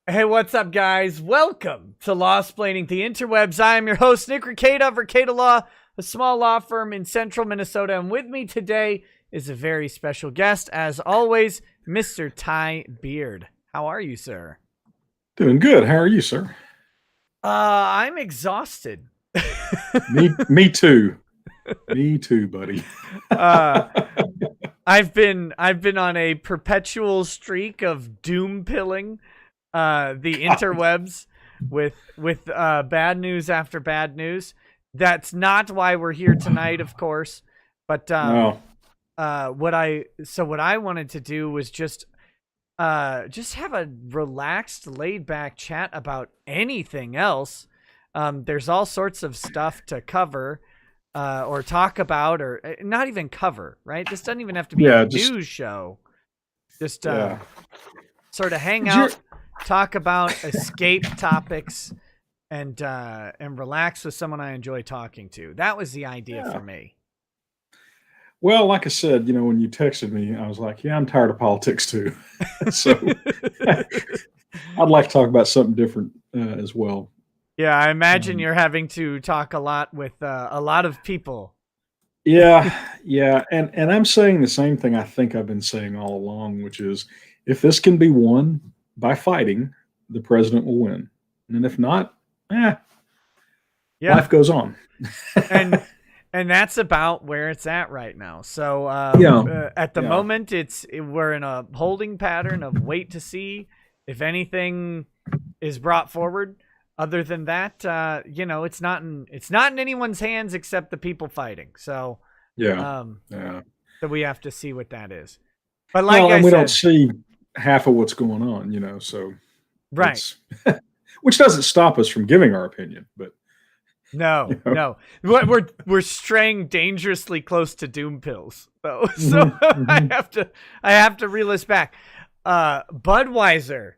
Hey, what's up, guys? Welcome to Lawsplaining the Interwebs. I am your host, Nick Rekieta of Rekieta Law, a small law firm in central Minnesota. And with me today is a very special guest, as always, Mr. Ty Beard. How are you, sir? Doing good. How are you, sir? I'm exhausted. Me too. Me too, buddy. I've been on a perpetual streak of doom pilling the interwebs with bad news after bad news. That's not why we're here tonight, of course. But No. what I wanted to do was just have a relaxed, laid back chat about anything else. There's all sorts of stuff to cover or talk about, or not even cover, right? This doesn't even have to be a news show. Just sort of hang out, talk about escape topics, and relax with someone I enjoy talking to. That was the idea for me. Well, like I said, when you texted me, I was like, yeah, I'm tired of politics too. So I'd like to talk about something different as well. Yeah, I imagine you're having to talk a lot with a lot of people. Yeah. And I'm saying the same thing I think I've been saying all along, which is if this can be won by fighting, the president will win. And if not, life goes on. And that's about where it's at right now. So at the moment, we're in a holding pattern of wait to see if anything is brought forward. Other than that, it's not in anyone's hands except the people fighting. So so we have to see what that is. But we don't see half of what's going on, so right, which doesn't stop us from giving our opinion, but. No. We're straying dangerously close to doom pills, though. So I have to reel us back. Budweiser,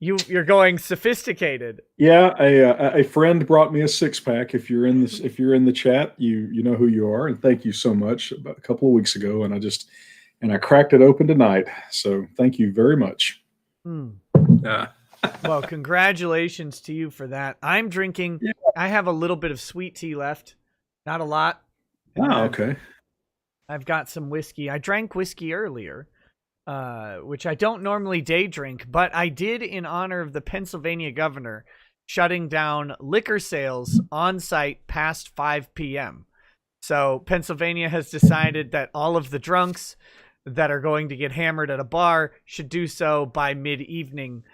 you're going sophisticated. Yeah, a friend brought me a 6-pack. If you're in the chat, you know who you are, and thank you so much. About a couple of weeks ago, and I cracked it open tonight. So thank you very much. Well, congratulations to you for that. I'm drinking. Yeah. I have a little bit of sweet tea left, not a lot. Okay. I've got some whiskey. I drank whiskey earlier, which I don't normally day drink, but I did in honor of the Pennsylvania governor shutting down liquor sales on site past 5 p.m. So Pennsylvania has decided that all of the drunks that are going to get hammered at a bar should do so by mid-evening.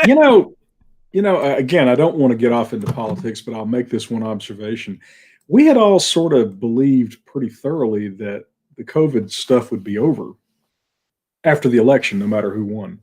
Again, I don't want to get off into politics, but I'll make this one observation. We had all sort of believed pretty thoroughly that the COVID stuff would be over after the election, no matter who won.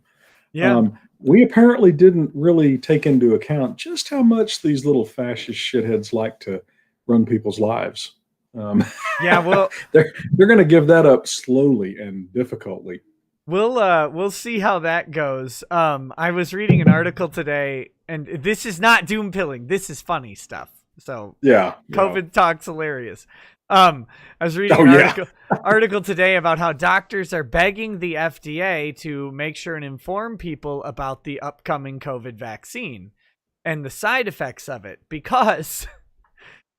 Yeah. We apparently didn't really take into account just how much these little fascist shitheads like to run people's lives. Well, they're going to give that up slowly and difficultly. We'll see how that goes. I was reading an article today, and this is not doom pilling. This is funny stuff. So COVID talk's hilarious. I was reading an article today about how doctors are begging the FDA to make sure and inform people about the upcoming COVID vaccine and the side effects of it, because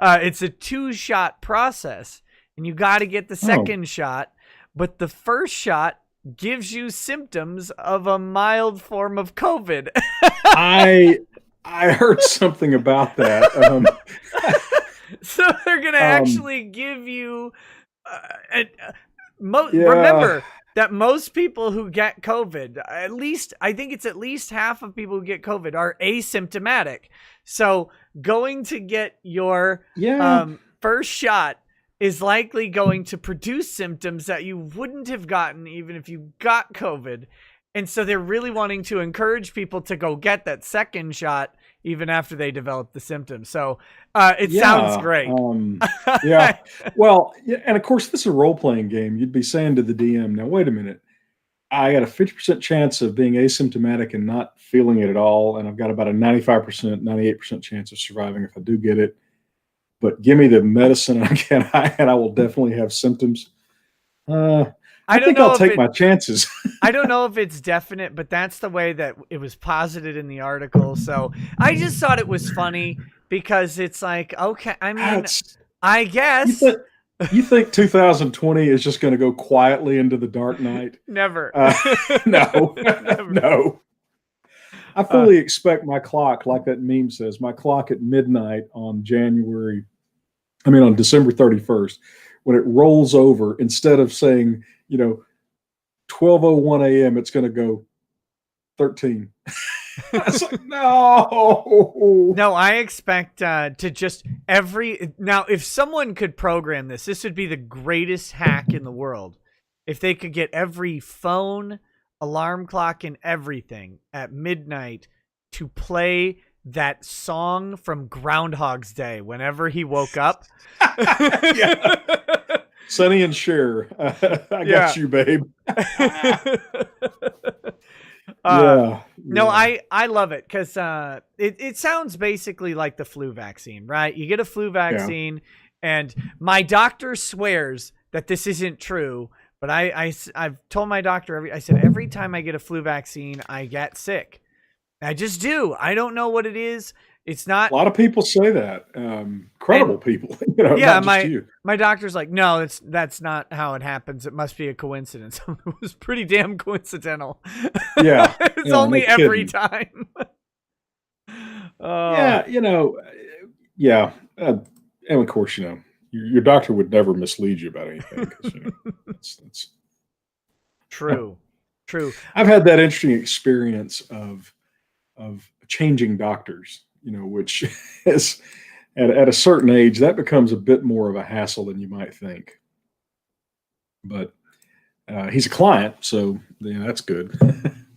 it's a 2-shot process, and you got to get the second shot, but the first shot gives you symptoms of a mild form of COVID. I heard something about that. So they're going to actually give you remember that most people who get COVID, I think it's at least half of people who get COVID are asymptomatic. So going to get your first shot is likely going to produce symptoms that you wouldn't have gotten even if you got COVID. And so they're really wanting to encourage people to go get that second shot even after they develop the symptoms. So it sounds great. Well, and of course, this is a role-playing game. You'd be saying to the DM, now, wait a minute. I got a 50% chance of being asymptomatic and not feeling it at all. And I've got about a 95%, 98% chance of surviving if I do get it. But give me the medicine and I will definitely have symptoms. I think I'll take my chances. I don't know if it's definite, but that's the way that it was posited in the article. So I just thought it was funny because it's like, okay, I mean, I guess. You think 2020 is just going to go quietly into the dark night? Never. No, Never. No. I fully expect my clock, like that meme says, my clock at midnight on December 31st, when it rolls over, instead of saying, 12:01 a.m., it's going to go 13. It's like, no. No, I expect to just now, if someone could program this would be the greatest hack in the world. If they could get every phone, alarm clock, and everything at midnight to play that song from Groundhog's Day whenever he woke up. Yeah. Sonny and Cher. I got you, babe. No, I love it because it sounds basically like the flu vaccine, right? You get a flu vaccine, and my doctor swears that this isn't true, but I've told my doctor, I said every time I get a flu vaccine, I get sick. I just do. I don't know what it is. It's not. A lot of people say that. Credible people. Not just you. My doctor's like, no, that's not how it happens. It must be a coincidence. It was pretty damn coincidental. Yeah. It's only every time. Yeah, yeah. And of course, your doctor would never mislead you about anything. That's true. True. I've had that interesting experience of changing doctors, which is at a certain age, that becomes a bit more of a hassle than you might think. But he's a client, so that's good.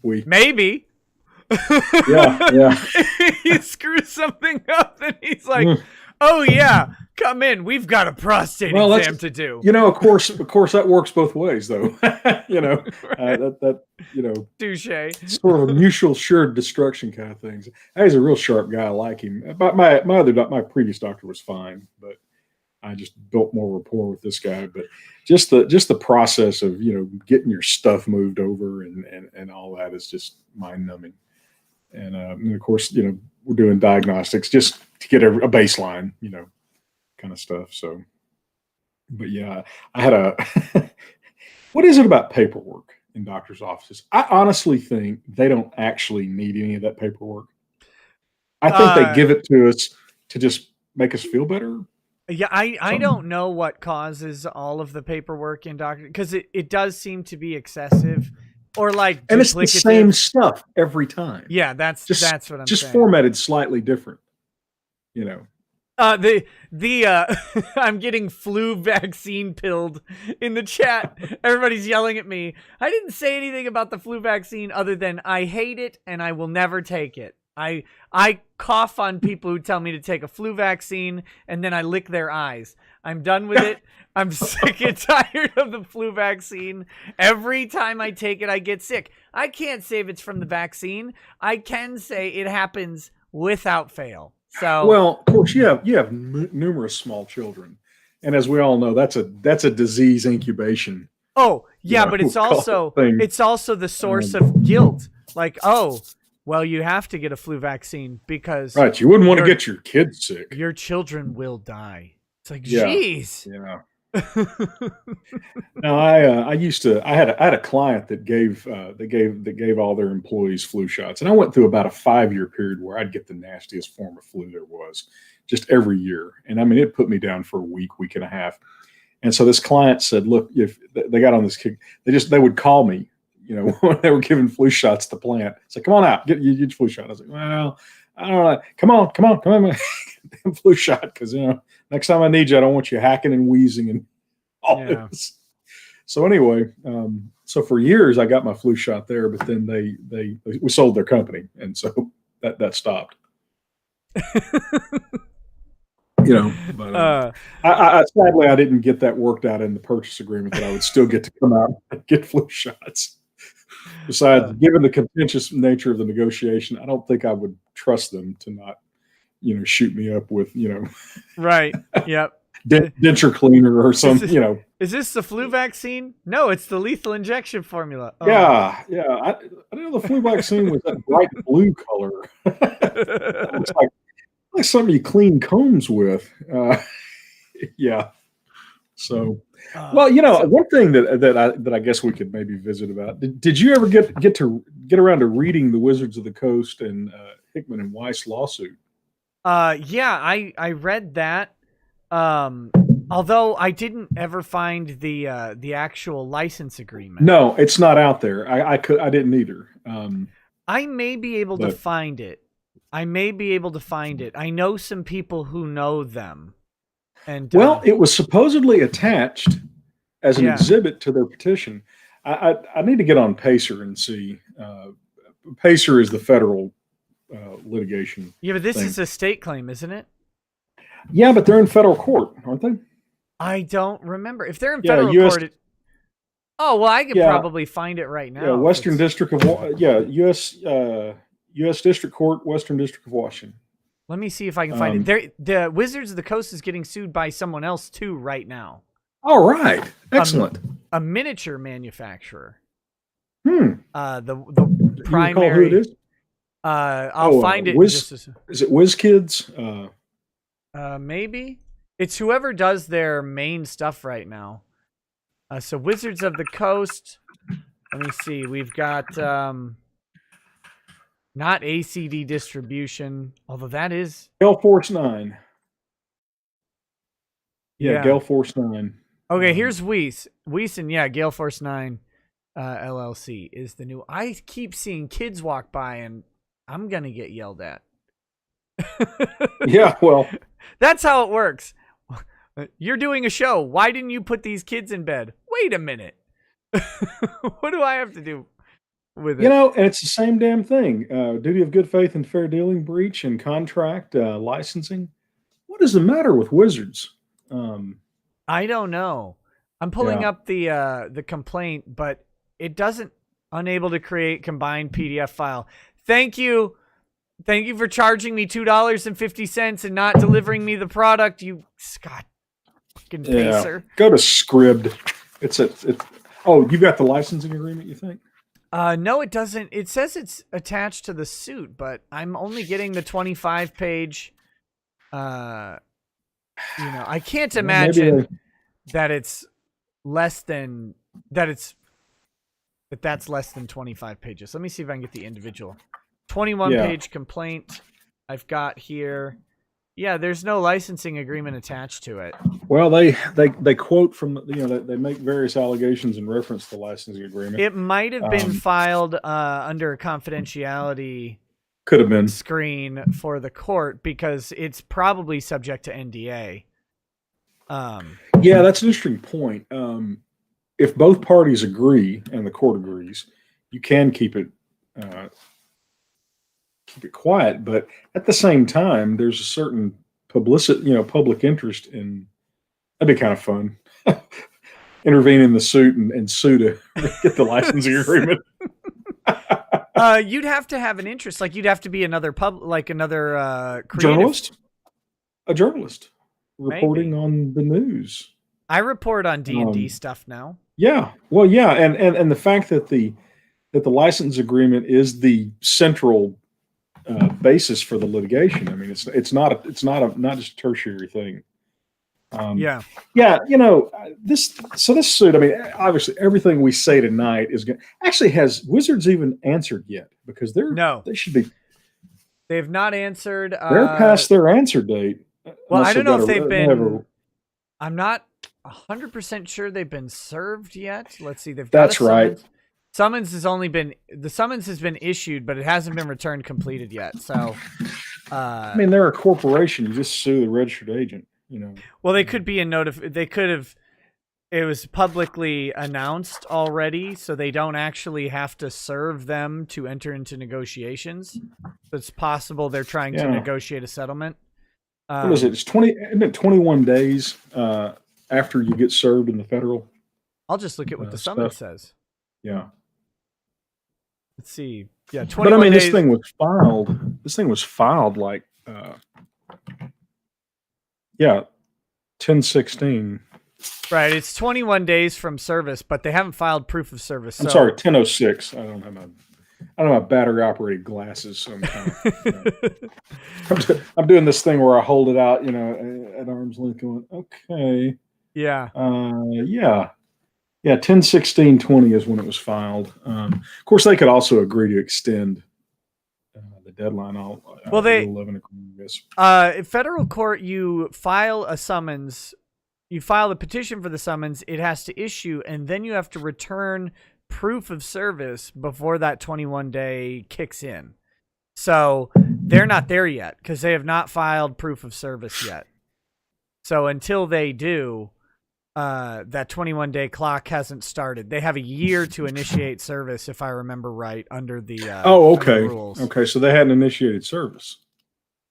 Maybe. Yeah. You screw something up, and he's like, "Oh yeah, come in. We've got a prostate exam to do." Of course, that works both ways, though. Touche. Sort of a mutual assured destruction kind of things. He's a real sharp guy. I like him. But my previous doctor was fine, but I just built more rapport with this guy. But just the process of getting your stuff moved over and all that is just mind numbing. And of course, we're doing diagnostics just to get a baseline, kind of stuff. So, but yeah, I had what is it about paperwork in doctors' offices? I honestly think they don't actually need any of that paperwork. I think they give it to us to just make us feel better. Yeah, I don't know what causes all of the paperwork in doctor, because it does seem to be excessive. Or and it's the same stuff every time. Yeah, that's what I'm saying. Just formatted slightly different, I'm getting flu vaccine pilled in the chat. Everybody's yelling at me. I didn't say anything about the flu vaccine other than I hate it and I will never take it. I cough on people who tell me to take a flu vaccine, and then I lick their eyes. I'm done with it. I'm sick and tired of the flu vaccine. Every time I take it, I get sick. I can't say if it's from the vaccine. I can say it happens without fail. So, well, of course, you have numerous small children, and as we all know, that's a disease incubation. Oh yeah, but it's also the source of guilt. Like, oh, well, you have to get a flu vaccine because you wouldn't want to get your kids sick. Your children will die. It's like, geez. Yeah. Now I had a client that gave all their employees flu shots, and I went through about a 5-year period where I'd get the nastiest form of flu there was, just every year, and I mean it put me down for a week and a half. And so this client said, "Look, if they got on this kick, they would call me, when they were giving flu shots at the plant. It's like, come on out, get your flu shot." I was like, well, I don't know. Come on, damn flu shot, because next time I need you, I don't want you hacking and wheezing and all this. So anyway, so for years I got my flu shot there, but then we sold their company, and so that stopped. But I sadly I didn't get that worked out in the purchase agreement that I would still get to come out and get flu shots. Besides, given the contentious nature of the negotiation, I don't think I would trust them to not, shoot me up with, Right. Yep. denture cleaner or some, Is this the flu vaccine? No, it's the lethal injection formula. Oh. Yeah. I didn't know the flu vaccine was that bright blue color. It looks like something you clean combs with. Yeah. So, one thing that I guess we could maybe visit about. Did you ever get around to reading the Wizards of the Coast and Hickman and Weiss lawsuit? Yeah, I read that. Although I didn't ever find the actual license agreement. No, it's not out there. I didn't either. I may be able to find it. I know some people who know them. And it was supposedly attached as an exhibit to their petition. I need to get on Pacer and see. Pacer is the federal litigation. Yeah, but this is a state claim, isn't it? Yeah, but they're in federal court, aren't they? I don't remember. If they're in federal court, I could probably find it right now. Yeah, Western District of U.S. District Court, Western District of Washington. Let me see if I can find it. The Wizards of the Coast is getting sued by someone else too right now. All right, excellent. A miniature manufacturer. The primary. You recall who it is? I'll find it. Is it WizKids? Maybe it's whoever does their main stuff right now. So Wizards of the Coast. Let me see. We've got not ACD Distribution, although that is Gale Force 9. Yeah, Gale Force 9. Okay, here's Weiss. Weiss and Gale Force 9 LLC is the new. I keep seeing kids walk by and I'm going to get yelled at. Yeah, well. That's how it works. You're doing a show. Why didn't you put these kids in bed? Wait a minute. What do I have to do with it? And it's the same damn thing. Duty of good faith and fair dealing, breach and contract licensing. What is the matter with Wizards? I don't know. I'm pulling up the complaint, but it doesn't. Unable to create combined PDF file. Thank you for charging me $2.50 and not delivering me the product. You Scott fucking Pacer. Go to Scribd. You've got the licensing agreement, you think? No, it doesn't. It says it's attached to the suit, but I'm only getting the 25-page. I can't imagine that it's less than that's less than 25 pages. Let me see if I can get the individual 21-page complaint I've got here. Yeah, there's no licensing agreement attached to it. Well, they quote from they make various allegations in reference to the licensing agreement. It might have been filed under a confidentiality could have been screen for the court because it's probably subject to NDA. Yeah, that's an interesting point. If both parties agree and the court agrees, you can keep it quiet. But at the same time, there's a certain public interest in. That'd be kind of fun. Intervene in the suit and sue to get the licensing agreement. You'd have to have an interest. Like you'd have to be another creative journalist, a journalist reporting on the news. I report on D&D stuff now. Yeah, well, yeah, and the fact that the license agreement is the central basis for the litigation. I mean, it's not just a tertiary thing. This suit. I mean, obviously, everything we say tonight is going. Actually, has Wizards even answered yet? Because they should be. They've not answered. They're past their answer date. Well, I don't know if they've been. I'm not 100% sure they've been served yet. Let's see. That's right. Summons has been issued, but it hasn't been returned completed yet. So, I mean, they're a corporation. You just sue the registered agent. Well, they could be they could have. It was publicly announced already, so they don't actually have to serve them to enter into negotiations. It's possible they're trying to negotiate a settlement. What is it? Isn't it 21 days after you get served in the federal? I'll just look at what the summons says. Yeah. Let's see. Yeah, 21 But I mean, days. This thing was filed like 10/16. Right, it's 21 days from service, but they haven't filed proof of service. I'm sorry, 10/06. I don't have my battery operated glasses, so I'm kind of, I'm doing this thing where I hold it out, at arm's length, going, okay. Yeah. Yeah. 10/16/20 is when it was filed. Of course, they could also agree to extend the deadline. Federal court, you file a summons, you file the petition for the summons, it has to issue, and then you have to return proof of service before that 21-day kicks in. So they're not there yet because they have not filed proof of service yet. So until they do, that 21-day clock hasn't started. They have a year to initiate service, if I remember right, under the okay. rules. Okay, so they hadn't initiated service.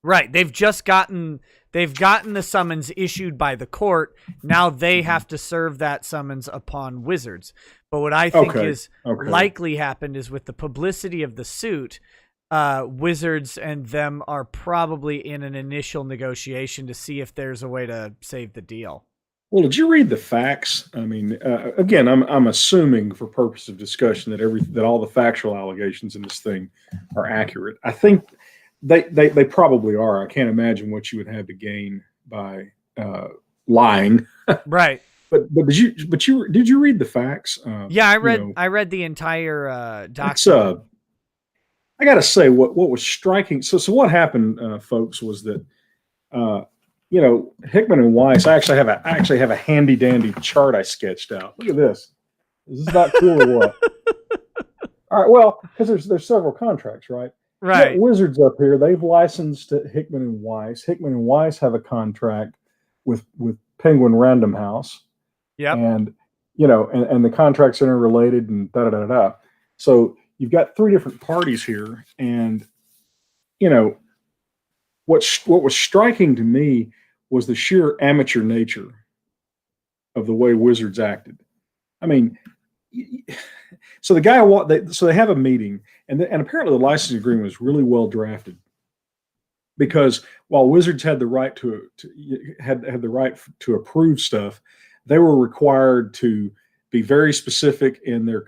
Right. They've gotten the summons issued by the court. Now they have to serve that summons upon Wizards. But what I think is likely happened is with the publicity of the suit, Wizards and them are probably in an initial negotiation to see if there's a way to save the deal. Well, did you read the facts? I mean, again, I'm assuming for purpose of discussion that all the factual allegations in this thing are accurate. I think they probably are. I can't imagine what you would have to gain by lying. Right. But did you read the facts? Yeah, I read the entire document. I got to say what was striking. So what happened, folks, was that Hickman and Weiss. I actually have a handy dandy chart I sketched out. Look at this. Is this not cool or what? All right. Well, because there's several contracts, right? Right. Wizards up here. They've licensed Hickman and Weiss. Hickman and Weiss have a contract with Penguin Random House. Yep. And and the contracts are interrelated and da da da da. So you've got three different parties here, and what was striking to me was the sheer amateur nature of the way Wizards acted. I mean, so they have a meeting, and apparently the license agreement was really well drafted, because while Wizards had the right to approve stuff, they were required to be very specific in their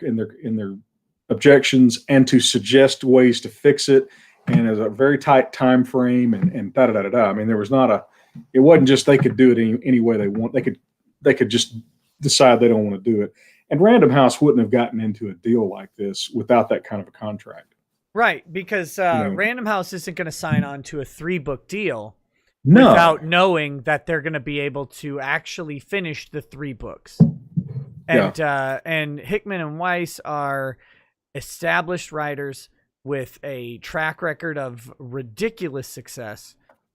objections and to suggest ways to fix it, and as a very tight time frame and da da da da. I mean, it wasn't just they could do it any way they want. They could just decide they don't want to do it. And Random House wouldn't have gotten into a deal like this without that kind of a contract. Right, because Random House isn't going to sign on to a 3-book deal without knowing that they're going to be able to actually finish the 3 books. And Hickman and Weiss are established writers with a track record of ridiculous success.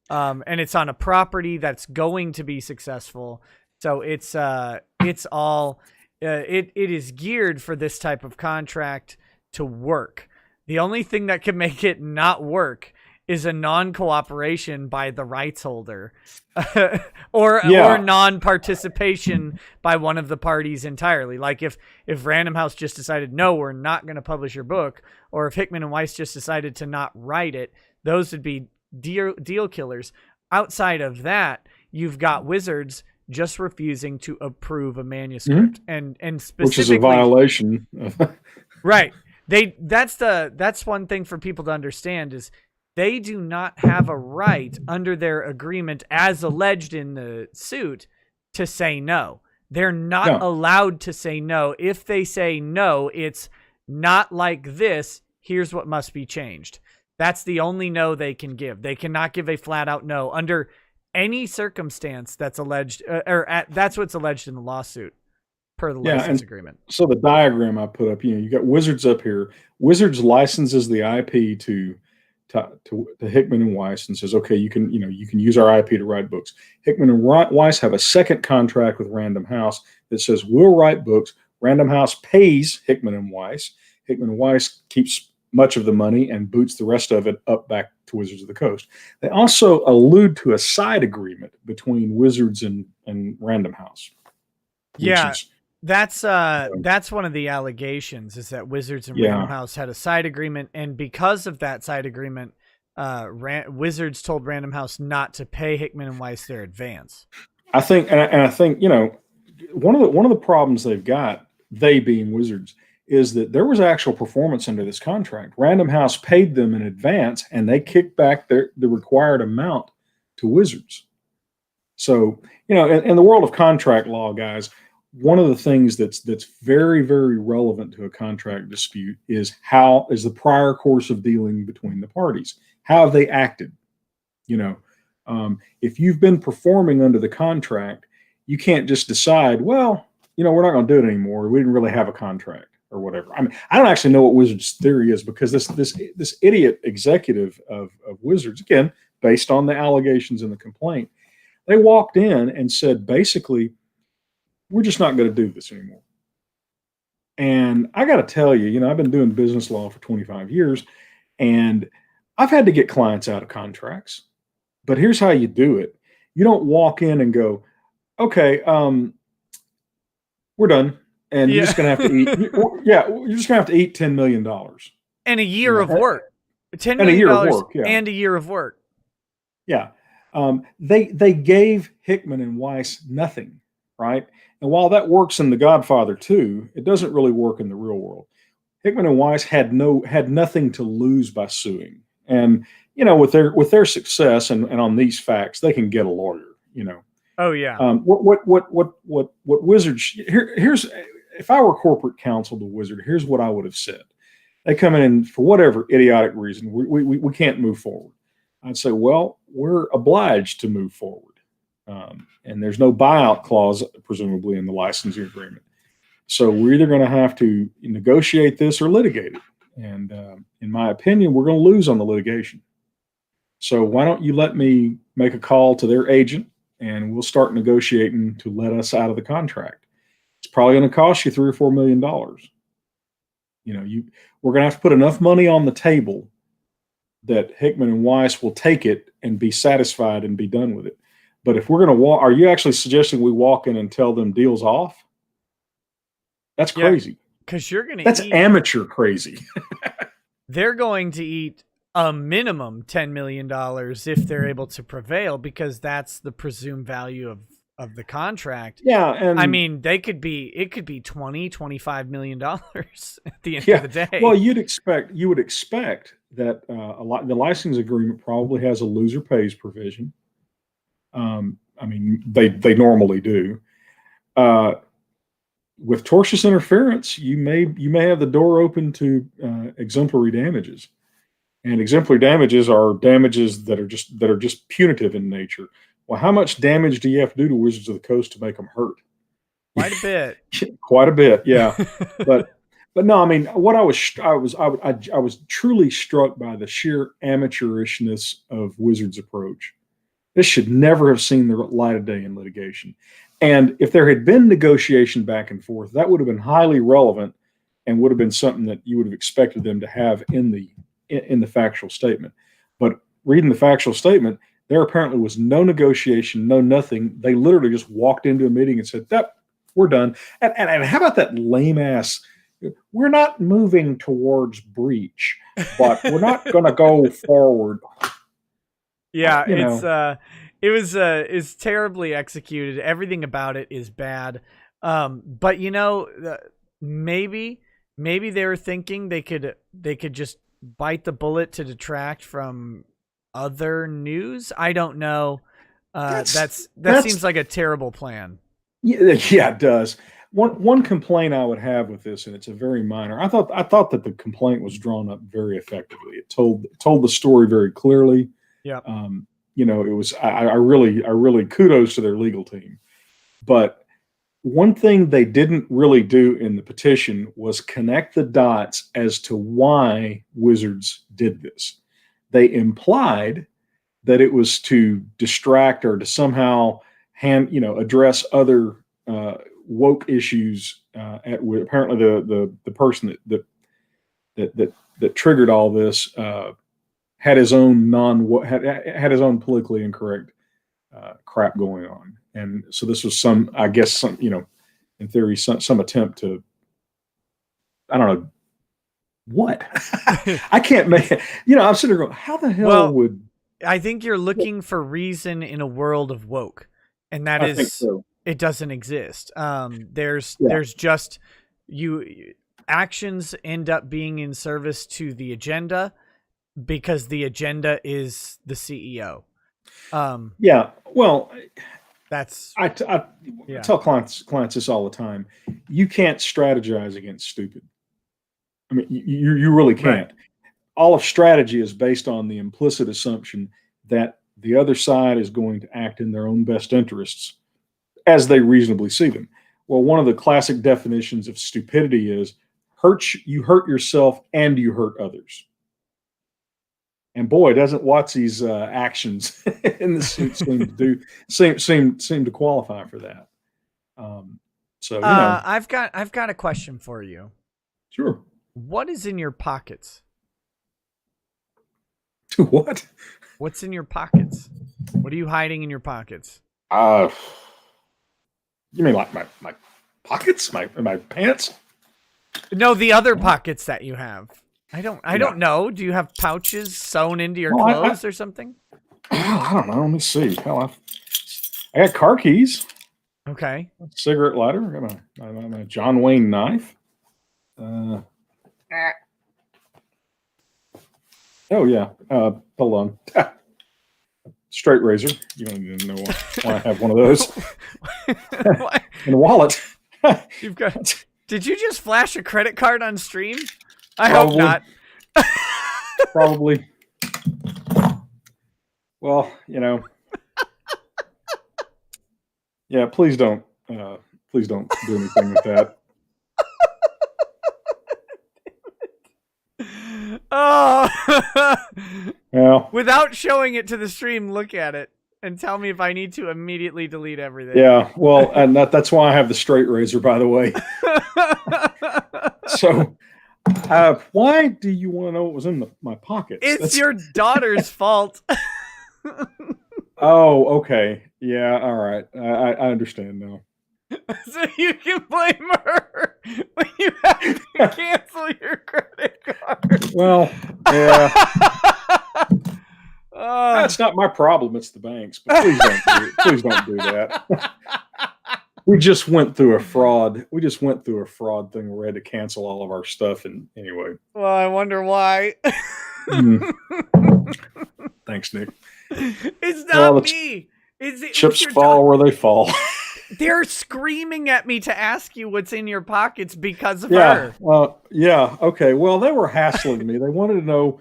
And it's on a property that's going to be successful. So it is geared for this type of contract to work. The only thing that can make it not work is a non-cooperation by the rights holder or non-participation by one of the parties entirely. Like if Random House just decided, no, we're not going to publish your book, or if Hickman and Weiss just decided to not write it, those would be deal killers. Outside of that, you've got Wizards just refusing to approve a manuscript, and specifically, which is a violation. Right. That's one thing for people to understand is they do not have a right under their agreement as alleged in the suit to say no. They're not allowed to say no. If they say no, it's not like this. Here's what must be changed. That's the only no they can give. They cannot give a flat out no under any circumstance that's alleged, that's what's alleged in the lawsuit per the license agreement. So the diagram I put up, you got Wizards up here. Wizards licenses the IP to Hickman and Weiss and says, okay, you can use our IP to write books. Hickman and Weiss have a second contract with Random House that says we'll write books. Random House pays Hickman and Weiss. Hickman and Weiss keeps much of the money and boots the rest of it up back to Wizards of the Coast. They also allude to a side agreement between Wizards and Random House. Yeah, that's one of the allegations is that Wizards and Random House had a side agreement, and because of that side agreement, Wizards told Random House not to pay Hickman and Weiss their advance. I think, and I think, one of the problems they've got, they being Wizards, is that there was actual performance under this contract. Random House paid them in advance, and they kicked back the required amount to Wizards. So, in the world of contract law, guys, one of the things that's very, very relevant to a contract dispute is how is the prior course of dealing between the parties. How have they acted? If you've been performing under the contract, you can't just decide, well, we're not going to do it anymore. We didn't really have a contract or whatever. I mean, I don't actually know what Wizards' theory is, because this idiot executive of Wizards, again, based on the allegations in the complaint, they walked in and said, basically, we're just not going to do this anymore. And I got to tell you, I've been doing business law for 25 years, and I've had to get clients out of contracts. But here's how you do it. You don't walk in and go, okay, we're done. And you're just going to have to eat. You're just going to have to eat $10 million. And a year of work. $10 million and a year of work. Yeah. And a year of work. Yeah. They gave Hickman and Weiss nothing, right? And while that works in The Godfather 2, it doesn't really work in the real world. Hickman and Weiss had nothing to lose by suing. And with their success and on these facts, they can get a lawyer. Oh yeah. What Wizards here's if I were corporate counsel to Wizard, here's what I would have said. They come in for whatever idiotic reason, we can't move forward. I'd say, well, we're obliged to move forward, and there's no buyout clause presumably in the licensing agreement. So we're either going to have to negotiate this or litigate it. And in my opinion, we're going to lose on the litigation. So why don't you let me make a call to their agent, and we'll start negotiating to let us out of the contract. It's probably going to cost you $3 or $4 million. We're going to have to put enough money on the table that Hickman and Weiss will take it and be satisfied and be done with it. But if we're going to are you actually suggesting we walk in and tell them deals off? That's crazy. Because you're going to That's amateur crazy. They're going to eat a minimum $10 million if they're able to prevail, because that's the presumed value of the contract. Yeah. And I mean, it could be $20-25 million at the end of the day. Well, you would expect that the license agreement probably has a loser pays provision. I mean, they normally do. With tortious interference, you may have the door open to exemplary damages, and exemplary damages are damages that are just punitive in nature. Well, how much damage do you have to do to Wizards of the Coast to make them hurt? Quite a bit. Quite a bit, yeah. But no, I mean, what I was truly struck by the sheer amateurishness of Wizards' approach. This should never have seen the light of day in litigation. And if there had been negotiation back and forth, that would have been highly relevant and would have been something that you would have expected them to have in the factual statement. But reading the factual statement, there apparently was no negotiation, no nothing. They literally just walked into a meeting and said, "Yep, we're done." And how about that lame ass? We're not moving towards breach, but we're not going to go forward. Yeah, it's terribly executed. Everything about it is bad. But maybe they were thinking they could just bite the bullet to detract from other news. I don't know. That seems like a terrible plan. Yeah, it does. One complaint I would have with this, and it's a very minor. I thought that the complaint was drawn up very effectively. It told the story very clearly. Yeah. It was I really kudos to their legal team. But one thing they didn't really do in the petition was connect the dots as to why Wizards did this. They implied that it was to distract or to somehow address other woke issues. Apparently the person that triggered all this had his own had his own politically incorrect crap going on, and so this was some in theory some attempt to, I don't know what. I can't make it. I'm sitting there going, how the hell would? I think you're looking for reason in a world of woke. and that I think so. It doesn't exist. There's just actions end up being in service to the agenda because the agenda is the CEO. Yeah. Well, that's I tell clients this all the time. You can't strategize against stupid. I mean, you really can't. Right. All of strategy is based on the implicit assumption that the other side is going to act in their own best interests as they reasonably see them. Well, one of the classic definitions of stupidity is you hurt yourself and you hurt others. And boy, doesn't Watsy's actions in the suit seem to qualify for that. So I've got a question for you. Sure. What is in your pockets? What? What's in your pockets? What are you hiding in your pockets? You mean like my pockets, my pants? No, the other pockets that you have. I don't know. Do you have pouches sewn into your clothes or something? I don't know. Let me see. Hell, I got car keys. Okay. Cigarette lighter. I got my John Wayne knife. Oh yeah. Hold on. Straight razor. You don't even know why I have one of those. And a wallet. You've got. Did you just flash a credit card on stream? I hope not. Probably. Well, yeah. Please don't do anything with that. Oh. Yeah. Without showing it to the stream, look at it and tell me if I need to immediately delete everything. Yeah. Well, and that's why I have the straight razor, by the way. So, why do you want to know what was in my pockets? It's your daughter's fault. Oh, okay. Yeah. All right. I understand now. So you can blame her when you have to cancel your credit card. Well, yeah. That's not my problem. It's the bank's. But please don't do that. We just went through a fraud. We just went through a fraud thing where we had to cancel all of our stuff. And anyway. Well, I wonder why. Thanks, Nick. It's not me. Chips fall where they fall. They're screaming at me to ask you what's in your pockets because of her. Yeah. Okay. Well, they were hassling me. They wanted to know,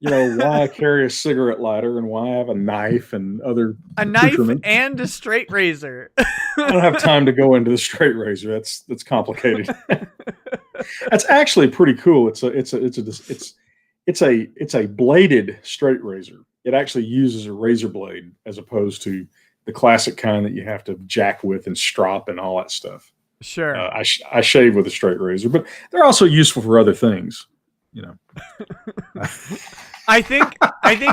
why I carry a cigarette lighter and why I have a knife and other knife and a straight razor. I don't have time to go into the straight razor. That's complicated. That's actually pretty cool. It's a bladed straight razor. It actually uses a razor blade as opposed to the classic kind that you have to jack with and strop and all that stuff. Sure. I shave with a straight razor, but they're also useful for other things. I think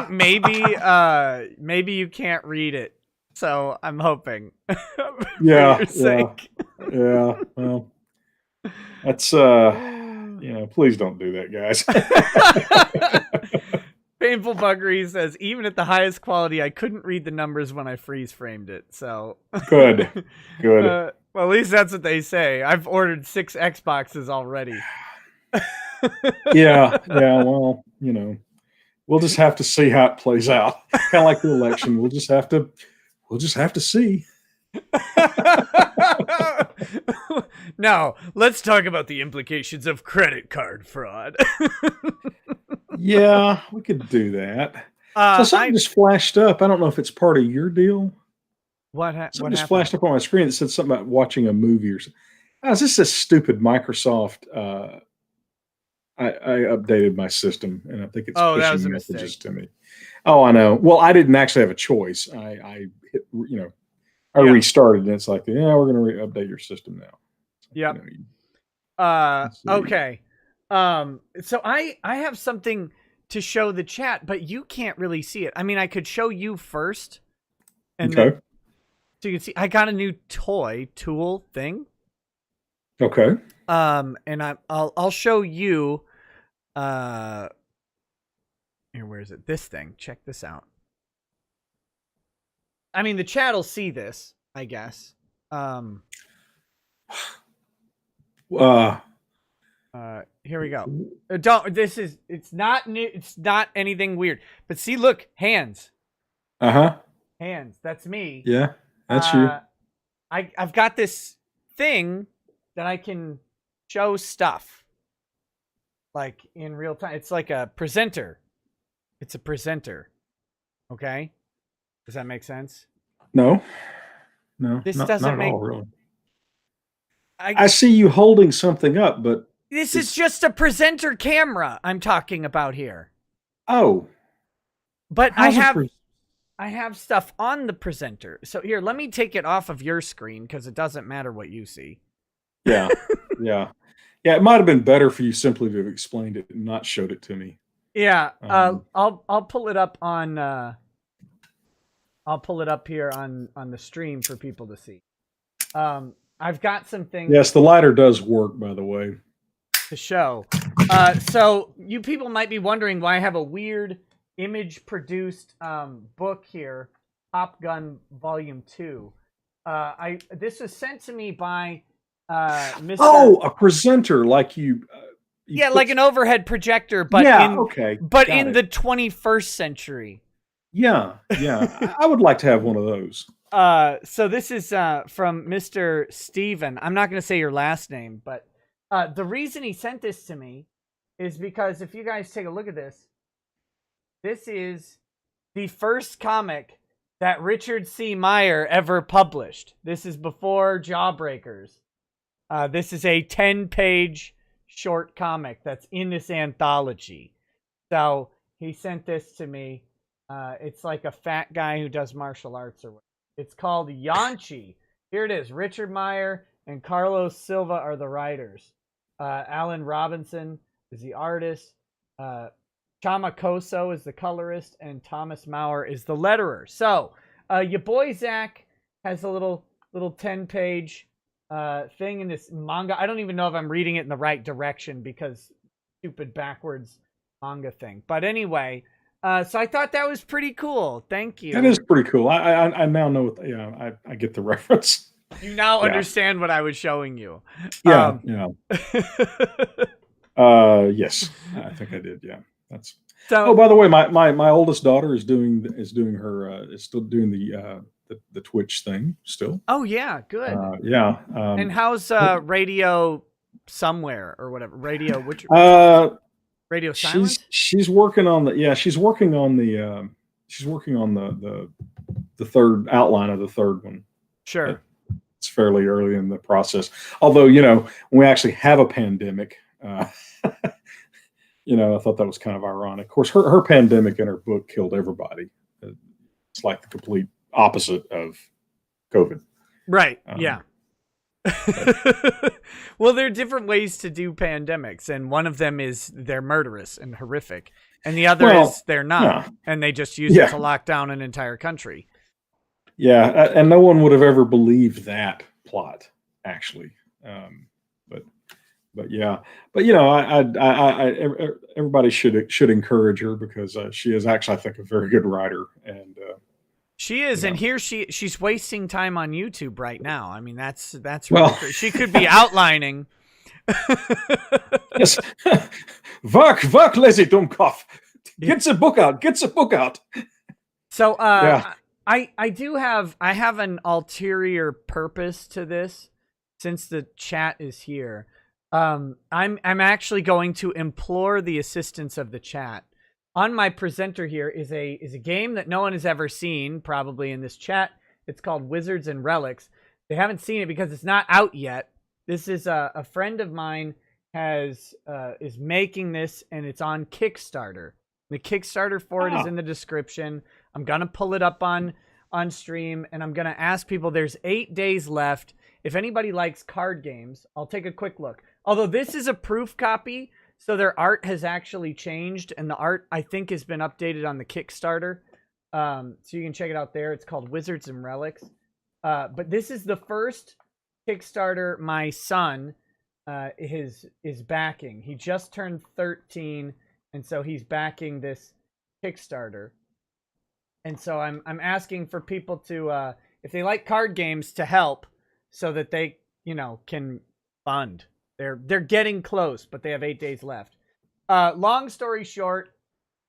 maybe you can't read it, so I'm hoping. Yeah. Well, that's please don't do that, guys. Painful Buggery says, even at the highest quality, I couldn't read the numbers when I freeze framed it. So good. Well, at least that's what they say. I've ordered 6 Xboxes already. Yeah. Well, we'll just have to see how it plays out. Kind of like the election. We'll just have to see. Now, let's talk about the implications of credit card fraud. Yeah, we could do that. So something just flashed up. I don't know if it's part of your deal. Something just flashed up on my screen that said something about watching a movie or something. Is this a stupid Microsoft? I updated my system, and I think it's pushing messages to me. Oh, I know. Well, I didn't actually have a choice. I hit, restarted, and it's like, yeah, we're going to update your system now. Yep. Okay. So I have something to show the chat, but you can't really see it. I mean, I could show you first, and then, so you can see I got a new tool thing. Okay. And I'll show you. Here, where is it? This thing. Check this out. I mean, the chat will see this. I guess. Here we go. It's not new. It's not anything weird. But see, look, hands. Hands. That's me. Yeah, that's you. I've got this thing that I can show stuff like in real time. It's like a presenter. It's a presenter. Okay. Does that make sense? No. This not, doesn't not make. at all, really. I see you holding something up, but this is just a presenter camera I'm talking about here. Oh, but I have stuff on the presenter. So here, let me take it off of your screen because it doesn't matter what you see. Yeah, yeah. It might have been better for you simply to have explained it and not showed it to me. Yeah, I'll pull it up on. I'll pull it up here on the stream for people to see. I've got some things. Yes, the lighter does work, by the way. To show. So you people might be wondering why I have a weird image-produced book here, Top Gun Volume 2. This was sent to me by Mr. Oh, a presenter like you. Yeah, like an overhead projector, but Got in it. the 21st century. Yeah. I would like to have one of those. So this is from Mr. Steven. I'm not going to say your last name, but the reason he sent this to me is because if you guys take a look at this, this is the first comic that Richard C. Meyer ever published. This is before Jawbreakers. This is a 10-page short comic that's in this anthology. So he sent this to me. It's like a fat guy who does martial arts or whatever. It's called Yanchi. Here it is. Richard Meyer and Carlos Silva are the writers. Alan Robinson is the artist. Chama Koso is the colorist. And Thomas Maurer is the letterer. So, your boy Zach has a little 10-page thing in this manga. I don't even know if I'm reading it in the right direction because stupid backwards manga thing. But anyway, so I thought that was pretty cool. Thank you. That is pretty cool. I now know what. I get the reference. You now understand what I was showing you. Yeah. Yes, I think I did. Yeah, that's. So. Oh, by the way, my oldest daughter is still doing the Twitch thing still. Oh yeah, good. And how's Radio Somewhere or whatever radio? Which Radio Silence? She's working on the third outline of the third one. Sure. It's fairly early in the process. Although, when we actually have a pandemic, I thought that was kind of ironic. Of course, her pandemic in her book killed everybody. It's like the complete opposite of COVID. Right. Yeah. Well, there are different ways to do pandemics, and one of them is they're murderous and horrific, and the other is they're not, and they just use it to lock down an entire country. Yeah, and no one would have ever believed that plot, actually. But everybody should encourage her because she is actually, I think, a very good writer, and she is, and here she's wasting time on YouTube right now. I mean, that's really she could be outlining. Yes, work, lazy Dummkopf. Get the book out. So, I have an ulterior purpose to this, since the chat is here. I'm actually going to implore the assistance of the chat. On my presenter here is a game that no one has ever seen, probably in this chat. It's called Wizards and Relics. They haven't seen it because it's not out yet. This is a friend of mine is making this, and it's on Kickstarter. The Kickstarter for it is in the description. I'm gonna pull it up on stream, and I'm gonna ask people. There's 8 days left. If anybody likes card games, I'll take a quick look. Although this is a proof copy, so their art has actually changed, and the art, I think, has been updated on the Kickstarter. So you can check it out there. It's called Wizards and Relics. But this is the first Kickstarter my son is backing. He just turned 13, and so he's backing this Kickstarter. And so I'm asking for people to, if they like card games, to help so that they, can fund. They're getting close, but they have 8 days left. Long story short,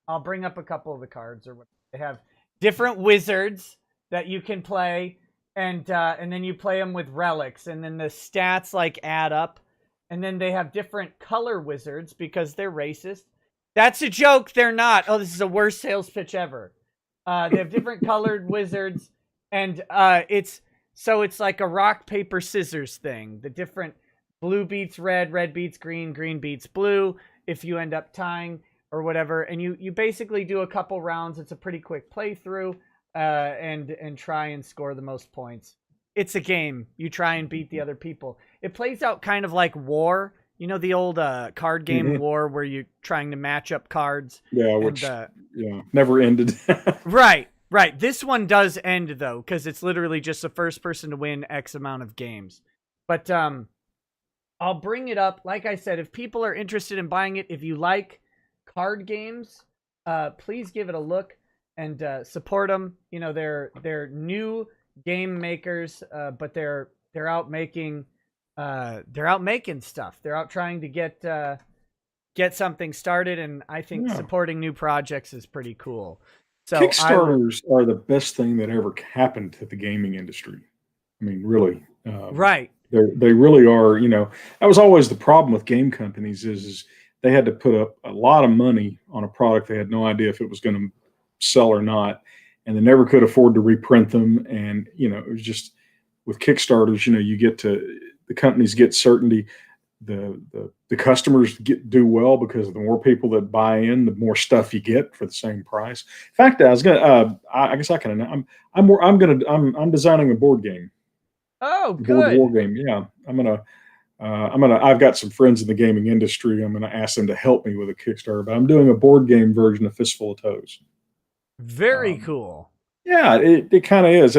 I'll bring up a couple of the cards or what they have. Different wizards that you can play, and then you play them with relics, and then the stats like add up, and then they have different color wizards because they're racist. That's a joke. They're not. Oh, this is the worst sales pitch ever. They have different colored wizards, and it's like a rock, paper, scissors thing. The different blue beats red, red beats green, green beats blue. If you end up tying or whatever, and you basically do a couple rounds. It's a pretty quick playthrough, and try and score the most points. It's a game. You try and beat the other people. It plays out kind of like War. You know the old card game War, where you're trying to match up cards. Yeah, which never ended. Right. This one does end though, because it's literally just the first person to win X amount of games. But I'll bring it up. Like I said, if people are interested in buying it, if you like card games, please give it a look and support them. They're new game makers, but they're out making stuff. They're out trying to get something started, and I think supporting new projects is pretty cool. So Kickstarters are the best thing that ever happened to the gaming industry. I mean, really. Right. They really are. That was always the problem with game companies is they had to put up a lot of money on a product they had no idea if it was going to sell or not, and they never could afford to reprint them. And it was just with Kickstarters, you get to the companies get certainty, the customers do well because the more people that buy in, the more stuff you get for the same price. In fact, I was gonna I guess I can. I'm designing a board game. Oh, good. Board war game. Yeah, I've got some friends in the gaming industry. I'm gonna ask them to help me with a Kickstarter, but I'm doing a board game version of Fistful of Toes. Very cool. Yeah, it kind of is.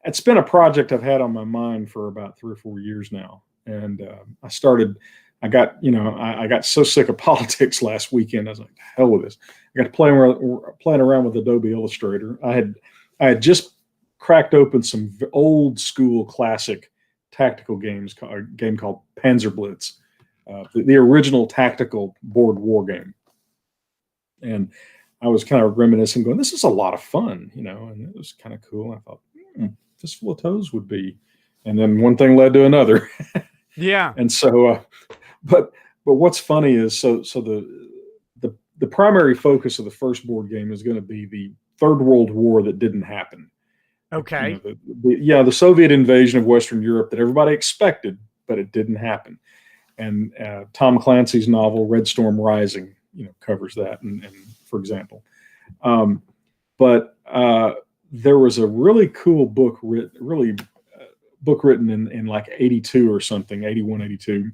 It's been a project I've had on my mind for about 3 or 4 years now, and I got so sick of politics last weekend. I was like, the hell with this. I got to playing around with Adobe Illustrator. I had just cracked open some old school classic tactical games, a game called Panzer Blitz, the original tactical board war game. And I was kind of reminiscing, going, this is a lot of fun, and it was kind of cool. I thought, Fistful of Toes would be. And then one thing led to another. Yeah. And so, but what's funny is, so the primary focus of the first board game is going to be the Third World War that didn't happen. Okay. The Soviet invasion of Western Europe that everybody expected, but it didn't happen. And Tom Clancy's novel Red Storm Rising, covers that. And for example, but there was a really cool book written in like 82 or something, 81, 82,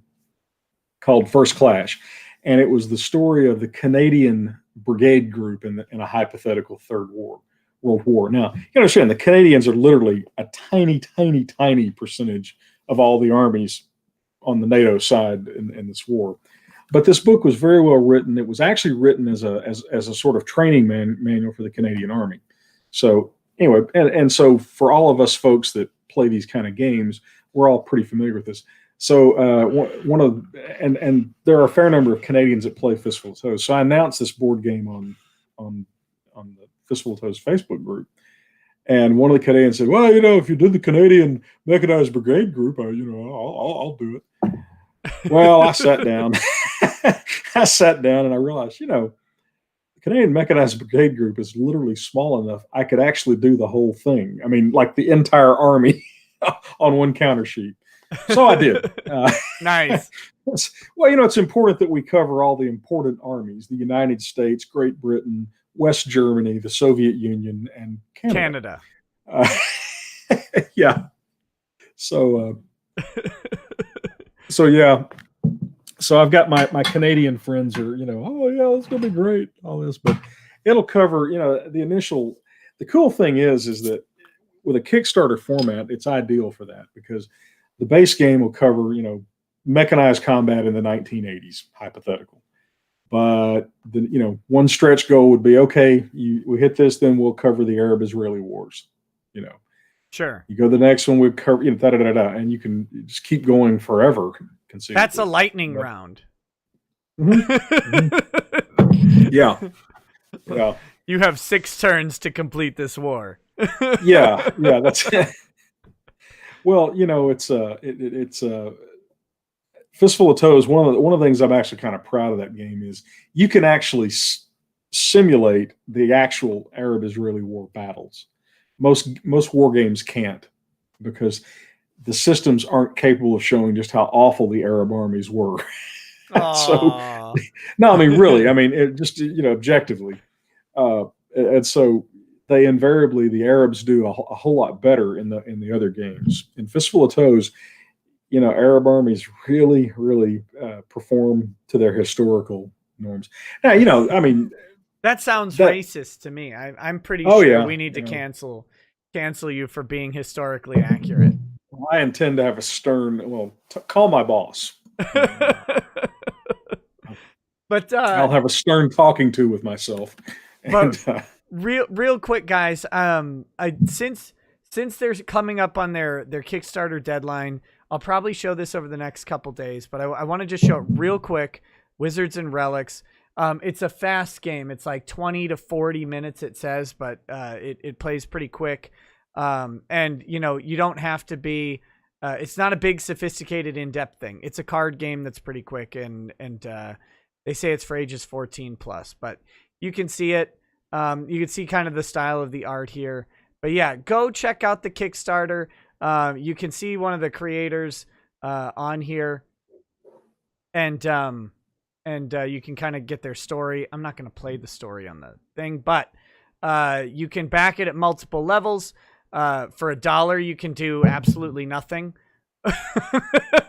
called First Clash. And it was the story of the Canadian brigade group in a hypothetical Third World War. Now, you understand, the Canadians are literally a tiny, tiny, tiny percentage of all the armies on the NATO side in this war. But this book was very well written. It was actually written as a sort of training manual for the Canadian Army. So anyway, and so for all of us folks that play these kind of games, we're all pretty familiar with this. So and there are a fair number of Canadians that play Fistful of Toes. So I announced this board game on the Fistful of Toes Facebook group, and one of the Canadians said, "Well, if you did the Canadian Mechanized Brigade group, I'll do it." Well, I sat down. And I realized, the Canadian Mechanized Brigade group is literally small enough I could actually do the whole thing. I mean, like the entire army on one counter sheet. So I did. Nice. Well, it's important that we cover all the important armies: the United States, Great Britain, West Germany, the Soviet Union, and Canada. Yeah. So yeah. So I've got my Canadian friends are, oh yeah, it's gonna be great, all this, but it'll cover, the cool thing is that with a Kickstarter format, it's ideal for that because the base game will cover, mechanized combat in the 1980s, hypothetical. But one stretch goal would be, okay, we hit this, then we'll cover the Arab-Israeli wars, Sure. You go to the next one with and you can just keep going forever. That's a lightning round. Mm-hmm. Yeah. You have 6 turns to complete this war. yeah, that's well, it's Fistful of Toes. One of the things I'm actually kind of proud of that game is you can actually simulate the actual Arab-Israeli war battles. Most war games can't, because the systems aren't capable of showing just how awful the Arab armies were. So, no, I mean, really, objectively. And so they invariably, the Arabs do a whole lot better in the other games. In Fistful of Toes, Arab armies really, really perform to their historical norms. Now, that sounds racist to me. I'm pretty sure we need to cancel you for being historically accurate. Well, I intend to have a stern. Call my boss. But I'll have a stern talking to with myself. But real quick, guys. Since they're coming up on their Kickstarter deadline, I'll probably show this over the next couple days. But I want to just show it real quick. Wizards and Relics. It's a fast game. It's like 20 to 40 minutes, it says, but it plays pretty quick. And you don't have to be. It's not a big, sophisticated, in-depth thing. It's a card game that's pretty quick, and they say it's for ages 14 plus. But you can see it. You can see kind of the style of the art here. But yeah, go check out the Kickstarter. You can see one of the creators on here, and you can kind of get their story. I'm not going to play the story on the thing, but you can back it at multiple levels. For $1, you can do absolutely nothing.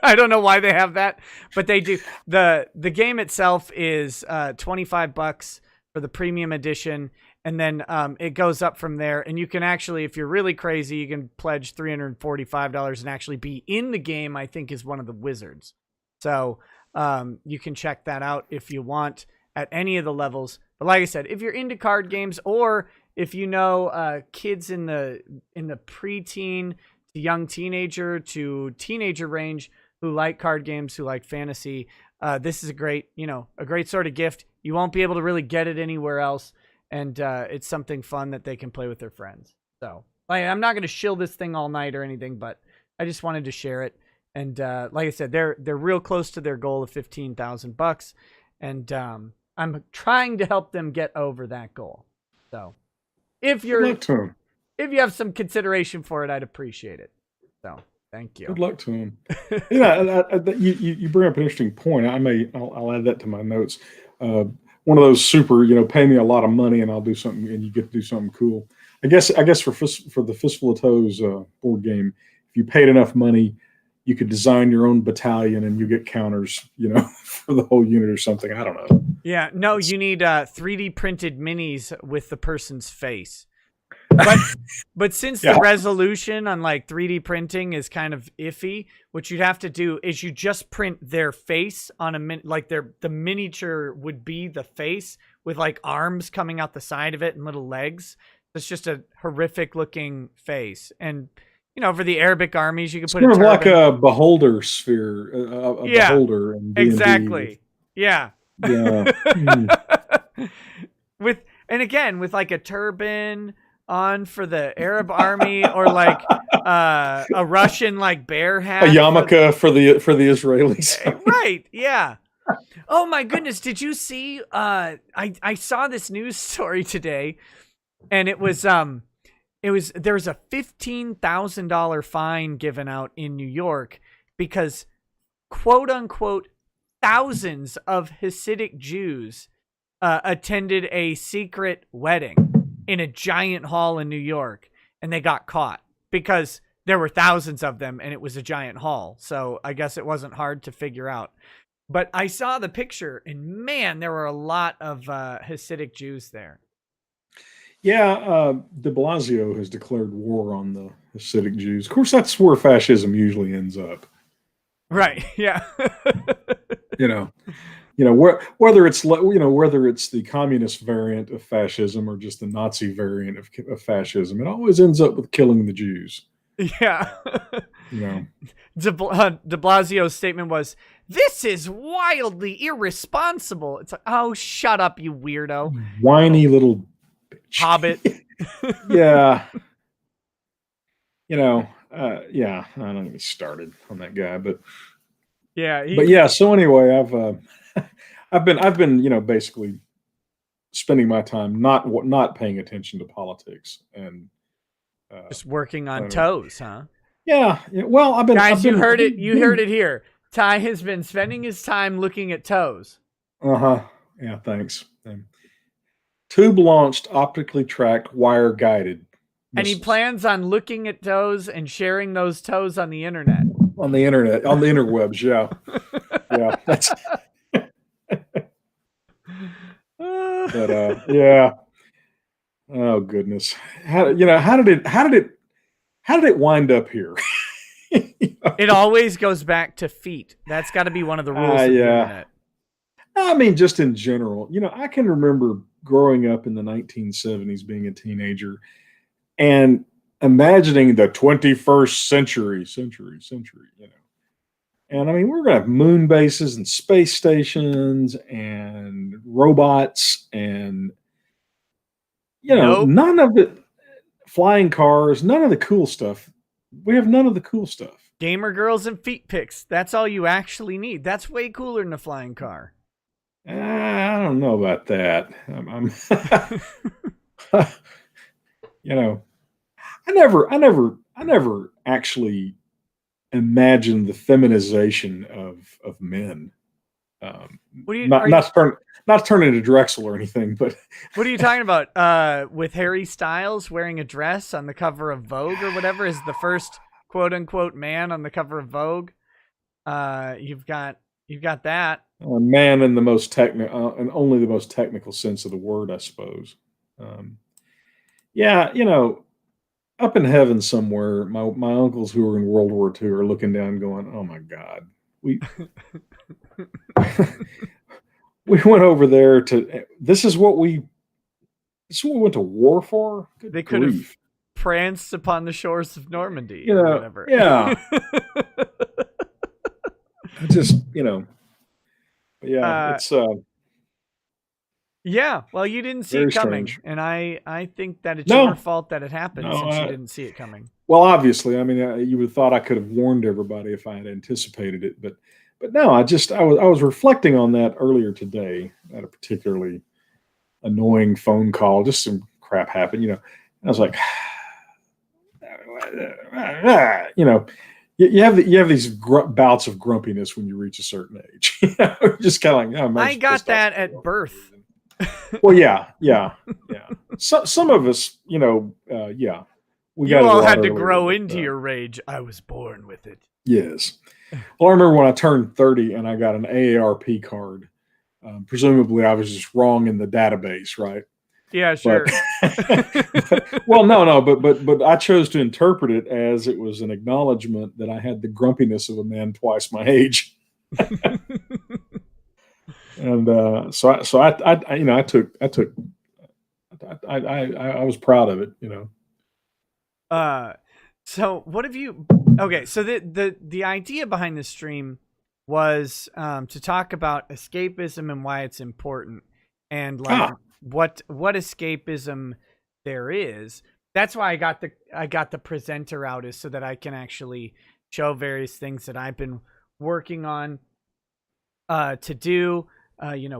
I don't know why they have that, but they do. The game itself is $25 for the premium edition, and then it goes up from there. And you can actually, if you're really crazy, you can pledge $345 and actually be in the game, I think, is one of the wizards. So you can check that out if you want at any of the levels. But like I said, if you're into card games, or if kids in the preteen to young teenager to teenager range who like card games, who like fantasy, this is a great sort of gift. You won't be able to really get it anywhere else, and it's something fun that they can play with their friends. So I'm not going to shill this thing all night or anything, but I just wanted to share it. And like I said, they're real close to their goal of $15,000, and I'm trying to help them get over that goal. So if you have some consideration for it, I'd appreciate it. So thank you. Good luck to him. You bring up an interesting point. I'll add that to my notes. One of those super, pay me a lot of money and I'll do something, and you get to do something cool. I guess for the Fistful of Toes board game, if you paid enough money, you could design your own battalion and you get counters, for the whole unit or something. I don't know. Yeah, no, you need 3D printed minis with the person's face. But since the resolution on 3D printing is kind of iffy, what you'd have to do is you just print their face on the miniature would be the face with arms coming out the side of it and little legs. It's just a horrific looking face. And for the Arabic armies, you can put it like a beholder sphere, beholder. In D&D. Exactly. Yeah. Yeah. with a turban on for the Arab army, or a Russian bear hat, a yarmulke for the Israelis. Right. Yeah. Oh my goodness! Did you see? I saw this news story today, and there was a $15,000 fine given out in New York because, quote unquote, thousands of Hasidic Jews attended a secret wedding in a giant hall in New York, and they got caught because there were thousands of them and it was a giant hall. So I guess it wasn't hard to figure out. But I saw the picture, and man, there were a lot of Hasidic Jews there. Yeah, de Blasio has declared war on the Hasidic Jews. Of course, that's where fascism usually ends up. Right. Yeah. Whether it's the communist variant of fascism or just the Nazi variant of fascism, it always ends up with killing the Jews. Yeah. De Blasio's statement was, "This is wildly irresponsible." It's like, oh, shut up, you weirdo. Whiny little bitch. Hobbit. Yeah. Yeah, I don't get me started on that guy, but yeah. So anyway, I've been, basically spending my time not paying attention to politics and just working on toes, huh? Yeah. Well, guys, you heard it. You heard it here. Ty has been spending his time looking at toes. Yeah. Thanks. Tube launched, optically tracked, wire guided. And he plans on looking at toes and sharing those toes on the internet. On the interwebs, yeah. Yeah. That's but yeah. Oh goodness. How did it wind up here? It always goes back to feet. That's got to be one of the rules of the internet. I mean, just in general, I can remember growing up in the 1970s, being a teenager, and imagining the 21st century. And I mean, we're going to have moon bases and space stations and robots and, none of it, flying cars, none of the cool stuff. We have none of the cool stuff. Gamer girls and feet pics. That's all you actually need. That's way cooler than a flying car. I don't know about that. I never actually imagined the feminization of men. Not turning into Drexel or anything, but what are you talking about? With Harry Styles wearing a dress on the cover of Vogue or whatever is the first quote unquote man on the cover of Vogue. You've got that. A man in the most technical and only the most technical sense of the word, I suppose. Yeah, up in heaven somewhere, my uncles who were in World War II are looking down, going, "Oh my God, we went over there to. This is what we went to war for." Good they could have pranced upon the shores of Normandy, or whatever. Yeah. Just yeah, it's yeah. Well, you didn't see it coming, and I think that it's your fault that it happened since you didn't see it coming. Well, obviously, I mean, you would have thought I could have warned everybody if I had anticipated it, but no, I was reflecting on that earlier today at a particularly annoying phone call. Just some crap happened, I was like, You have these bouts of grumpiness when you reach a certain age. Just kind of like, I got that at birth. Well, yeah. So, some of us, yeah. You all had to grow into your rage. I was born with it. Yes. Well, I remember when I turned 30 and I got an AARP card. Presumably, I was just wrong in the database, right? Yeah, sure. Well, no, but I chose to interpret it as it was an acknowledgement that I had the grumpiness of a man twice my age. And so I was proud of it, So what have you? Okay, so the idea behind this stream was to talk about escapism and why it's important, and what escapism there is. That's why I got the presenter out, is so that I can actually show various things that I've been working on to do,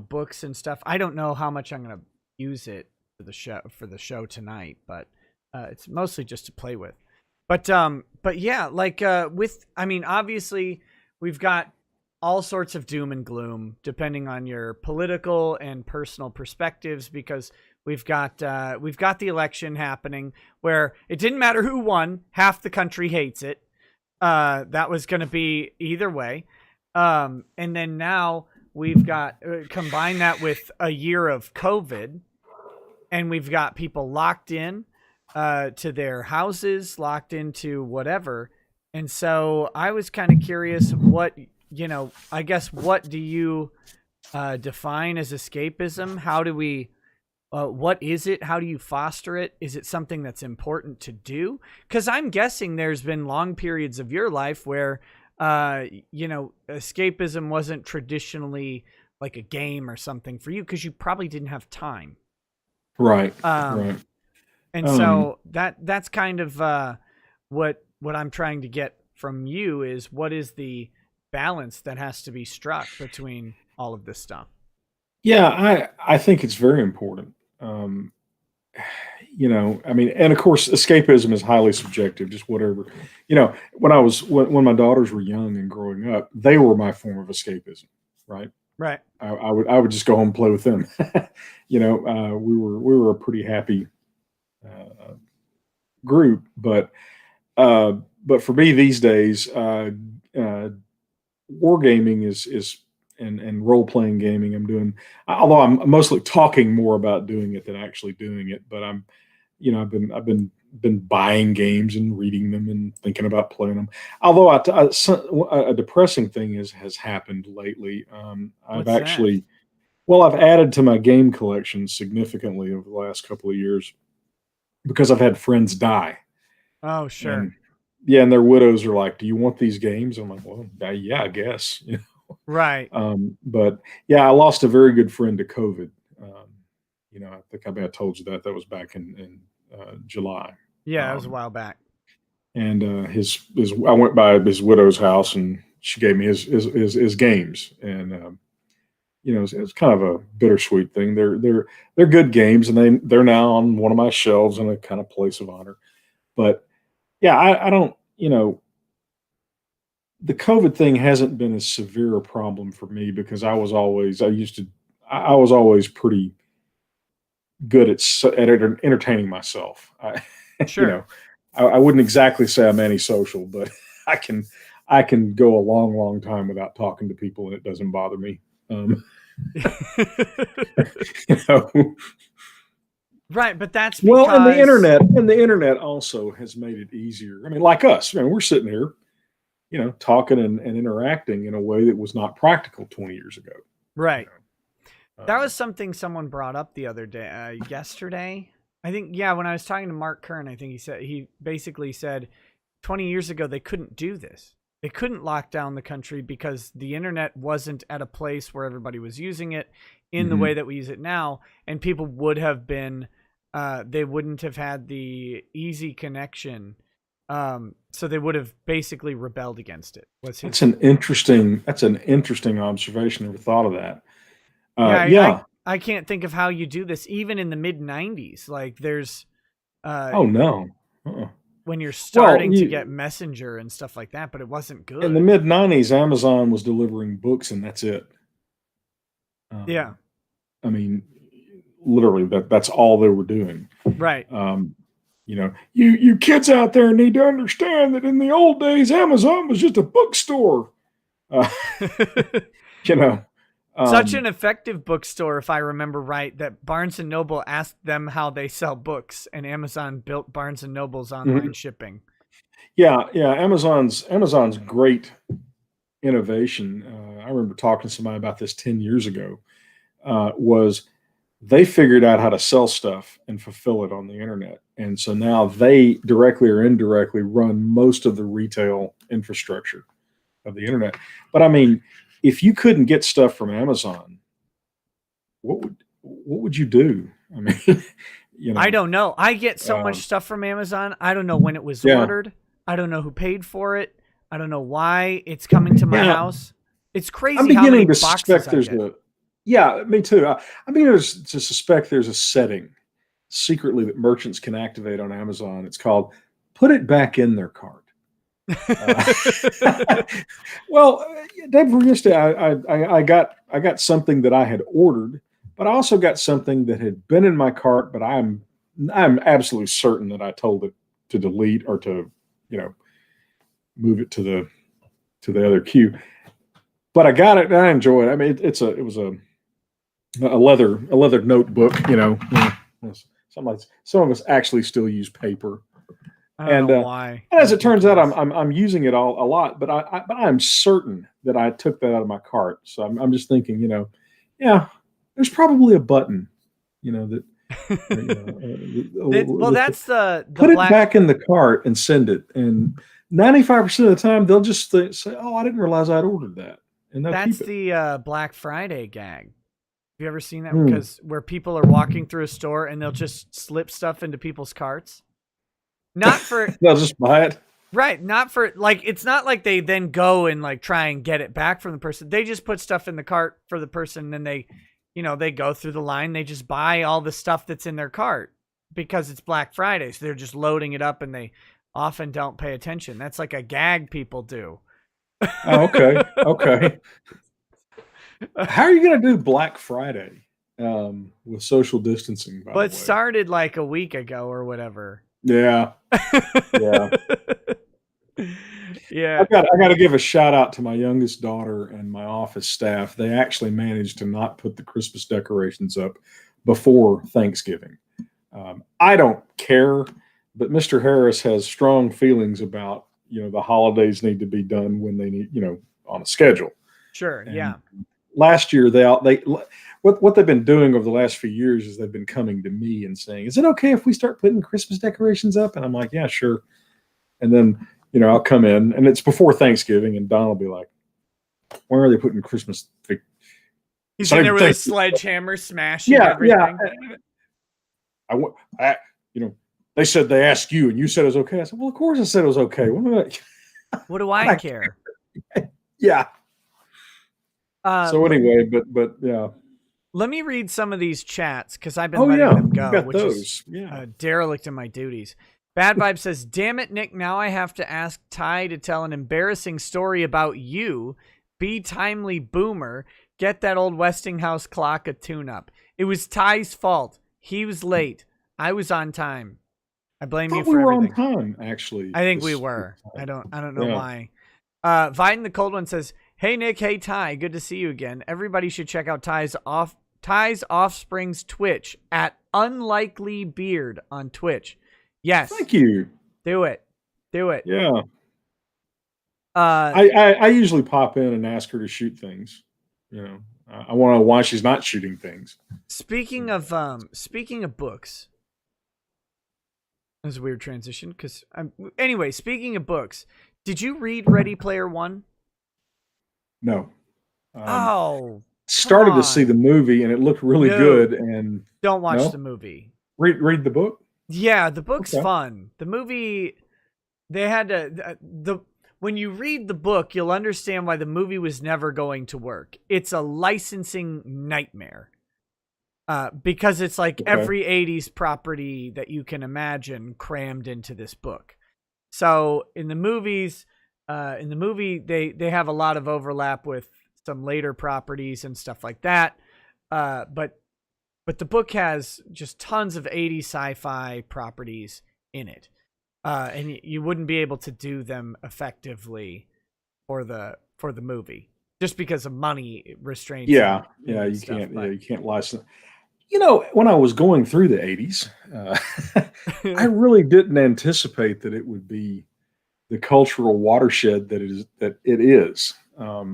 books and stuff. I don't know how much I'm going to use it for the show tonight, but it's mostly just to play with. But yeah, obviously we've got all sorts of doom and gloom depending on your political and personal perspectives, because we've got the election happening where it didn't matter who won, half the country hates it. That was going to be either way. And then now we've got combine that with a year of COVID, and we've got people locked in to their houses, locked into whatever. And so I was kind of curious what do you define as escapism? How do we what is it? How do you foster it? Is it something that's important to do? Because I'm guessing there's been long periods of your life where, escapism wasn't traditionally like a game or something for you because you probably didn't have time. Right. Right. And so that's kind of what I'm trying to get from you is what is the balance that has to be struck between all of this stuff? Yeah, I think it's very important. I mean, and of course, escapism is highly subjective, just whatever. When my daughters were young and growing up, they were my form of escapism, right? Right. I would just go home and play with them. We were a pretty happy group, but for me these days, wargaming is and role playing gaming I'm doing. Although I'm mostly talking more about doing it than actually doing it, but I've been buying games and reading them and thinking about playing them. Although a depressing thing has happened lately. I've added to my game collection significantly over the last couple of years because I've had friends die. Oh, sure. And their widows are like, "Do you want these games?" I'm like, "Well, yeah, I guess." Right. But yeah, I lost a very good friend to COVID. I think I told you that was back in July. Yeah, it was a while back. And I went by his widow's house and she gave me his games, and it's kind of a bittersweet thing. They're good games, and they're now on one of my shelves in a kind of place of honor. But yeah, I don't, the COVID thing hasn't been as severe a problem for me because I was always pretty good at entertaining myself. Sure. I wouldn't exactly say I'm antisocial, but I can go a long, long time without talking to people and it doesn't bother me. Right, but that's because... and the internet also has made it easier. I mean, like us, we're sitting here, talking and interacting in a way that was not practical 20 years ago. Right. That was something someone brought up the other day, yesterday. I think, when I was talking to Mark Kern, I think he basically said 20 years ago, they couldn't do this. They couldn't lock down the country because the internet wasn't at a place where everybody was using it in the way that we use it now. And people would have been, they wouldn't have had the easy connection. So they would have basically rebelled against it. That's an interesting observation. Never thought of that. I can't think of how you do this. Even in the mid 90s, like there's, oh no, when you're starting to get Messenger and stuff like that, but it wasn't good. In the mid 90s, Amazon was delivering books and that's it. Yeah. I mean, literally that's all they were doing. Right. You kids out there need to understand that in the old days, Amazon was just a bookstore. Such an effective bookstore, if I remember right, that Barnes & Noble asked them how they sell books, and Amazon built Barnes & Noble's online shipping. Yeah. Amazon's great innovation. I remember talking to somebody about this 10 years ago, was they figured out how to sell stuff and fulfill it on the internet. And so now they directly or indirectly run most of the retail infrastructure of the internet. But I mean, if you couldn't get stuff from Amazon, what would you do? I mean, I don't know. I get so much stuff from Amazon. I don't know when it was ordered. I don't know who paid for it. I don't know why it's coming to my house. It's crazy. I'm beginning to suspect there's me too. I'm beginning to suspect there's a setting secretly that merchants can activate on Amazon. It's called "Put it back in their cart." Well, Dave, for yesterday, I got something that I had ordered, but I also got something that had been in my cart, but I'm absolutely certain that I told it to delete or to move it to the other queue. But I got it and I enjoy it. I mean, it was a leather notebook. Some of us actually still use paper. I don't know why. And as it turns out, I'm using it a lot, but I'm certain that I took that out of my cart. So I'm just thinking, there's probably a button, that That's the put it back in the cart and send it. And 95% of the time, they'll just say, "Oh, I didn't realize I'd ordered that," and that's the Black Friday gag. Have you ever seen that? Because where people are walking through a store and they'll just slip stuff into people's carts. Not for they'll just buy it. Right, not for like it's not like they then go and like try and get it back from the person. They just put stuff in the cart for the person, and they go through the line. They just buy all the stuff that's in their cart because it's Black Friday, so they're just loading it up, and they often don't pay attention. That's like a gag people do. Oh, okay. How are you going to do Black Friday with social distancing? Well, it started like a week ago or whatever. Yeah. Yeah. I got to give a shout out to my youngest daughter and my office staff. They actually managed to not put the Christmas decorations up before Thanksgiving. I don't care, but Mr. Harris has strong feelings about, the holidays need to be done when they need, on a schedule. Sure. And yeah. Last year, what they've been doing over the last few years is they've been coming to me and saying, "Is it okay if we start putting Christmas decorations up?" And I'm like, "Yeah, sure." And then, I'll come in, and it's before Thanksgiving, and Don will be like, "Where are they putting Christmas?" He's in there with a sledgehammer smashing everything. Yeah. They said they asked you, and you said it was okay. I said, "Well, of course I said it was okay. What do I care?" Yeah. So anyway, but yeah. Let me read some of these chats because I've been letting them go, which is derelict in my duties. Bad Vibe says, "Damn it, Nick, now I have to ask Ty to tell an embarrassing story about you. Be timely, boomer. Get that old Westinghouse clock a tune-up. It was Ty's fault. He was late. I was on time. I blame you for everything." We were on time, actually. I think we were. I don't know why. Vine the Cold One says, "Hey, Nick. Hey, Ty. Good to see you again. Everybody should check out Ty's Offspring's Twitch at Unlikely Beard on Twitch." Yes. Thank you. Do it. Yeah. I usually pop in and ask her to shoot things. I want to know why she's not shooting things. Speaking of books. That was a weird transition because anyway, speaking of books, did you read Ready Player One? No. Started to see the movie and it looked really good. And don't watch the movie. Read the book. Yeah, the book's fun. The movie, they had to when you read the book, you'll understand why the movie was never going to work. It's a licensing nightmare. Because it's like every 80s property that you can imagine crammed into this book. So in the movie, they have a lot of overlap with some later properties and stuff like that. But the book has just tons of 80s sci-fi properties in it. And you wouldn't be able to do them effectively for the movie just because of money restraints. Yeah, you can't license. When I was going through the 80s, I really didn't anticipate that it would be the cultural watershed that it is. I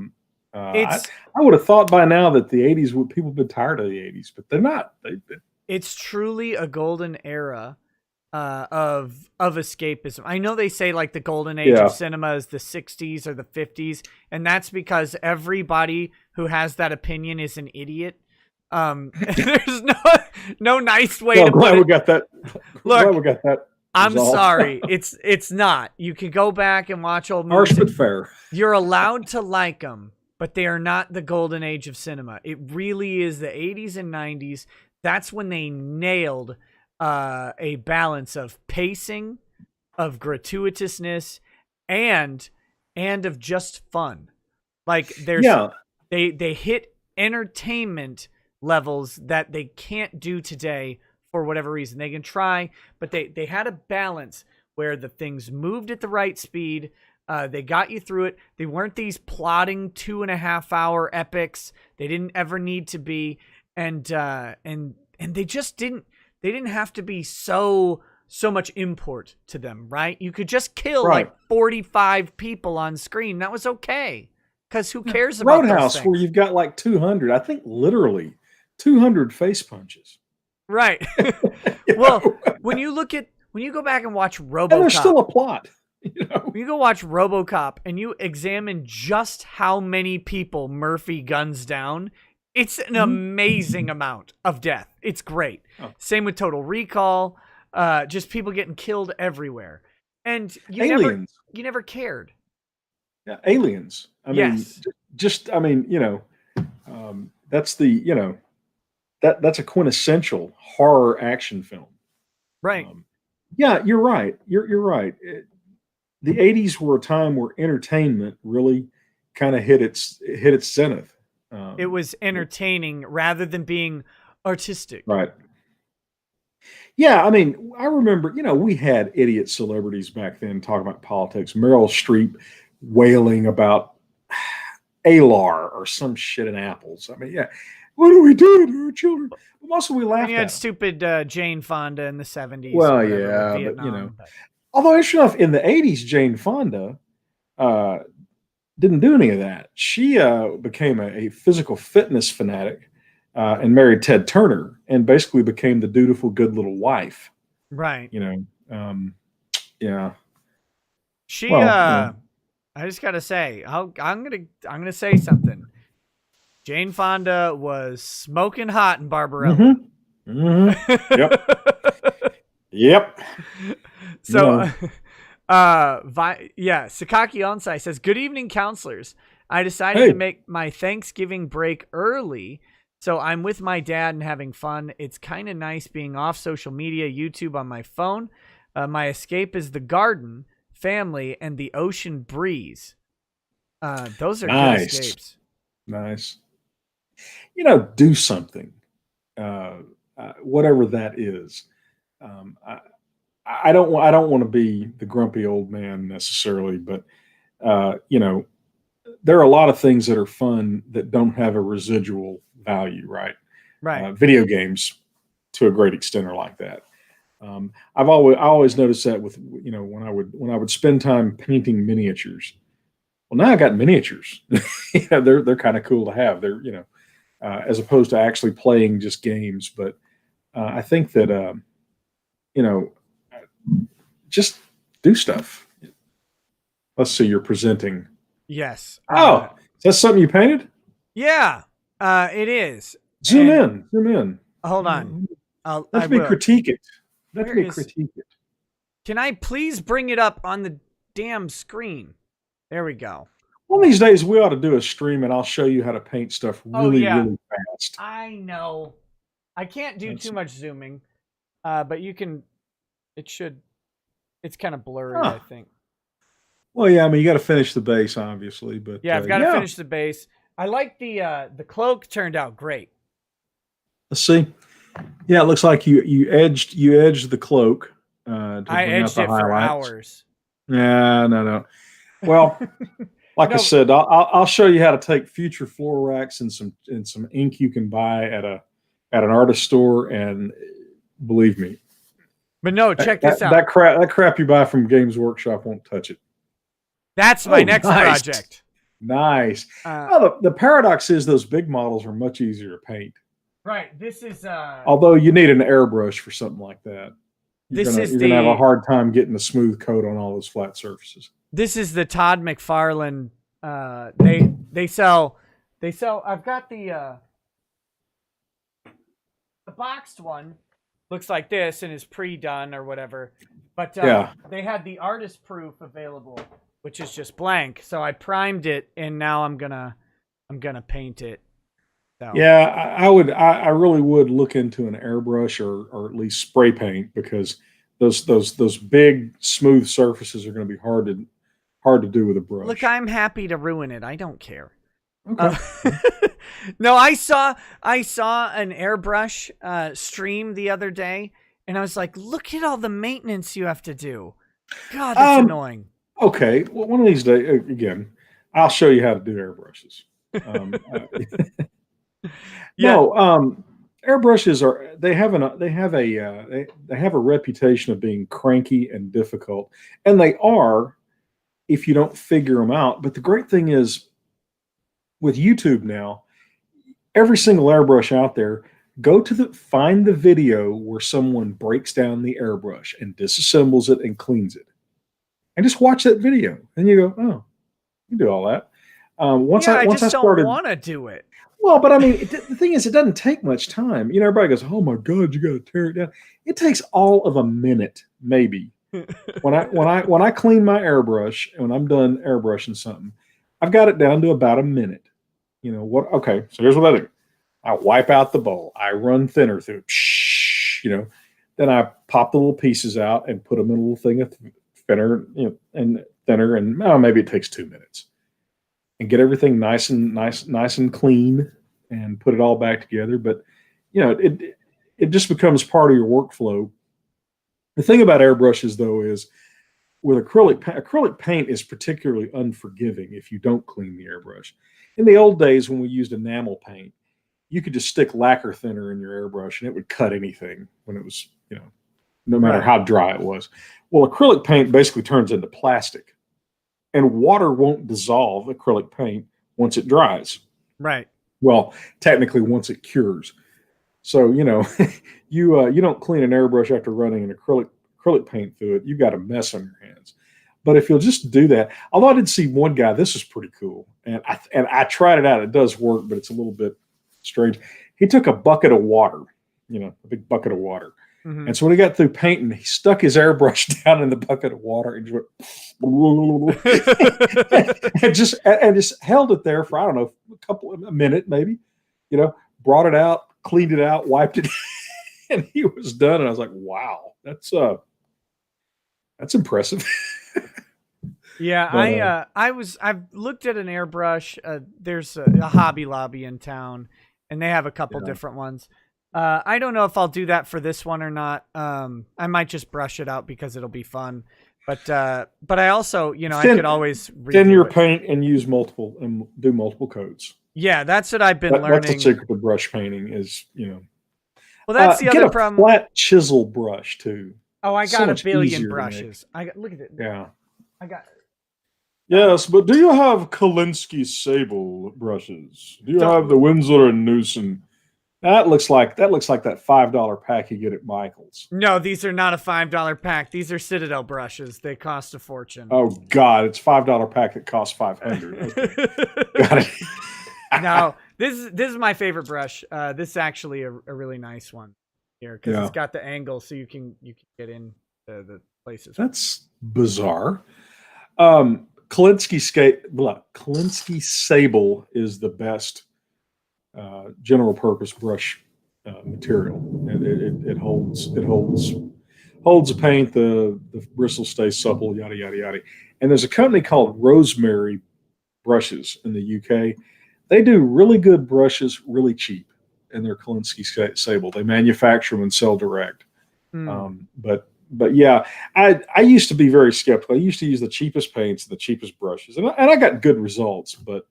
would have thought by now that the 80s people have been tired of the 80s, but they're not. It's truly a golden era of escapism. I know they say like the golden age of cinema is the 60s or the 50s, and that's because everybody who has that opinion is an idiot. There's no nice way to put it. We got that. Look, we got that. I'm sorry. It's not. You can go back and watch old movies. Harsh but fair. You're allowed to like them, but they are not the golden age of cinema. It really is the 80s and 90s. That's when they nailed a balance of pacing, of gratuitousness, and of just fun. Like they hit entertainment levels that they can't do today for whatever reason. They can try, but they had a balance where the things moved at the right speed. They got you through it. They weren't these plodding 2.5 hour epics. They didn't ever need to be. And they just didn't have to be so much import to them, right? You could just kill like 45 people on screen. That was okay. Because who cares about Roadhouse, where you've got like 200, I think literally 200 face punches. Right. Well, when you go back and watch RoboCop, and there's still a plot. When you go watch RoboCop and you examine just how many people Murphy guns down, it's an amazing amount of death. It's great. Oh. Same with Total Recall. Just people getting killed everywhere. And you never cared. Yeah, Aliens. I mean, that's the, that's a quintessential horror action film. Right. Yeah, you're right. You're right. The 80s were a time where entertainment really kind of hit its zenith. It was entertaining rather than being artistic. Right. Yeah, I mean, I remember, we had idiot celebrities back then talking about politics. Meryl Streep wailing about Alar or some shit in apples. I mean, yeah, what do we do to our children? But mostly we laughed at. You had stupid Jane Fonda in the 70s. Well, yeah, Vietnam, but although interesting enough, in the 80s, Jane Fonda didn't do any of that. She became a physical fitness fanatic and married Ted Turner and basically became the dutiful, good little wife. Right. Yeah. She, I just got to say, I'm going to say something. Jane Fonda was smoking hot in Barbarella. Yep. Yep. So, Sakaki Onsai says, "Good evening, counselors. I decided to make my Thanksgiving break early, so I'm with my dad and having fun. It's kind of nice being off social media, YouTube on my phone. My escape is the garden, family, and the ocean breeze. Those are good escapes. Nice. Do something, whatever that is. I don't want to be the grumpy old man necessarily, but there are a lot of things that are fun that don't have a residual value, right? Right. Video games, to a great extent, are like that. I always noticed that with when I would spend time painting miniatures. Well, now I got miniatures. They're kind of cool to have. They're as opposed to actually playing just games. But I think that just do stuff. Let's see. You're presenting. Yes. Is that something you painted? Yeah, it is. Zoom in. Hold on. Let me critique it. Critique it. Can I please bring it up on the damn screen? There we go. One of these days we ought to do a stream and I'll show you how to paint stuff really fast. I know. I can't do too much zooming, but you can. It's kind of blurry, I think. Well, yeah, I mean, you got to finish the base, obviously, but yeah, I've got to finish the base. I like the cloak turned out great. Let's see. Yeah, it looks like you edged the cloak. I edged it for hours. Yeah, no. Well, like I said, I'll show you how to take future floor racks and some ink you can buy at an artist store, and believe me. But no, check this out. That crap you buy from Games Workshop won't touch it. That's my next project. Nice. The paradox is those big models are much easier to paint. Right. This is although you need an airbrush for something like that. You're gonna have a hard time getting a smooth coat on all those flat surfaces. This is the Todd McFarlane. They sell. I've got the boxed one. Looks like this and is pre-done or whatever. But they had the artist proof available, which is just blank. So I primed it and now I'm gonna paint it. So. Yeah, I really would look into an airbrush or at least spray paint, because those big smooth surfaces are going to be hard to do with a brush. Look, I'm happy to ruin it. I don't care. Okay. No, I saw an airbrush stream the other day, and I was like, look at all the maintenance you have to do. God, that's annoying. Okay, well, one of these days, again, I'll show you how to do airbrushes. Airbrushes have a reputation of being cranky and difficult, and they are if you don't figure them out. But the great thing is, with YouTube now, every single airbrush out there find the video where someone breaks down the airbrush and disassembles it and cleans it, and just watch that video. And you go, oh, you do all that. Once I started, don't want to do it. Well, but I mean, the thing is, it doesn't take much time. Everybody goes, "Oh my God, you got to tear it down." It takes all of a minute, maybe. when I clean my airbrush and when I'm done airbrushing something, I've got it down to about a minute. What? Okay, so here's what I do: I wipe out the bowl, I run thinner through it, then I pop the little pieces out and put them in a little thing of thinner, and thinner, and maybe it takes 2 minutes. And get everything nice and clean, and put it all back together. But it just becomes part of your workflow. The thing about airbrushes, though, is with acrylic paint is particularly unforgiving if you don't clean the airbrush. In the old days, when we used enamel paint, you could just stick lacquer thinner in your airbrush and it would cut anything when it was, no matter how dry it was. Well, acrylic paint basically turns into plastic. And water won't dissolve acrylic paint once it dries. Right. Well, technically, once it cures. So, you don't clean an airbrush after running an acrylic paint through it. You've got a mess on your hands. But if you'll just do that, although I did see one guy, this is pretty cool, and I tried it out. It does work, but it's a little bit strange. He took a bucket of water, a big bucket of water. Mm-hmm. And so when he got through painting, he stuck his airbrush down in the bucket of water and just went and just held it there for, I don't know, a minute maybe, brought it out, cleaned it out, wiped it, and he was done. And I was like, wow, that's impressive. Yeah, I've looked at an airbrush. There's a Hobby Lobby in town, and they have a couple different ones. I don't know if I'll do that for this one or not. I might just brush it out because it'll be fun. But I also, I could always thin your paint and use multiple and do multiple coats. Yeah, that's what I've been learning. That's the secret of brush painting is, Well, that's the other problem. Flat chisel brush too. Oh, I got a billion brushes. Look at it. Yeah. I got. Yes, but do you have Kolinsky Sable brushes? Do you have the Winsor and Newson? That looks like that $5 pack you get at Michael's. No, these are not a $5 pack. These are Citadel brushes. They cost a fortune. Oh God, it's $5 pack that costs $500. Okay. Got it. No, this is my favorite brush. This is actually a really nice one here because it's got the angle, so you can get in the places. That's bizarre. Kolinsky Sable is the best general purpose brush material. It holds the paint, the bristles stay supple, yada yada yada. And there's a company called Rosemary Brushes in the UK. They do really good brushes, really cheap, and they're Kolinsky Sable. They manufacture them and sell direct. But yeah, I used to be very skeptical. I used to use the cheapest paints, the cheapest brushes, and I got good results. But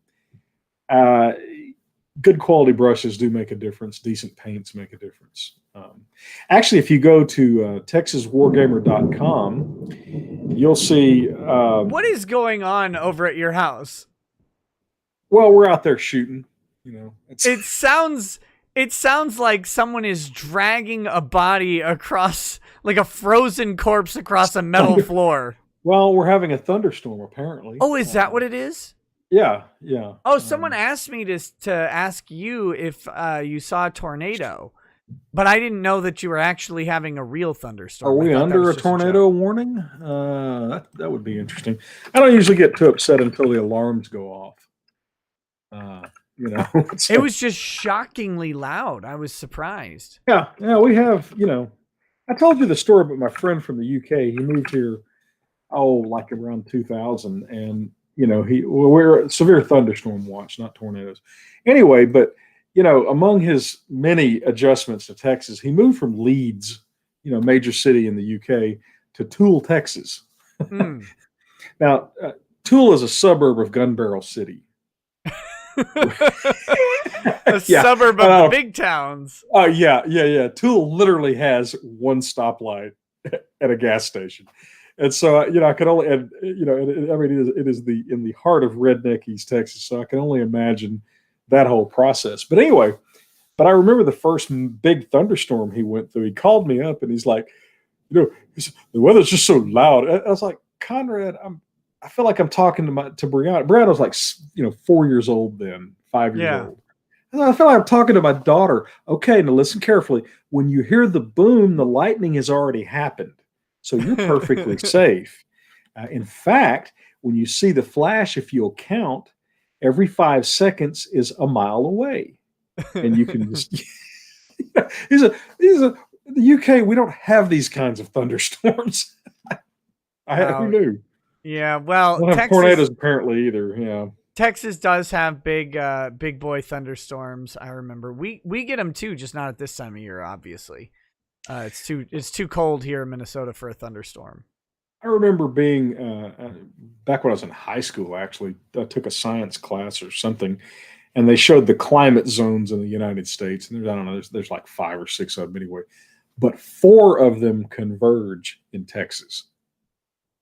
good quality brushes do make a difference. Decent paints make a difference. Actually, if you go to TexasWargamer.com, you'll see. What is going on over at your house? Well, we're out there shooting. It sounds like someone is dragging a body across, like a frozen corpse across a metal floor. Well, we're having a thunderstorm, apparently. Oh, is that what it is? Yeah. Oh, someone asked me to ask you if you saw a tornado, but I didn't know that you were actually having a real thunderstorm. Are we under a tornado warning? That would be interesting. I don't usually get too upset until the alarms go off. It was just shockingly loud. I was surprised. Yeah, we have, I told you the story about my friend from the UK. He moved here, like around 2000, and we're a severe thunderstorm watch, not tornadoes. Anyway, but among his many adjustments to Texas, he moved from Leeds, major city in the UK, to Toole, Texas. Now, Toole is a suburb of Gun Barrel City. A suburb of the big towns. Oh yeah. Toole literally has one stoplight at a gas station, and so I can only, and it is in the heart of redneck East Texas, so I can only imagine that whole process. But anyway, But I remember the first big thunderstorm he went through. He called me up and he's like, the weather's just so loud. I was like, Conrad, I feel like I'm talking to Brianna. Brianna was like, 4 years old then, 5 years old. I feel like I'm talking to my daughter. Okay, now listen carefully. When you hear the boom, the lightning has already happened. So you're perfectly safe. In fact, when you see the flash, if you'll count, every 5 seconds is a mile away. And you can just, the UK, we don't have these kinds of thunderstorms. Who knew? Yeah, well, we don't have tornadoes apparently either. Yeah. Texas does have big boy thunderstorms. I remember we get them too, just not at this time of year. Obviously, it's too cold here in Minnesota for a thunderstorm. I remember being back when I was in high school. Actually, I took a science class or something, and they showed the climate zones in the United States. And I don't know, there's like 5 or 6 of them anyway, but 4 of them converge in Texas.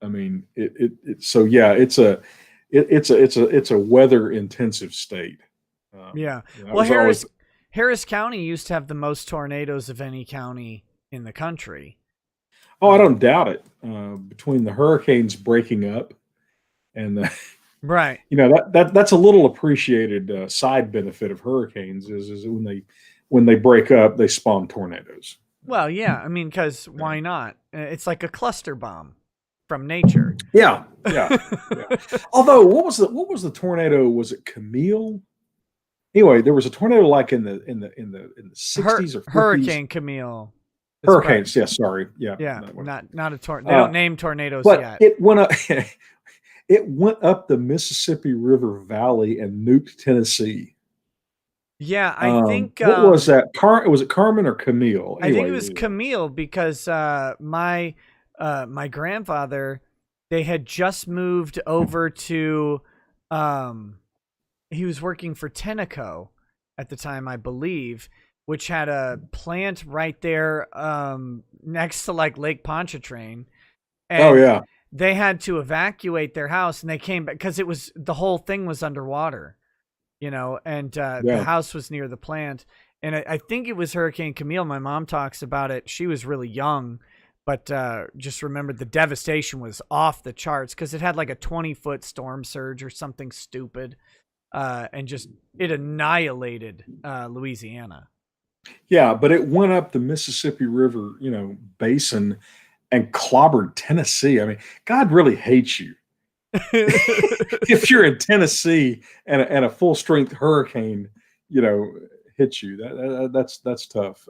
I mean, so yeah, it's a weather intensive state. Well, Harris County used to have the most tornadoes of any county in the country. Oh, I don't doubt it. Between the hurricanes breaking up and right, that's a little appreciated side benefit of hurricanes is when they break up, they spawn tornadoes. Well, yeah, I mean, because why not? It's like a cluster bomb from nature. Yeah. Although, what was the tornado? Was it Camille? Anyway, there was a tornado like in the 60s or 50s. Hurricane Camille. Hurricanes, yeah. Sorry, yeah. Not a tornado. They don't name tornadoes but yet. It went up. It went up the Mississippi River Valley and nuked Tennessee. Yeah, I think. What was that? Was it Carmen or Camille? Anyway, I think it was Camille because my grandfather, they had just moved over to. He was working for Tenneco at the time, I believe, which had a plant right there next to like Lake Pontchartrain. And they had to evacuate their house, and they came back because the whole thing was underwater, and the house was near the plant. And I think it was Hurricane Camille. My mom talks about it. She was really young, but just remembered the devastation was off the charts because it had like a 20-foot storm surge or something stupid. And just it annihilated Louisiana. Yeah, but it went up the Mississippi River, basin and clobbered Tennessee. I mean, God really hates you. If you're in Tennessee and a full strength hurricane, hits you, that's tough.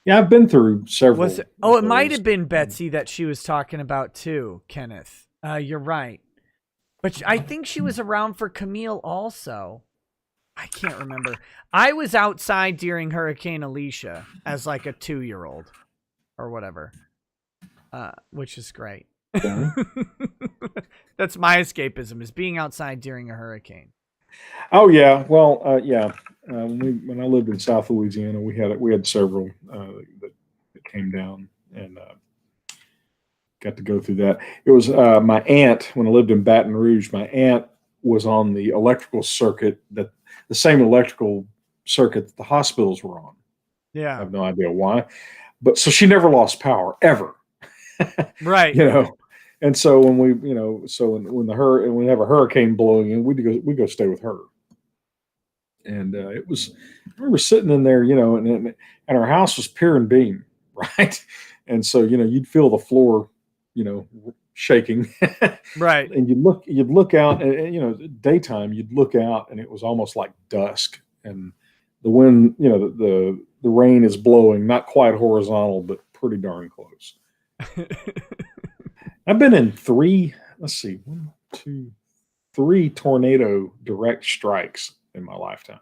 Yeah, I've been through several. It might have been Betsy that she was talking about too, Kenneth. You're right. But I think she was around for Camille also. I can't remember. I was outside during Hurricane Alicia as like a 2-year-old or whatever, which is great. Yeah. That's my escapism, is being outside during a hurricane. Oh yeah, well, when I lived in South Louisiana, we had several that came down and got to go through that. It was my aunt, when I lived in Baton Rouge, my aunt was on the electrical circuit, the same electrical circuit that the hospitals were on. Yeah. I have no idea why. But so she never lost power ever. Right. And so when we when we have a hurricane blowing in, we go stay with her. And I remember sitting in there, and our house was pier and beam, right? And so, you'd feel the floor, shaking. Right. And you'd look out and daytime, you'd look out and it was almost like dusk, and the wind, the rain is blowing, not quite horizontal, but pretty darn close. I've been in 3 tornado direct strikes in my lifetime.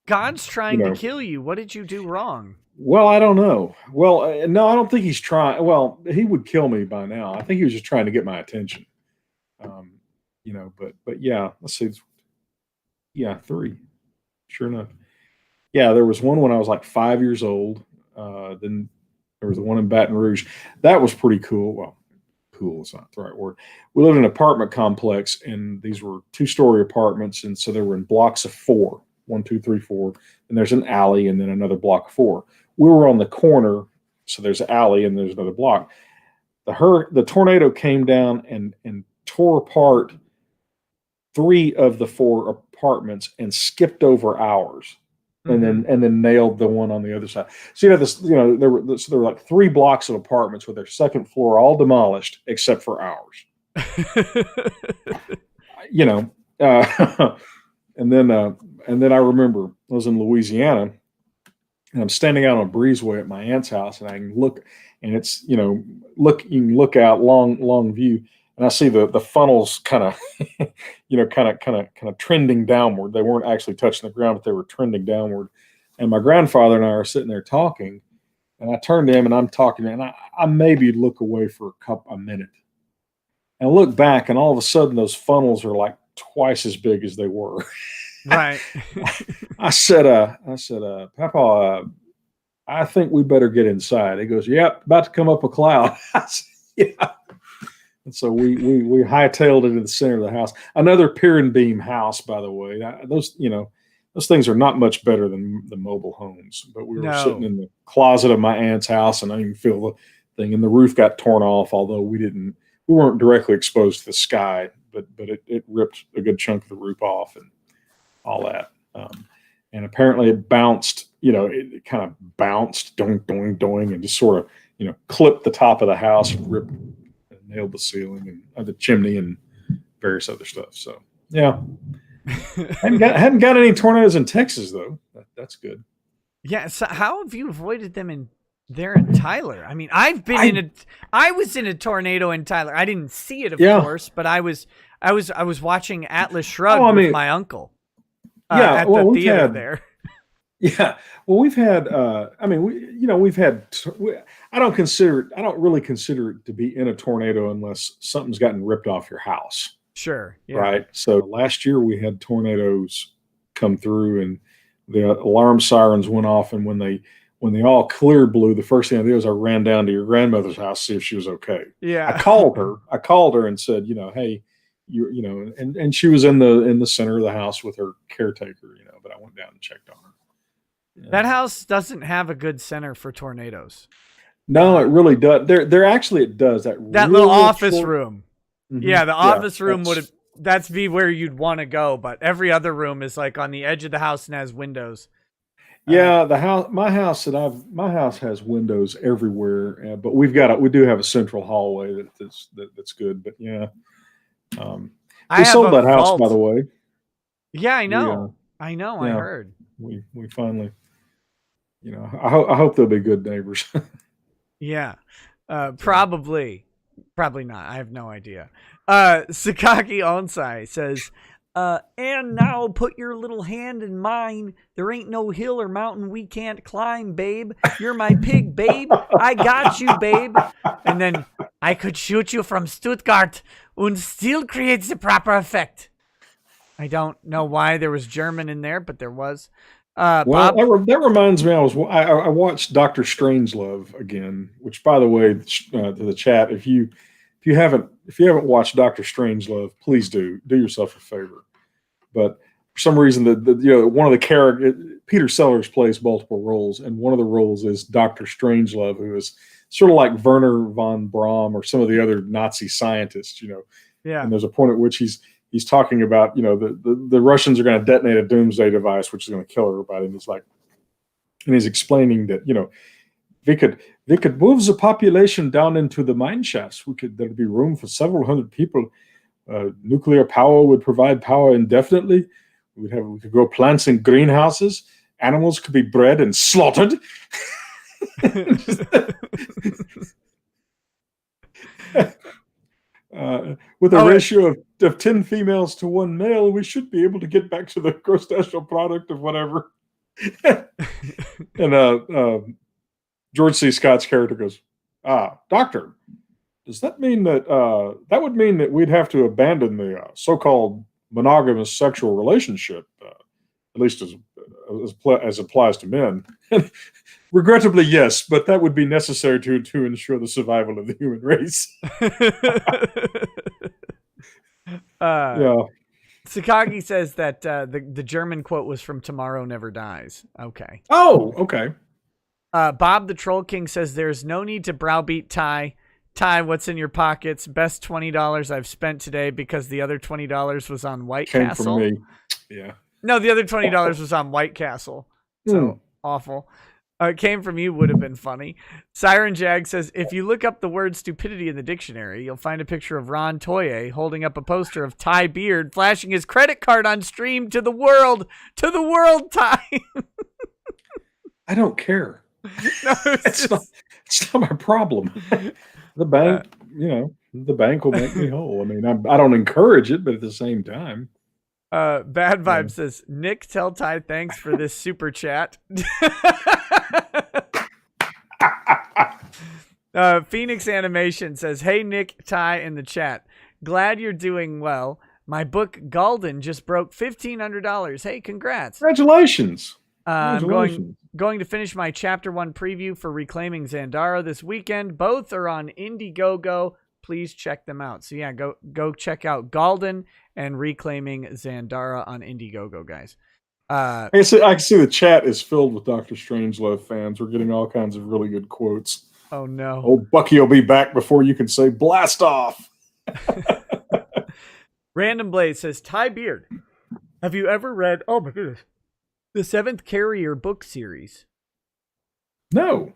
God's trying to kill you. What did you do wrong? Well, I don't know. Well, no, I don't think he's trying. Well, he would kill me by now. I think he was just trying to get my attention. But yeah, let's see. Yeah, 3. Sure enough. Yeah, there was one when I was like 5 years old. Then there was the one in Baton Rouge. That was pretty cool. Well, cool is not the right word. We lived in an apartment complex, and these were 2-story apartments, and so they were in blocks of 4. 1, 2, 3, 4. And there's an alley and then another block of 4. We were on the corner, so there's an alley and there's another block. The tornado came down and tore apart 3 of the 4 apartments and skipped over ours. And then nailed the one on the other side. So you have this, there were like 3 blocks of apartments with their second floor all demolished except for ours. And then I remember I was in Louisiana, and I'm standing out on a breezeway at my aunt's house, and I can look, and it's you can look out long view, and I see the funnels kind of trending downward. They weren't actually touching the ground, but they were trending downward. And my grandfather and I are sitting there talking, and I turned to him and I'm talking, and I maybe look away for a minute, and I look back, and all of a sudden those funnels are like twice as big as they were. Right. I said, Papa, I think we better get inside. He goes, "Yep, about to come up a cloud." I said, "Yeah." And so we hightailed it in the center of the house. Another pier and beam house, by the way. Those things are not much better than the mobile homes. But we were sitting in the closet of my aunt's house, and I didn't feel the thing. And the roof got torn off, although we weren't directly exposed to the sky, but it ripped a good chunk of the roof off and all that. And apparently it bounced. It kind of bounced, doing, and just sort of clipped the top of the house and ripped. Nailed the ceiling and the chimney and various other stuff. So yeah, hadn't got any tornadoes in Texas though. That's good. Yeah. So how have you avoided them in Tyler? I mean, I was in a tornado in Tyler. I didn't see it, of course, but I was watching Atlas Shrugged with my uncle. At the theater there. Yeah. Well, we've had, I don't really consider it to be in a tornado unless something's gotten ripped off your house. Sure. Yeah. Right. So last year we had tornadoes come through, and the alarm sirens went off. And when they all clear blew, the first thing I did was I ran down to your grandmother's house to see if she was okay. Yeah. I called her and said, hey, and she was in the center of the house with her caretaker, but I went down and checked on her. Yeah. That house doesn't have a good center for tornadoes. No, it really does. There actually it does. That little office room. Mm-hmm. Yeah, the office room that's be where you'd want to go, but every other room is like on the edge of the house and has windows. Yeah, my house has windows everywhere, but we do have a central hallway that's good. But yeah, we sold that house, by the way. Yeah, I know. I heard. We finally. I hope they'll be good neighbors. Yeah, probably not. I have no idea. Sakaki Onsai says, and now put your little hand in mine. There ain't no hill or mountain we can't climb, babe. You're my pig, babe. I got you, babe. And then I could shoot you from Stuttgart and still creates the proper effect. I don't know why there was German in there, but there was. Bob? That reminds me. I watched Dr. Strangelove again, which, by the way, to the chat, if you haven't watched Dr. Strangelove, please do yourself a favor. But for some reason, one of the characters, Peter Sellers plays multiple roles, and one of the roles is Dr. Strangelove, who is sort of like Werner von Braun or some of the other Nazi scientists. Yeah. And there's a point at which he's talking about, the Russians are going to detonate a doomsday device, which is going to kill everybody. And he's explaining that, we could move the population down into the mine shafts. There'd be room for several hundred people. Nuclear power would provide power indefinitely. We could grow plants in greenhouses. Animals could be bred and slaughtered. With a ratio of 10 females to 1 male, we should be able to get back to the gross national product of whatever. And George C. Scott's character goes, "Doctor, does that mean that that would mean that we'd have to abandon the so-called monogamous sexual relationship, at least as applies to men?" Regrettably, yes, but that would be necessary to ensure the survival of the human race. Yeah. Sakagi says that the German quote was from Tomorrow Never Dies. Okay. Oh, okay. Bob the Troll King says there's no need to browbeat Ty. Ty, what's in your pockets? Best $20 I've spent today because the other $20 was on White Castle. Came from me. Yeah. No, the other $20 was on White Castle. So awful. It came from you would have been funny. Siren Jag says, if you look up the word stupidity in the dictionary, you'll find a picture of Ron Toye holding up a poster of Ty Beard flashing his credit card on stream to the world. To the world, Ty. I don't care. No, it's not my problem. The bank, the bank will make me whole. I mean, I don't encourage it, but at the same time. Bad Vibe says, Nick, tell Ty thanks for this super chat. Phoenix Animation says, hey, Nick, Ty in the chat. Glad you're doing well. My book, Galden, just broke $1,500. Hey, congrats. Congratulations. I'm going to finish my chapter 1 preview for Reclaiming Zandara this weekend. Both are on Indiegogo. Please check them out. So yeah, go check out Galden and Reclaiming Zandara on Indiegogo, guys. I can see the chat is filled with Dr. Strangelove fans. We're getting all kinds of really good quotes. Oh no. Old Bucky will be back before you can say blast off. Random Blaze says, Ty Beard, have you ever read, oh my goodness, the Seventh Carrier book series? No.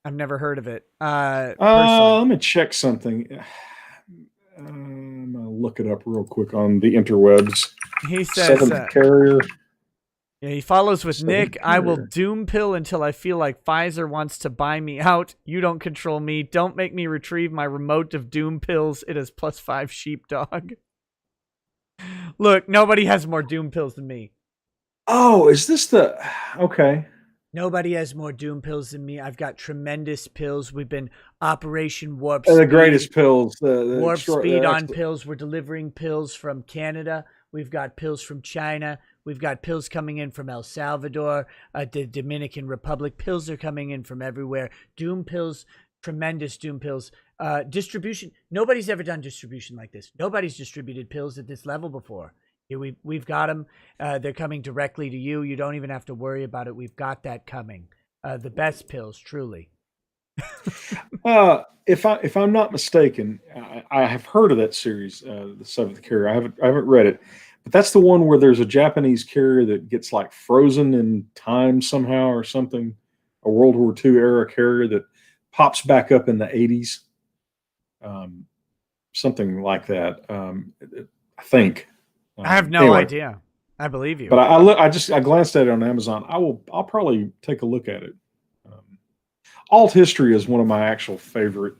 I've never heard of it. Let me check something. I'm going to look it up real quick on the interwebs. He says, Seventh Carrier. Yeah, he follows with Nick, I will doom pill until I feel like Pfizer wants to buy me out. You don't control me. Don't make me retrieve my remote of doom pills. It is +5 sheepdog. Look, nobody has more doom pills than me. Oh, is this the... Okay. Nobody has more doom pills than me. I've got tremendous pills. We've been Operation Warp Speed. The greatest pills. Warp Speed on pills. We're delivering pills from Canada. We've got pills from China. We've got pills coming in from El Salvador, the Dominican Republic. Pills are coming in from everywhere. Doom pills, tremendous doom pills. Distribution. Nobody's ever done distribution like this. Nobody's distributed pills at this level before. Here we've got them. They're coming directly to you. You don't even have to worry about it. We've got that coming. The best pills, truly. If I'm not mistaken, I have heard of that series, the Seventh Carrier. I haven't read it, but that's the one where there's a Japanese carrier that gets like frozen in time somehow or something. A World War II era carrier that pops back up in the 80s. Something like that. I think. I have no idea. I believe you. But I glanced at it on Amazon. I'll probably take a look at it. Alt history is one of my actual favorite,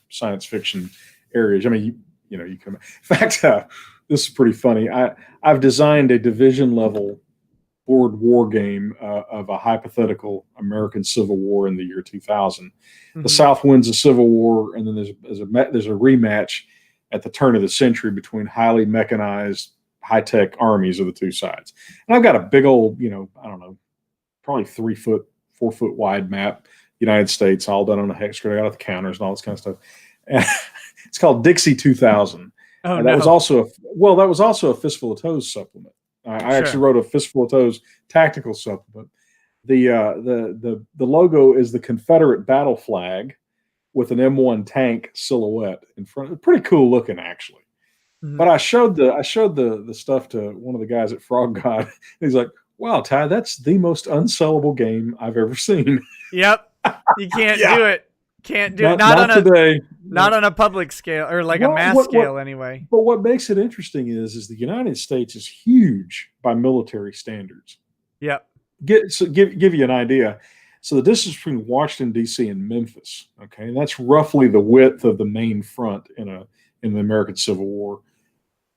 science fiction areas. I mean, you can. In fact, this is pretty funny. I've designed a division level board war game of a hypothetical American Civil War in the year 2000. Mm-hmm. The South wins the Civil War, and then there's a rematch at the turn of the century between highly mechanized, high-tech armies of the two sides. And I've got a big old, I don't know, probably 3-foot, 4-foot wide map, United States, all done on a hex grid. I got the counters and all this kind of stuff. And it's called Dixie 2000. Oh, that was also a Fistful of Toes supplement. I actually wrote a Fistful of Toes tactical supplement. The logo is the Confederate battle flag with an M1 tank silhouette in front. Pretty cool looking, actually. Mm-hmm. But I showed the stuff to one of the guys at Frog God. He's like, "Wow, Ty, that's the most unsellable game I've ever seen." Yep, you can't do it. Can't do it. Not today. Not on a public scale or like a mass scale, anyway. But what makes it interesting is the United States is huge by military standards. Yep. Give you an idea. So the distance between Washington, D.C. and Memphis, okay, and that's roughly the width of the main front in the American Civil War,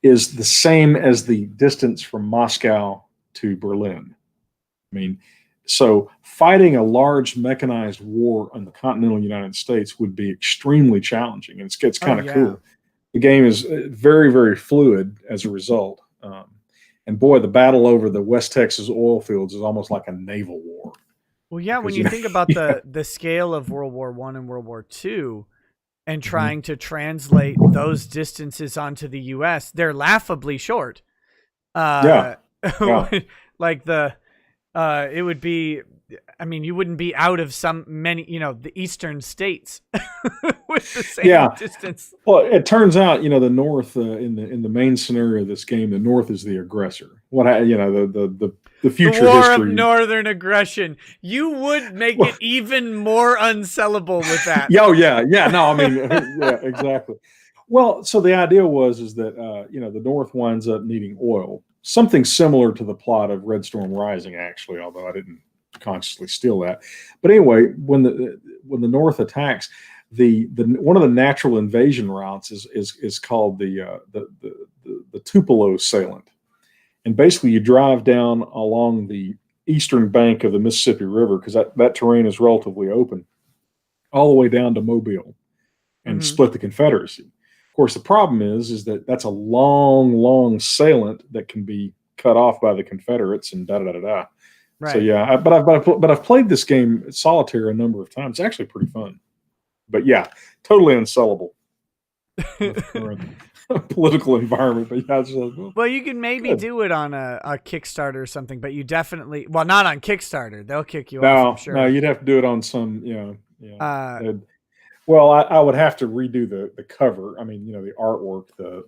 is the same as the distance from Moscow to Berlin. I mean, so fighting a large mechanized war on the continental United States would be extremely challenging, and it gets kind of cool. The game is very, very fluid as a result. And boy, the battle over the West Texas oil fields is almost like a naval war. Well, yeah, when you think about the scale of World War I and World War II, and trying to translate those distances onto the US, they're laughably short. Like it would be, I mean, you wouldn't be out of the eastern states with the same distance. Well, it turns out, the North in the main scenario of this game, the North is the aggressor. The future the war history of northern aggression. You would make it even more unsellable with that. No, I mean, yeah, exactly. Well, so the idea is that the North winds up needing oil, something similar to the plot of Red Storm Rising, actually, although I didn't consciously steal that. But anyway, when the North attacks, the one of the natural invasion routes is called the Tupelo Salient, and basically you drive down along the eastern bank of the Mississippi River, because that terrain is relatively open, all the way down to Mobile, and split the Confederacy. Of course, the problem is that that's a long salient that can be cut off by the Confederates and da-da-da-da-da. Right. So yeah, but I've played this game solitaire a number of times. It's actually pretty fun. But yeah, totally unsellable with the current political environment. But yeah, it's like, well, you can maybe do it on a Kickstarter or something, but you definitely not on Kickstarter. They'll kick you off. I'm sure. No, you'd have to do it on some. Well, I would have to redo the cover. I mean, the artwork, the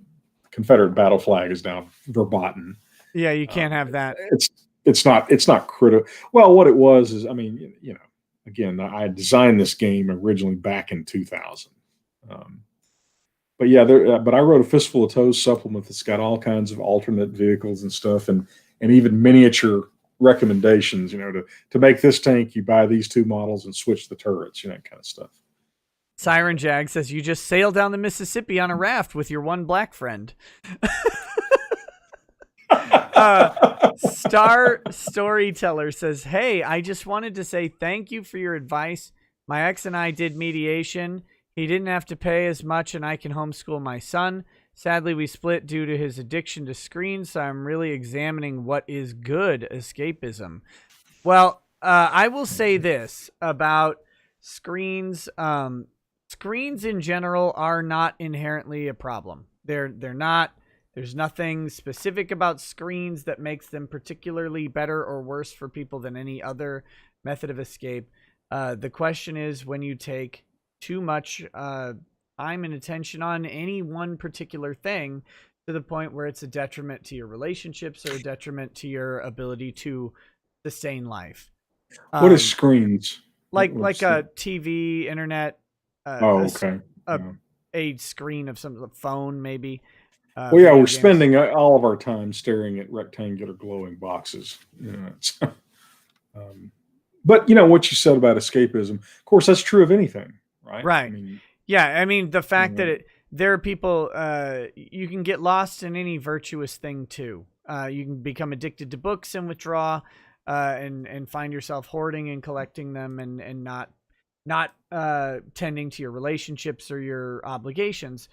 Confederate battle flag is now verboten. Yeah, you can't have that. It's not critical. Well, what it was is, I mean, again, I designed this game originally back in 2000. But yeah, but I wrote a Fistful of Toes supplement that's got all kinds of alternate vehicles and stuff, and even miniature recommendations. To make this tank, you buy these two models and switch the turrets, that kind of stuff. Siren Jag says you just sail down the Mississippi on a raft with your one black friend. Star Storyteller says, hey, I just wanted to say thank you for your advice. My ex and I did mediation. He didn't have to pay as much, and I can homeschool my son. Sadly, we split due to his addiction to screens, so I'm really examining what is good escapism. Well, I will say this about screens. Screens in general are not inherently a problem. They're not. There's nothing specific about screens that makes them particularly better or worse for people than any other method of escape. The question is when you take too much time and attention on any one particular thing to the point where it's a detriment to your relationships or a detriment to your ability to sustain life. What is screens? Like a TV, internet. Okay. A screen of some phone, maybe. We're games. Spending all of our time staring at rectangular glowing boxes. But what you said about escapism, of course, that's true of anything, right? Right. I mean, the fact that there are people, you can get lost in any virtuous thing too. You can become addicted to books and withdraw, and find yourself hoarding and collecting them, and not tending to your relationships or your obligations.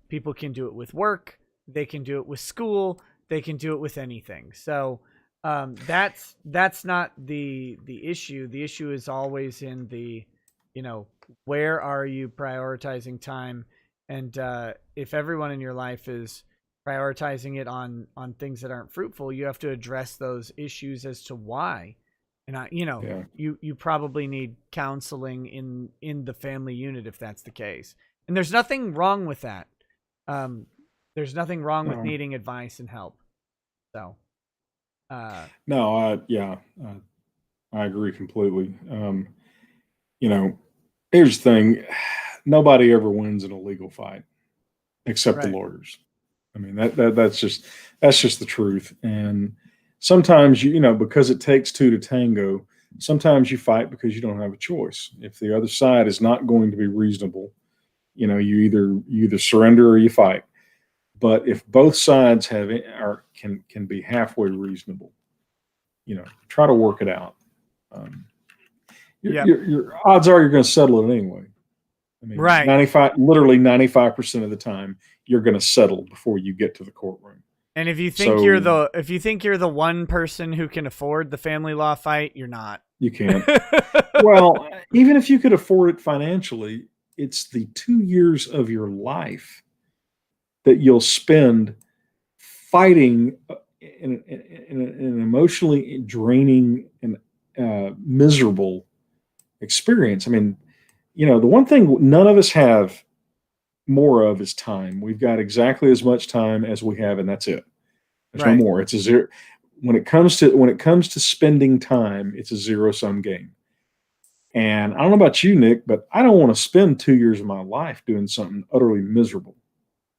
People can do it with work. They can do it with school. They can do it with anything. So that's not the issue. The issue is always in the, where are you prioritizing time? And if everyone in your life is prioritizing it on things that aren't fruitful, you have to address those issues as to why. And you probably need counseling in the family unit if that's the case. And there's nothing wrong with that. There's nothing wrong with needing advice and help. So, I agree completely. Here's the thing: nobody ever wins in a legal fight, except the lawyers. I mean, that's just the truth. And sometimes because it takes two to tango. Sometimes you fight because you don't have a choice. If the other side is not going to be reasonable, you either surrender or you fight. But if both sides can be halfway reasonable, try to work it out. Your odds are you're going to settle it anyway. I mean, right. 95% of the time, you're going to settle before you get to the courtroom. And if you think you're the one person who can afford the family law fight, you're not. You can't. Well, even if you could afford it financially, it's the 2 years of your life that you'll spend fighting in an emotionally draining and miserable experience. I mean, the one thing none of us have more of is time. We've got exactly as much time as we have, and that's it. There's no more. It's a zero. When it comes to spending time, it's a zero-sum game. And I don't know about you, Nick, but I don't want to spend 2 years of my life doing something utterly miserable.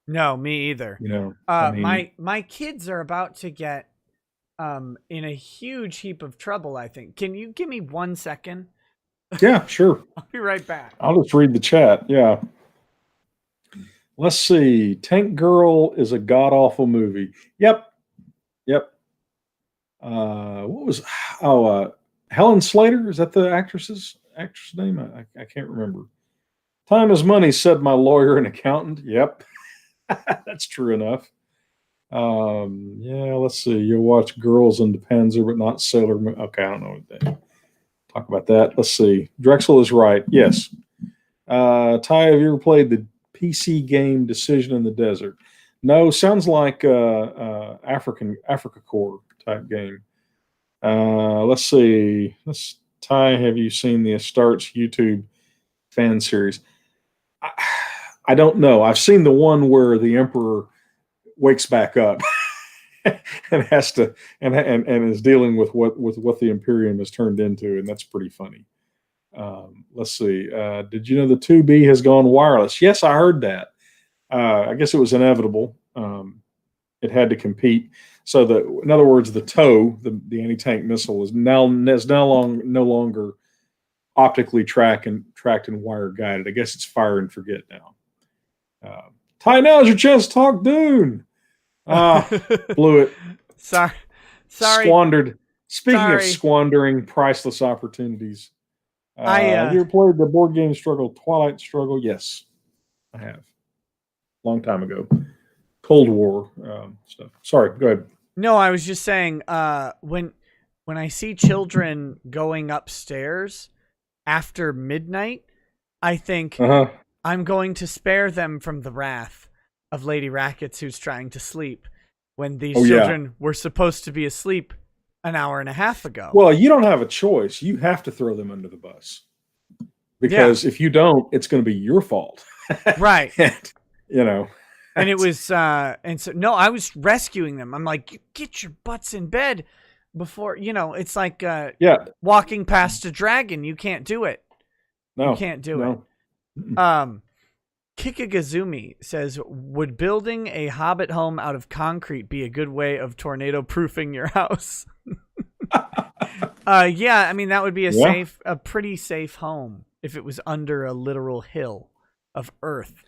No, me either. I mean, my kids are about to get in a huge heap of trouble, I think. Can you give me 1 second? Yeah, sure. I'll be right back. I'll just read the chat. Yeah. Let's see. Tank Girl is a god-awful movie. Yep. What was Helen Slater? Is that the actress name? I can't remember. Time is money, said my lawyer and accountant. Yep. That's true enough. Yeah, let's see. You'll watch Girls in the Panzer, but not Sailor Moon. Okay, I don't know what they talk about that. Let's see. Drexel is right. Yes. Ty, have you ever played the PC game Decision in the Desert? No, sounds like Africa Corps type game. Let's see. Ty, have you seen the Astartes YouTube fan series? I don't know. I've seen the one where the Emperor wakes back up and has to and is dealing with what the Imperium has turned into, and that's pretty funny. Let's see. Did you know the 2B has gone wireless? Yes, I heard that. I guess it was inevitable. It had to compete. So in other words, the TOW, the anti-tank missile, is no longer optically tracked and wire guided. I guess it's fire and forget now. Ty, now's your chance to talk Dune. Blew it. Sorry. Squandered. Speaking of squandering priceless opportunities, have you ever played the board game Struggle, Twilight Struggle? Yes, I have. Long time ago. Cold War stuff. Sorry, go ahead. No, I was just saying, when I see children going upstairs after midnight, I think I'm going to spare them from the wrath of Lady Rackets, who's trying to sleep, when these children were supposed to be asleep an hour and a half ago. Well, you don't have a choice. You have to throw them under the bus. Because if you don't, it's going to be your fault. Right. And, and it was, and so, no, I was rescuing them. I'm like, get your butts in bed before, it's like walking past a dragon. You can't do it. No. You can't do it. Kikagazumi says, would building a hobbit home out of concrete be a good way of tornado proofing your house? Yeah, I mean, that would be a pretty safe home if it was under a literal hill of earth.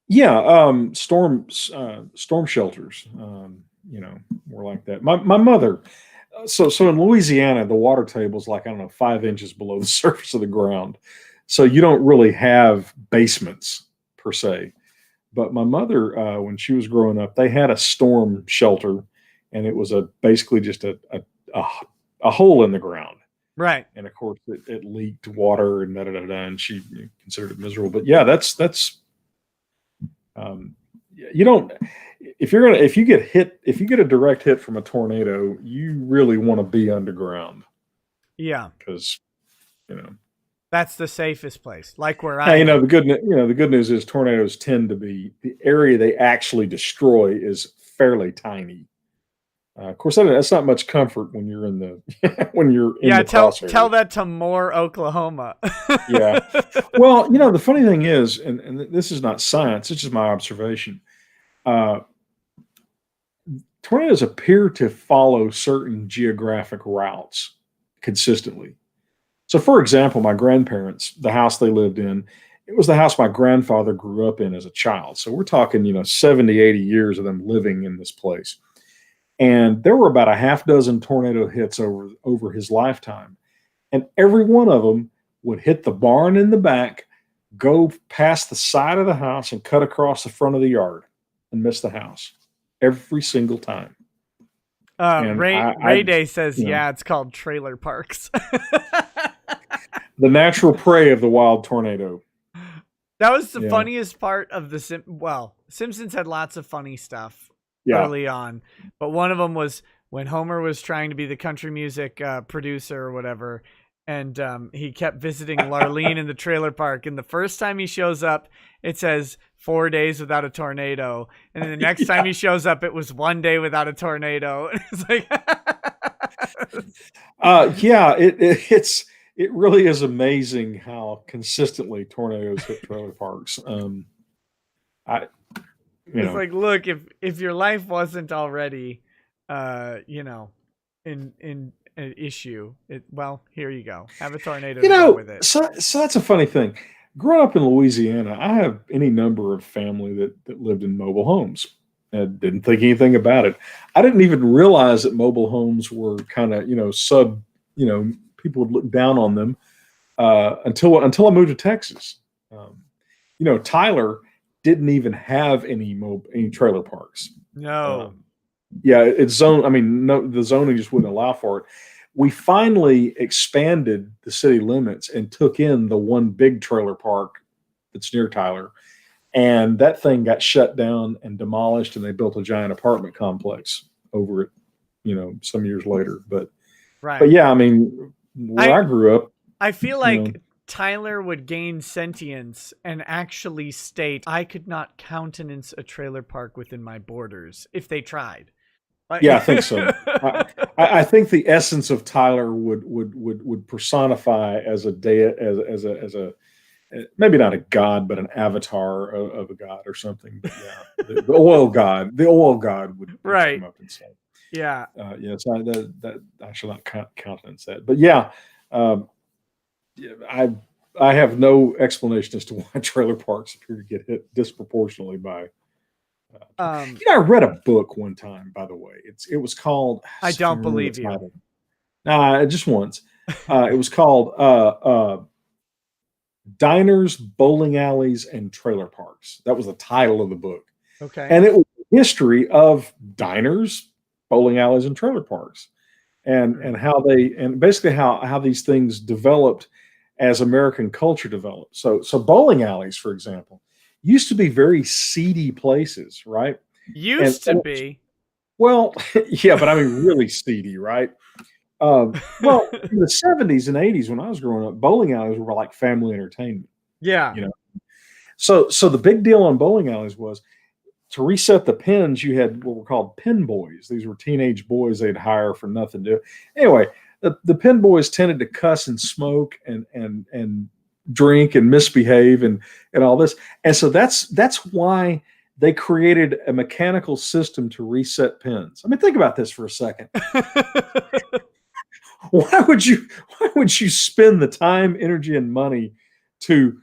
Yeah, storm shelters, more like that. My mother, so in Louisiana, the water table is like, I don't know, 5 inches below the surface of the ground. So you don't really have basements per se. But my mother, when she was growing up, they had a storm shelter, and it was basically just a hole in the ground. Right. And of course it leaked water and and she considered it miserable. But yeah, that's you don't, if you get a direct hit from a tornado, you really want to be underground. Yeah. Because, that's the safest place. Like where I am. The good news is tornadoes tend to be, the area they actually destroy is fairly tiny. Of course, that's not much comfort when you're in the tell that to more Oklahoma. Yeah. Well, the funny thing is, and this is not science, it's just my observation. Tornadoes appear to follow certain geographic routes consistently. So, for example, my grandparents, the house they lived in, it was the house my grandfather grew up in as a child. So we're talking, 70, 80 years of them living in this place. And there were about a half dozen tornado hits over his lifetime. And every one of them would hit the barn in the back, go past the side of the house, and cut across the front of the yard and miss the house every single time. Ray Day says, it's called trailer parks. The natural prey of the wild tornado. That was the funniest part of Simpsons had lots of funny stuff early on, but one of them was when Homer was trying to be the country music producer or whatever, and he kept visiting Larlene in the trailer park, and the first time he shows up, it says 4 days without a tornado, and then the next time he shows up, it was 1 day without a tornado. It's like, it really is amazing how consistently tornadoes hit trailer parks. It's like, look, if your life wasn't already, in an issue, here you go. Have a tornado to go with it. So that's a funny thing. Growing up in Louisiana, I have any number of family that lived in mobile homes. I didn't think anything about it. I didn't even realize that mobile homes were kind of, people would look down on them until I moved to Texas. Tyler didn't even have any trailer parks. No. It's zone. I mean, no, the zoning just wouldn't allow for it. We finally expanded the city limits and took in the one big trailer park that's near Tyler. And that thing got shut down and demolished, and they built a giant apartment complex over it, some years later. But yeah, I mean, where I grew up, I feel like Tyler would gain sentience and actually state, I could not countenance a trailer park within my borders if they tried. Yeah, I think so. I think the essence of Tyler would personify as a maybe not a god, but an avatar of a god or something. But yeah, the oil god would come up and say, yeah. So that I shall not countenance that. But yeah, I have no explanation as to why trailer parks appear to get hit disproportionately by. I read a book one time, by the way. It was called. I don't believe you. Just once. It was called Diners, Bowling Alleys, and Trailer Parks. That was the title of the book. Okay. And it was a history of diners, bowling alleys, and trailer parks, and how basically how these things developed as American culture developed. So bowling alleys, for example, used to be very seedy places, right? Used to be. Well, yeah, but I mean really seedy, right? Well, in the 70s and 80s, when I was growing up, bowling alleys were like family entertainment. Yeah. So the big deal on bowling alleys was to reset the pins. You had what were called pin boys. These were teenage boys they'd hire for nothing to do. Anyway, the pin boys tended to cuss and smoke and drink and misbehave and all this. And so that's why they created a mechanical system to reset pins. I mean, think about this for a second. Why would you spend the time, energy, and money to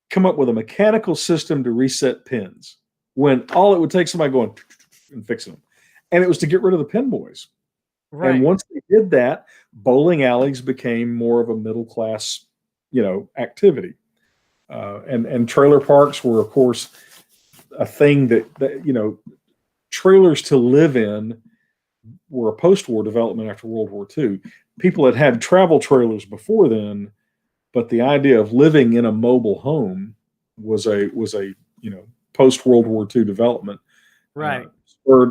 come up with a mechanical system to reset pins when all it would take somebody going and fixing them? And it was to get rid of the pin boys. Right. And once they did that, bowling alleys became more of a middle class, activity. And trailer parks were, of course, a thing that trailers to live in were a post-war development after World War II. People had travel trailers before then, but the idea of living in a mobile home was a post-World War II development. Right.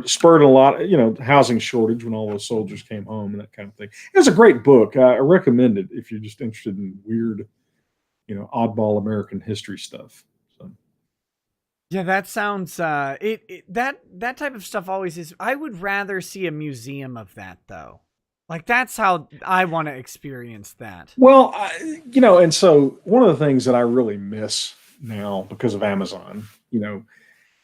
Spurred a lot, housing shortage when all those soldiers came home and that kind of thing. It was a great book. I recommend it if you're just interested in weird, oddball American history stuff. So. Yeah, that sounds that type of stuff always is. I would rather see a museum of that though. Like that's how I want to experience that. Well, and so one of the things that I really miss now because of Amazon,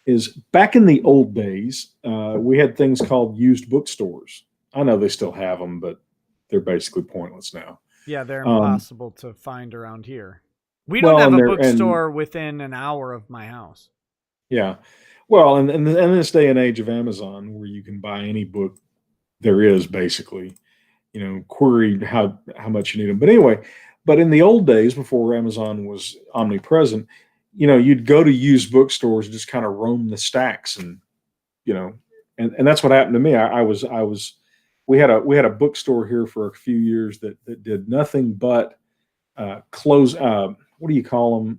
is back in the old days, we had things called used bookstores. I know they still have them, but they're basically pointless now. Yeah, they're impossible to find around here. We don't have a bookstore within an hour of my house. Yeah. Well, and in this day and age of Amazon, where you can buy any book there is, basically, query how much you need them. But anyway, but in the old days, before Amazon was omnipresent, you'd go to used bookstores and just kind of roam the stacks, and that's what happened to me. We had a bookstore here for a few years that did nothing but close. What do you call them?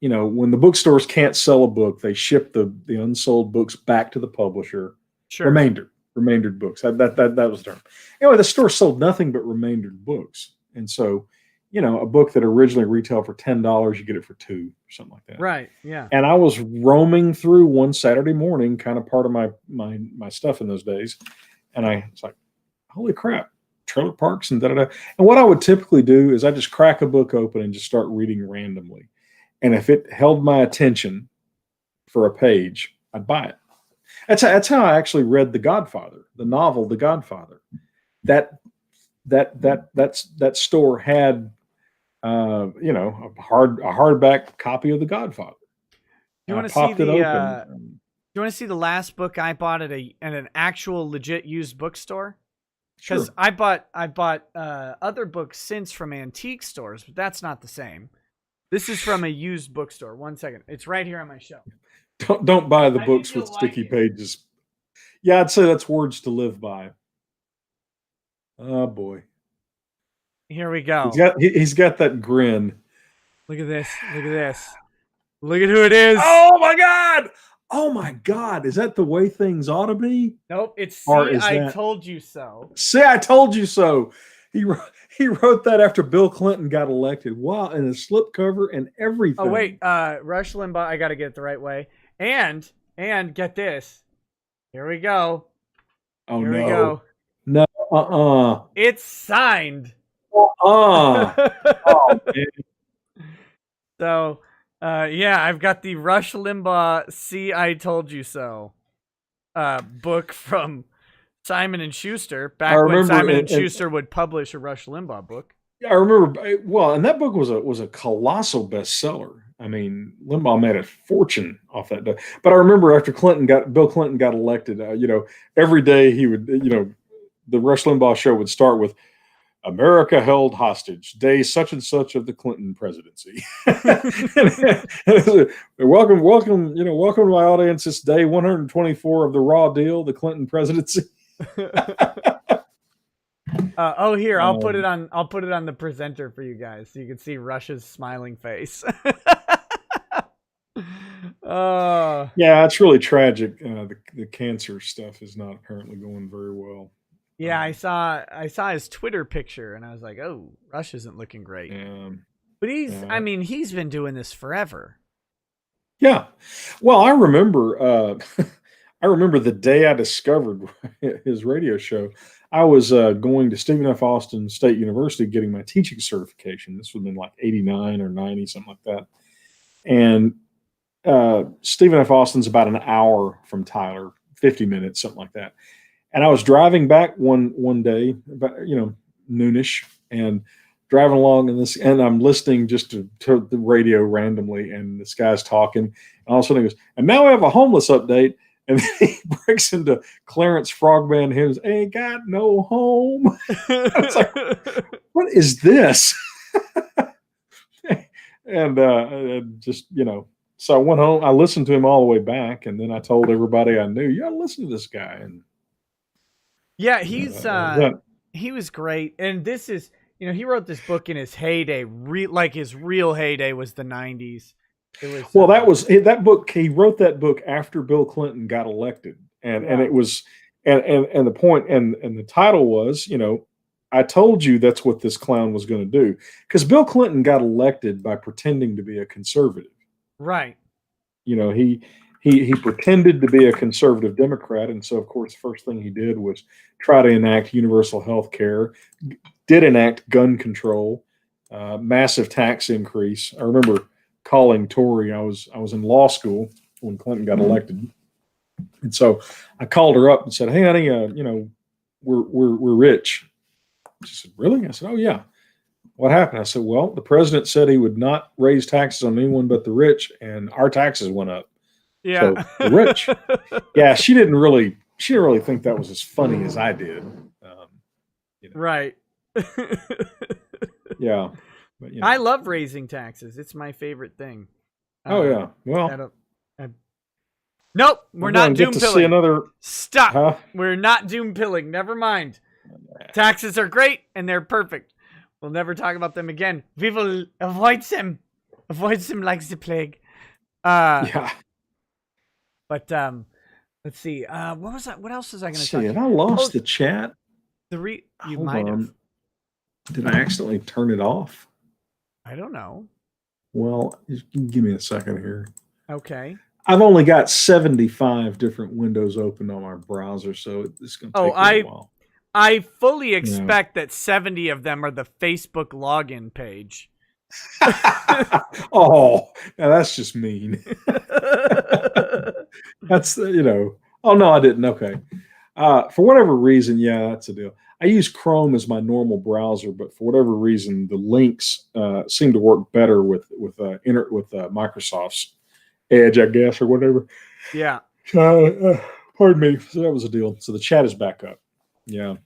when the bookstores can't sell a book, they ship the unsold books back to the publisher. Sure. Remaindered books. That was the term. Anyway, the store sold nothing but remaindered books. And so, a book that originally retailed for $10, you get it for $2 or something like that. Right. Yeah. And I was roaming through one Saturday morning, kind of part of my stuff in those days. And I was like, holy crap, trailer parks and da-da-da. And what I would typically do is I just crack a book open and just start reading randomly. And if it held my attention for a page, I'd buy it. That's how I actually read The Godfather, the novel The Godfather. That store had a hardback copy of The Godfather. You want to see the you want to see the last book I bought at an actual legit used bookstore? Because sure. I bought other books since from antique stores, but that's not the same. This is from a used bookstore. 1 second. It's right here on my shelf. Don't buy the books with sticky pages. Yeah, I'd say that's words to live by. Oh boy. Here we go. He's got that grin. Look at this. Look at this. Look at who it is. Oh my God. Oh my God. Is that the way things ought to be? Nope. It's I told you so. See, I told you so. He wrote that after Bill Clinton got elected. Wow, and a slipcover and everything. Oh wait, Rush Limbaugh. I got to get it the right way. And get this. Here we go. Oh Here no. we go. No. It's signed. Oh man. So, yeah, I've got the Rush Limbaugh "See, I Told You So" book from Simon and Schuster, back when Simon and Schuster would publish a Rush Limbaugh book. Yeah, I remember. Well, and that book was a colossal bestseller. I mean, Limbaugh made a fortune off that day. But I remember after Bill Clinton got elected, every day he would, the Rush Limbaugh show would start with "America held hostage, day such and such of the Clinton presidency." welcome to my audience. It's day 124 of the raw deal, the Clinton presidency. Here, I'll put it on the presenter for you guys so you can see Rush's smiling face. Yeah, it's really tragic. The cancer stuff is not apparently going very well. Yeah, I saw his Twitter picture and I was like, oh, Rush isn't looking great. But he's been doing this forever. Yeah. Well, I remember the day I discovered his radio show. I was going to Stephen F. Austin State University getting my teaching certification. This would have been like 89 or 90, something like that. And Stephen F. Austin's about an hour from Tyler, 50 minutes, something like that. And I was driving back one day, about, noonish, and driving along and I'm listening just to the radio randomly, and this guy's talking, and all of a sudden he goes, "And now we have a homeless update." And then he breaks into Clarence Frogman hymns, "Ain't got no home." I was like, what is this? And just, so I went home. I listened to him all the way back, and then I told everybody I knew, you got to listen to this guy. And yeah, he was great. And this is, he wrote this book in his heyday. His real heyday was the 90s. That book. He wrote that book after Bill Clinton got elected, and it was, and the point and the title was, I told you that's what this clown was going to do, because Bill Clinton got elected by pretending to be a conservative. Right. He pretended to be a conservative Democrat, and so of course the first thing he did was try to enact universal health care, did enact gun control, massive tax increase. I remember calling Tori. I was in law school when Clinton got elected, and so I called her up and said, "Hey, honey, we're rich." She said, "Really?" I said, "Oh yeah." "What happened?" I said, "Well, the president said he would not raise taxes on anyone but the rich, and our taxes went up." Yeah, so the rich. Yeah, she didn't really think that was as funny as I did. Right. Yeah. But, I love raising taxes. It's my favorite thing. Oh yeah. Well, nope, we're not doom pilling. Stop. Huh? We're not doom pilling. Never mind. Taxes are great and they're perfect. We'll never talk about them again. We will avoid them. Avoids him like the plague. Yeah. But let's see. What was that? What else was I going to See, talk? have I lost the chat? You Hold might on. have. Did I accidentally turn it off? I don't know. Well, give me a second here. Okay. I've only got 75 different windows open on my browser, so it's going to take a while. I fully expect that 70 of them are the Facebook login page. Oh, now that's just mean. That's, oh, no, I didn't. Okay. For whatever reason, yeah, that's the deal. I use Chrome as my normal browser, but for whatever reason, the links seem to work better with Microsoft's Edge, I guess, or whatever. Yeah. Pardon me. So that was the deal. So the chat is back up. Yeah.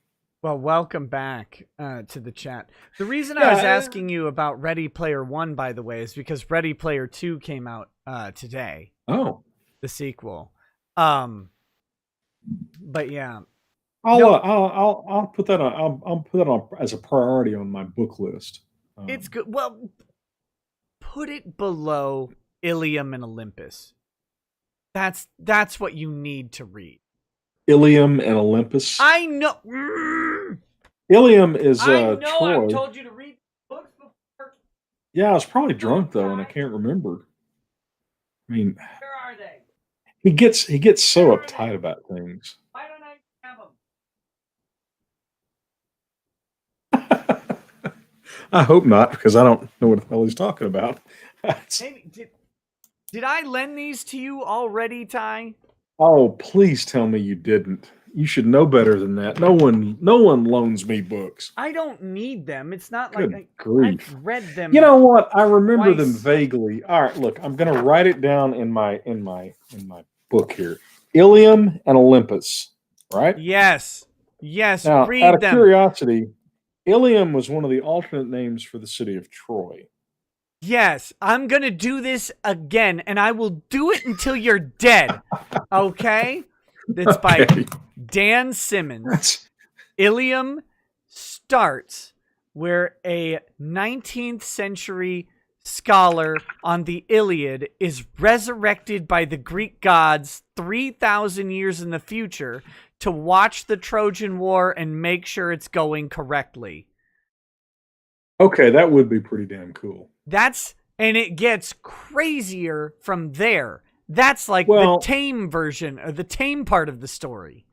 Well, welcome back to the chat. The reason I was asking you about Ready Player One, by the way, is because Ready Player 2 came out today. Oh. The sequel. But yeah. I'll put that on. I'll put that on as a priority on my book list. It's good. Well, put it below Ilium and Olympus. That's what you need to read. Ilium and Olympus. I know. Ilium is I know. Troy. I've told you to read books before. Yeah, I was probably drunk though, and I can't remember. I mean, where are they? He gets so uptight about things. Why don't I have them? I hope not, because I don't know what the hell he's talking about. Maybe, did I lend these to you already, Ty? Oh, please tell me you didn't. You should know better than that. No one loans me books. I don't need them. It's not Good like grief. I've read them. You know what? I remember twice. them vaguely. All right, look, I'm going to write it down in my book here. Ilium and Olympus, right? Yes. Now, read out of them. curiosity, Ilium was one of the alternate names for the city of Troy. Yes, I'm going to do this again, and I will do it until you're dead. Okay? That's by Dan Simmons. Ilium starts where a 19th century scholar on the Iliad is resurrected by the Greek gods 3,000 years in the future to watch the Trojan War and make sure it's going correctly. Okay, that would be pretty damn cool. And it gets crazier from there. That's like the tame version, or the tame part of the story.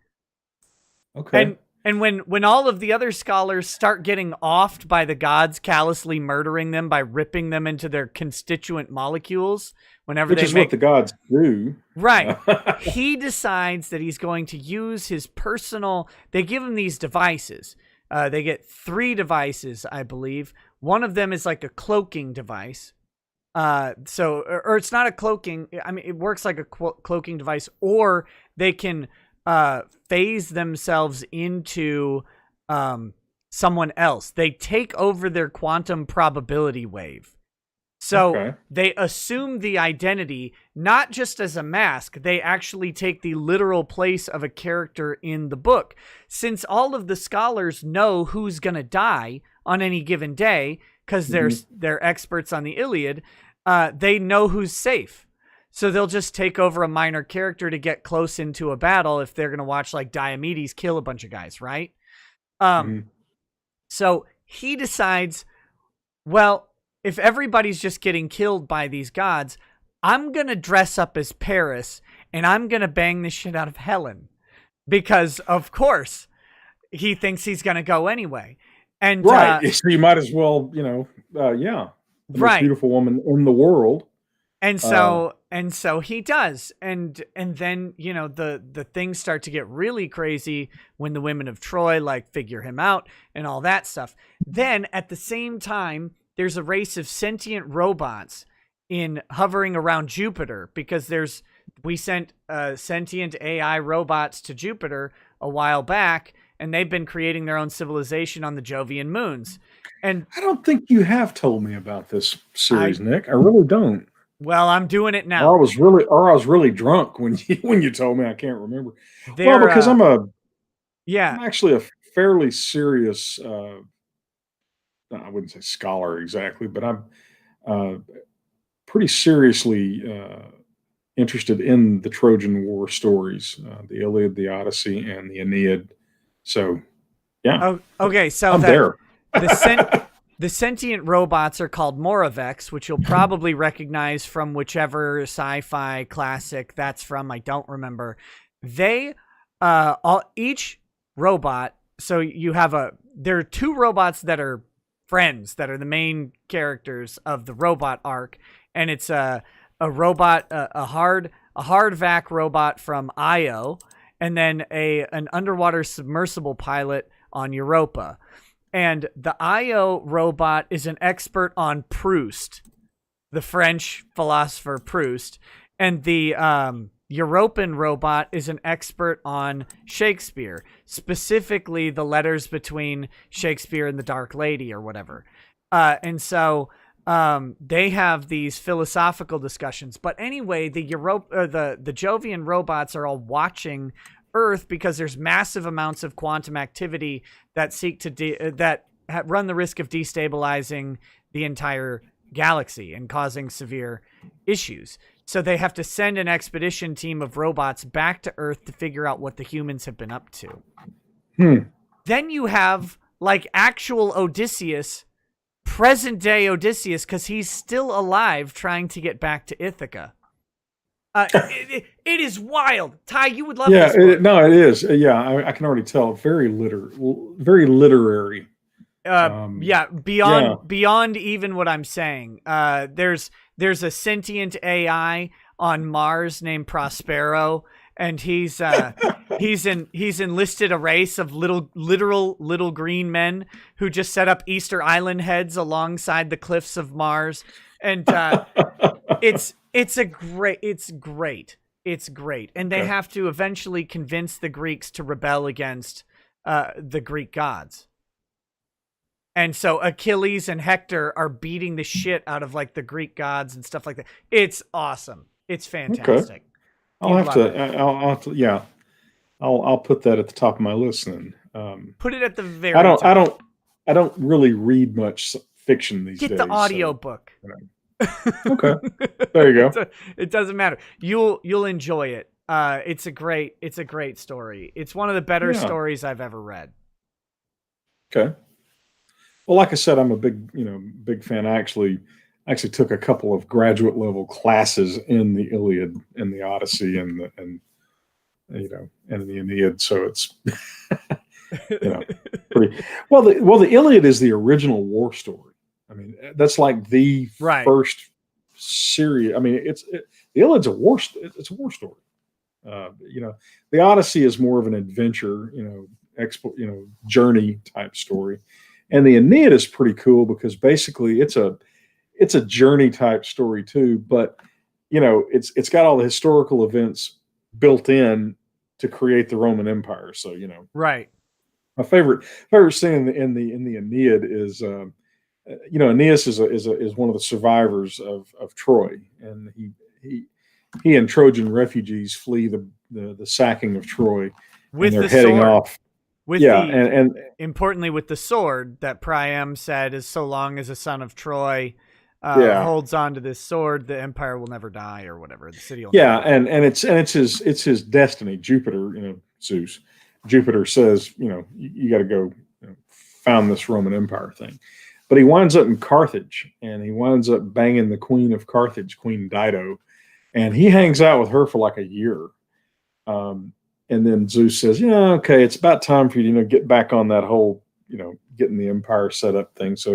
Okay. And when all of the other scholars start getting offed by the gods callously murdering them by ripping them into their constituent molecules, what the gods do. Right. He decides that he's going to use his personal. They give him these devices. They get 3 devices, I believe. One of them is like a cloaking device. Or it's not a cloaking. I mean, it works like a cloaking device, or they can phase themselves into someone else. They take over their quantum probability wave. So they assume the identity, not just as a mask. They actually take the literal place of a character in the book. Since all of the scholars know who's going to die on any given day, because they're experts on the Iliad, they know who's safe. So they'll just take over a minor character to get close into a battle if they're going to watch like Diomedes kill a bunch of guys, right? So he decides, well, if everybody's just getting killed by these gods, I'm going to dress up as Paris and I'm going to bang the shit out of Helen. Because, of course, he thinks he's going to go anyway. And right. So you might as well, the most beautiful woman in the world. And so he does. And then, the things start to get really crazy when the women of Troy figure him out and all that stuff. Then at the same time, there's a race of sentient robots hovering around Jupiter, because we sent sentient AI robots to Jupiter a while back, and they've been creating their own civilization on the Jovian moons. And I don't think you have told me about this series, Nick. I really don't. Well, I'm doing it now. Or I was really drunk when you told me. I can't remember. Because I'm actually a fairly serious. I wouldn't say scholar exactly, but I'm pretty seriously interested in the Trojan War stories, the Iliad, the Odyssey, and the Aeneid. So, yeah. Oh, okay, so I'm there. The sentient robots are called Moraveks, which you'll probably recognize from whichever sci-fi classic that's from. I don't remember. They, each robot. So you have there are two robots that are friends that are the main characters of the robot arc, and it's a robot, a hard vac robot from Io, and then an underwater submersible pilot on Europa. And the Io robot is an expert on Proust, the French philosopher Proust, and the European robot is an expert on Shakespeare, specifically the letters between Shakespeare and the Dark Lady or whatever. And so they have these philosophical discussions. But anyway, the Jovian robots are all watching Earth because there's massive amounts of quantum activity that seek to run the risk of destabilizing the entire galaxy and causing severe issues. So they have to send an expedition team of robots back to Earth to figure out what the humans have been up to. Then you have like actual Odysseus, present day Odysseus, because he's still alive trying to get back to Ithaca. It is wild. Ty, you would love this book. No, it is. Yeah, I can already tell. Very literary. Beyond even what I'm saying. There's a sentient AI on Mars named Prospero, and he's enlisted a race of little green men who just set up Easter Island heads alongside the cliffs of Mars, and it's great, and they have to eventually convince the Greeks to rebel against the Greek gods. And so Achilles and Hector are beating the shit out of like the Greek gods and stuff like that. It's awesome. It's fantastic. Okay. I'll put that at the top of my list then. Put it at the very top. I don't really read much fiction these days. Get the audiobook. Okay. There you go. It doesn't matter. You'll enjoy it. It's a great story. It's one of the better stories I've ever read. Okay. Well, like I said, I'm a big fan. I actually took a couple of graduate level classes in the Iliad and the Odyssey and the Aeneid. So it's pretty well. The Iliad is the original war story. I mean, that's like the first series. I mean, the Iliad's a war. It's a war story. The Odyssey is more of an adventure, journey type story. And the Aeneid is pretty cool because basically it's a journey type story too, but it's got all the historical events built in to create the Roman Empire. So right. My favorite scene in the Aeneid is Aeneas is one of the survivors of Troy, and he and Trojan refugees flee the sacking of Troy, with and they're heading off. And importantly, with the sword that Priam said is so long as a son of Troy holds on to this sword, the empire will never die, or whatever. The city will never die. It's his destiny. Jupiter, Zeus. Jupiter says, you got to go found this Roman Empire thing. But he winds up in Carthage, and he winds up banging the queen of Carthage, Queen Dido, and he hangs out with her for like a year. And then Zeus says, okay, it's about time for you to, get back on that whole, getting the empire set up thing. So,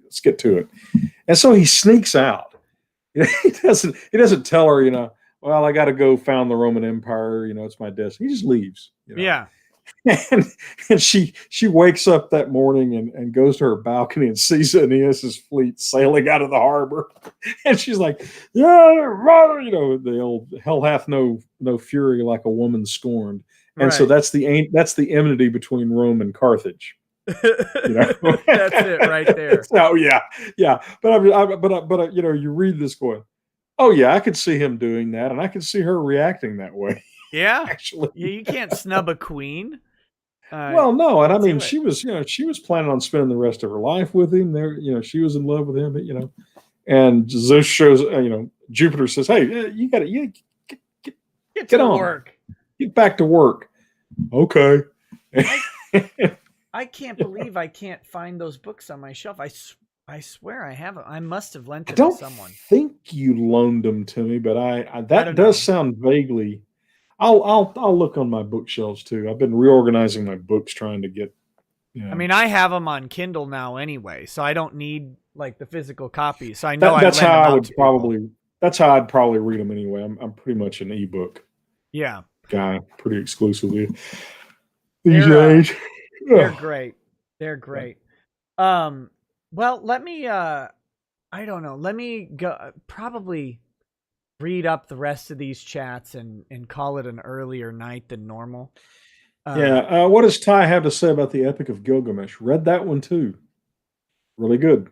let's get to it. And so he sneaks out. He doesn't tell her, well, I got to go found the Roman Empire. It's my destiny. He just leaves. Yeah. And she wakes up that morning and goes to her balcony and sees Aeneas's fleet sailing out of the harbor, and she's like, the old hell hath no fury like a woman scorned, and so that's the enmity between Rome and Carthage. That's it right there. So yeah. But you read this going, oh yeah, I could see him doing that, and I could see her reacting that way. Yeah, actually, you can't snub a queen. Well, no, and I mean, she was planning on spending the rest of her life with him. There, she was in love with him, And Zeus shows, Jupiter says, "Hey, you got to get to work. Get back to work." Okay. I can't believe I can't find those books on my shelf. I swear I have them. I must have lent them to someone. I think you loaned them to me, but that does sound vaguely. I'll look on my bookshelves too. I've been reorganizing my books, trying to get. I mean, I have them on Kindle now anyway, so I don't need like the physical copy. So I know that's how I would probably. That's how I'd probably read them anyway. I'm pretty much an ebook. Yeah. Guy, pretty exclusively these days. They're great. They're great. Well, let me. I don't know. Let me go. Probably read up the rest of these chats and call it an earlier night than normal. What does Ty have to say about the Epic of Gilgamesh? Read that one too. Really good.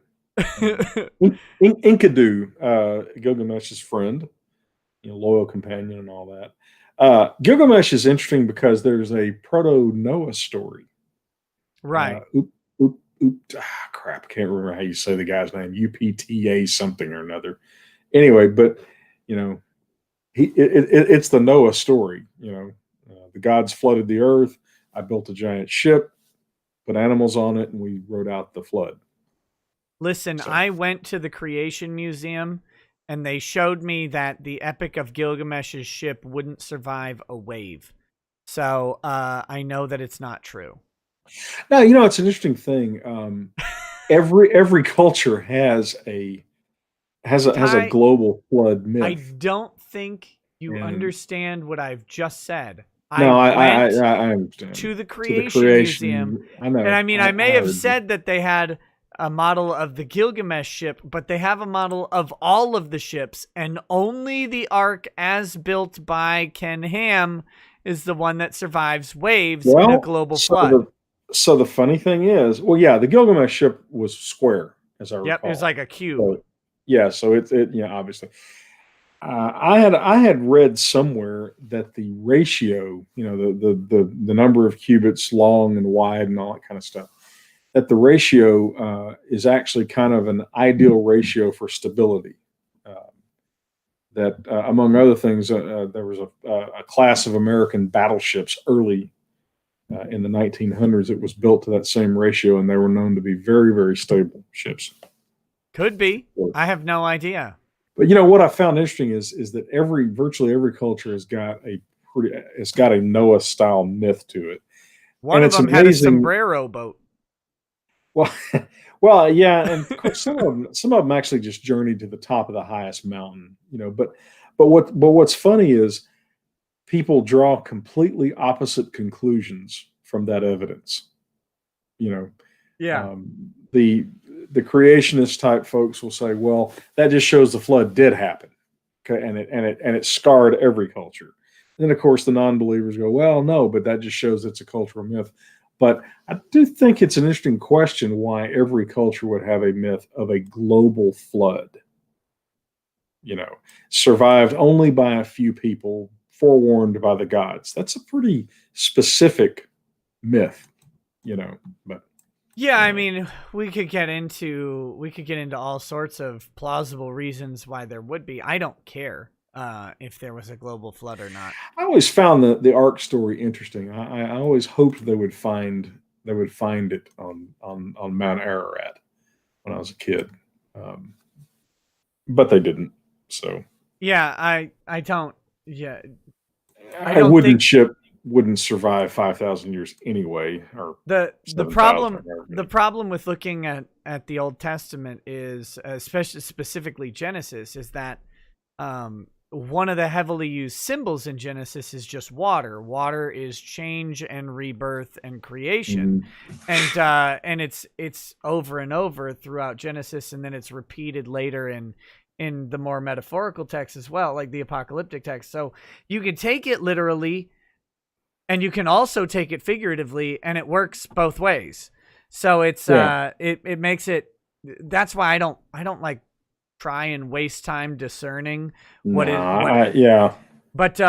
Enkidu, Gilgamesh's friend, loyal companion and all that. Gilgamesh is interesting because there's a proto-Noah story. Right. Crap, I can't remember how you say the guy's name. UPTA something or another. Anyway, but it's the Noah story. The gods flooded the earth. I built a giant ship, put animals on it, and we rode out the flood. Listen, I went to the Creation Museum, and they showed me that the Epic of Gilgamesh's ship wouldn't survive a wave. So I know that it's not true. Now, it's an interesting thing. Every culture has a global flood myth. I don't think you understand what I've just said. I understand. To the Creation Museum. I know. And I mean, I may have said that they had a model of the Gilgamesh ship, but they have a model of all of the ships, and only the Ark as built by Ken Ham is the one that survives waves in a global flood. So the funny thing is, the Gilgamesh ship was square, as I recall. Yep, it was like a cube. So it obviously. I had read somewhere that the ratio, the number of cubits long and wide and all that kind of stuff, that the ratio is actually kind of an ideal ratio for stability. That among other things, there was a class of American battleships early in the 1900s. It was built to that same ratio, and they were known to be very, very stable ships. Could be. I have no idea. But what I found interesting is that virtually every culture has got a Noah style myth to it. One of them had a sombrero boat. Well, yeah, and of course some of them actually just journeyed to the top of the highest mountain. But what's funny is people draw completely opposite conclusions from that evidence. The creationist type folks will say, well, that just shows the flood did happen. Okay, and it scarred every culture. And then of course the non-believers go, well, no, but that just shows it's a cultural myth. But I do think it's an interesting question why every culture would have a myth of a global flood. Survived only by a few people, forewarned by the gods. That's a pretty specific myth, but yeah, I mean, we could get into all sorts of plausible reasons why there would be. I don't care if there was a global flood or not. I always found the Ark story interesting. I always hoped they would find it on Mount Ararat when I was a kid, but they didn't. So yeah, I don't. Yeah, a wooden ship wouldn't survive 5,000 years anyway. Or the problem with looking at the Old Testament is, especially specifically Genesis, is that one of the heavily used symbols in Genesis is just water. Water is change and rebirth and creation, and it's over and over throughout Genesis, and then it's repeated later in the more metaphorical text as well, like the apocalyptic text. So you can take it literally, and you can also take it figuratively, and it works both ways. So it's it makes it. That's why I don't like try and waste time discerning what is. But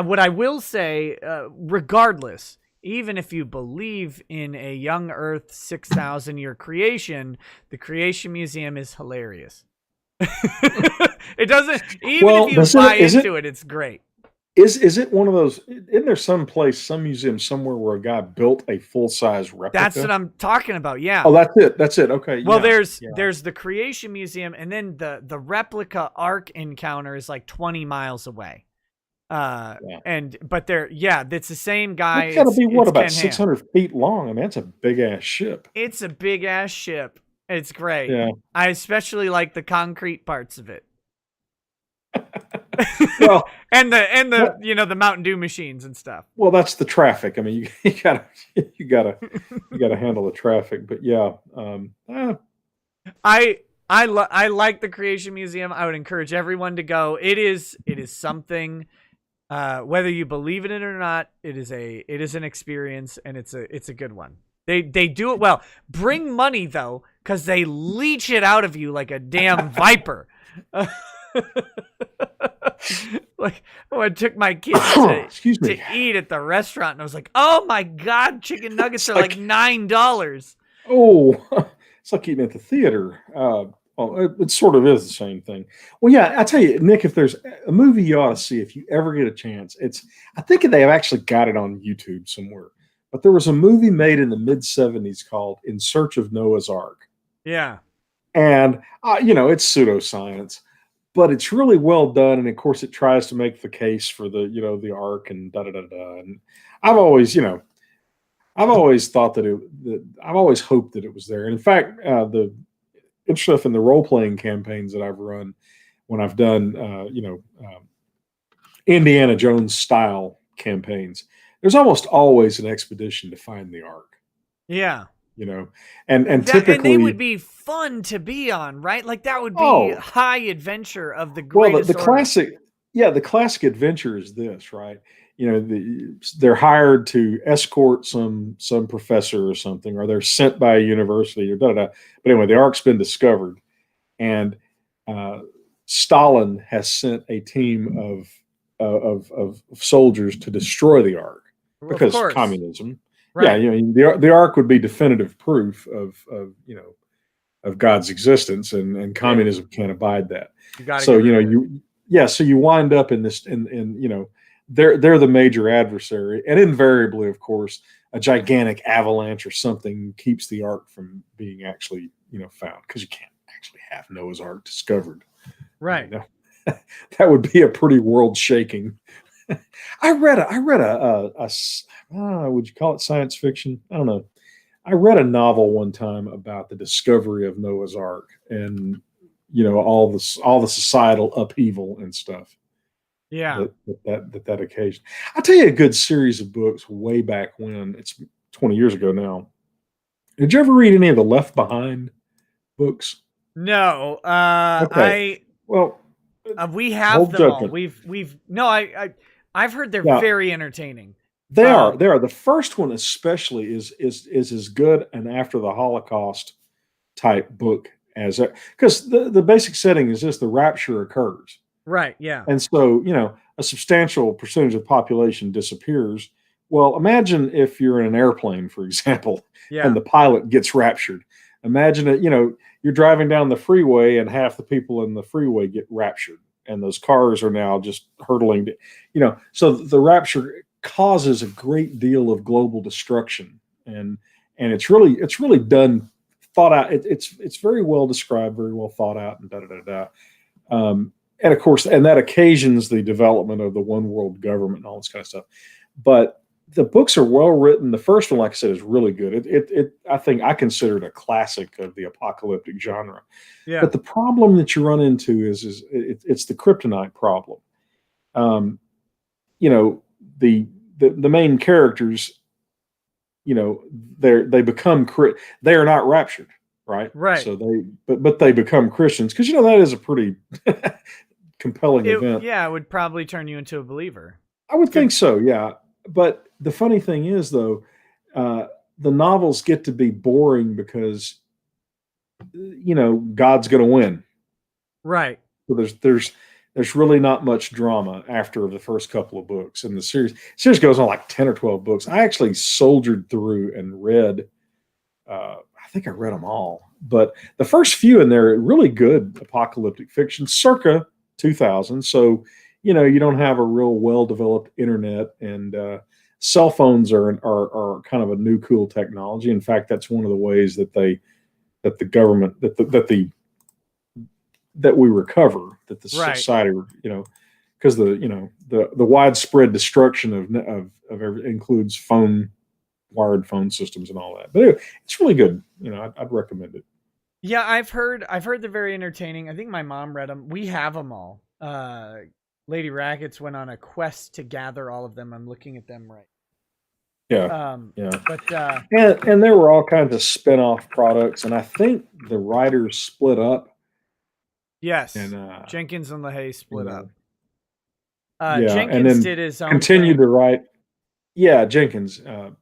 what I will say, regardless, even if you believe in a young Earth 6,000 year creation, the Creation Museum is hilarious. It doesn't. Even if you buy into it, it's great. Is it one of those? Isn't there some museum somewhere where a guy built a full size replica? That's what I'm talking about. Yeah. Oh, that's it. Okay. Well, there's the Creation Museum, and then the replica Ark encounter is like 20 miles away. But it's the same guy. It's got to be about 600 feet long. I mean, that's a big ass ship. It's a big ass ship. It's great. Yeah. I especially like the concrete parts of it. Well, and the Mountain Dew machines and stuff. Well, that's the traffic. I mean, you gotta handle the traffic. But yeah, I like the Creation Museum. I would encourage everyone to go. It is something. Whether you believe in it or not, it is an experience, and it's a good one. They do it well. Bring money though, because they leech it out of you like a damn viper. Like I took my kids to eat at the restaurant, and I was like, "Oh my god, chicken nuggets are like $9." Oh, it's like eating at the theater. It sort of is the same thing. Well, yeah, I tell you, Nick, if there's a movie you ought to see if you ever get a chance, I think they have actually got it on YouTube somewhere. But there was a movie made in the mid-'70s called In Search of Noah's Ark. Yeah. And, it's pseudoscience, but it's really well done. And of course, it tries to make the case for the Ark and da-da-da-da. And I've always thought I've always hoped that it was there. And in fact, the stuff in the role-playing campaigns that I've run when I've done, Indiana Jones style campaigns, there's almost always an expedition to find the Ark. Yeah. And typically and they would be fun to be on, right? Like that would be high adventure of the greatest. Well, the classic adventure is this, right? They're hired to escort some professor or something, or they're sent by a university or da-da-da. But anyway, the Ark's been discovered, and Stalin has sent a team of soldiers to destroy the Ark because of communism. Right. Yeah, the Ark would be definitive proof of God's existence, and communism can't abide that. So you wind up in this, and they're the major adversary, and invariably, of course, a gigantic avalanche or something keeps the Ark from being actually found, because you can't actually have Noah's Ark discovered. Right. That would be a pretty world shaking. I read a would you call it science fiction? I don't know. I read a novel one time about the discovery of Noah's Ark, and all the societal upheaval and stuff. Yeah. That occasion. I'll tell you a good series of books way back when. It's 20 years ago now. Did you ever read any of the Left Behind books? No. Okay. We have them all. I've heard they're very entertaining. They are. The first one especially is as good an after the Holocaust type book as because the basic setting is this: the rapture occurs. Right. Yeah. And so, a substantial percentage of the population disappears. Well, imagine if you're in an airplane, for example, and the pilot gets raptured. Imagine it, you're driving down the freeway and half the people in the freeway get raptured, and those cars are now just hurtling to, so the rapture causes a great deal of global destruction. And it's really done, thought out. It's very well described, very well thought out, and and of course, and that occasions the development of the one world government and all this kind of stuff. But the books are well written. The first one, like I said, is really good. I think I consider it a classic of the apocalyptic genre. Yeah. But the problem that you run into is it's the kryptonite problem. The main characters, they become they are not raptured, right? Right. So but they become Christians, because that is a pretty compelling event. Yeah, it would probably turn you into a believer. I would think so, yeah. But the funny thing is, though, the novels get to be boring because, God's going to win. Right. So there's really not much drama after the first couple of books. And the series goes on like 10 or 12 books. I actually soldiered through and read, I think I read them all. But the first few in there are really good apocalyptic fiction, circa 2000. So, you don't have a real well-developed internet, and cell phones are kind of a new cool technology. In fact, that's one of the ways that the government that we recover, that the society, because the widespread destruction of includes wired phone systems and all that. But anyway, it's really good. I'd recommend it. Yeah, I've heard they're very entertaining. I think my mom read them. We have them all. Lady Rackets went on a quest to gather all of them. I'm looking at them right. Yeah. But and there were all kinds of spin-off products, and I think the writers split up. Yes. And Jenkins and LaHaye split up. Jenkins and then did his own continued to write. Yeah, Jenkins. And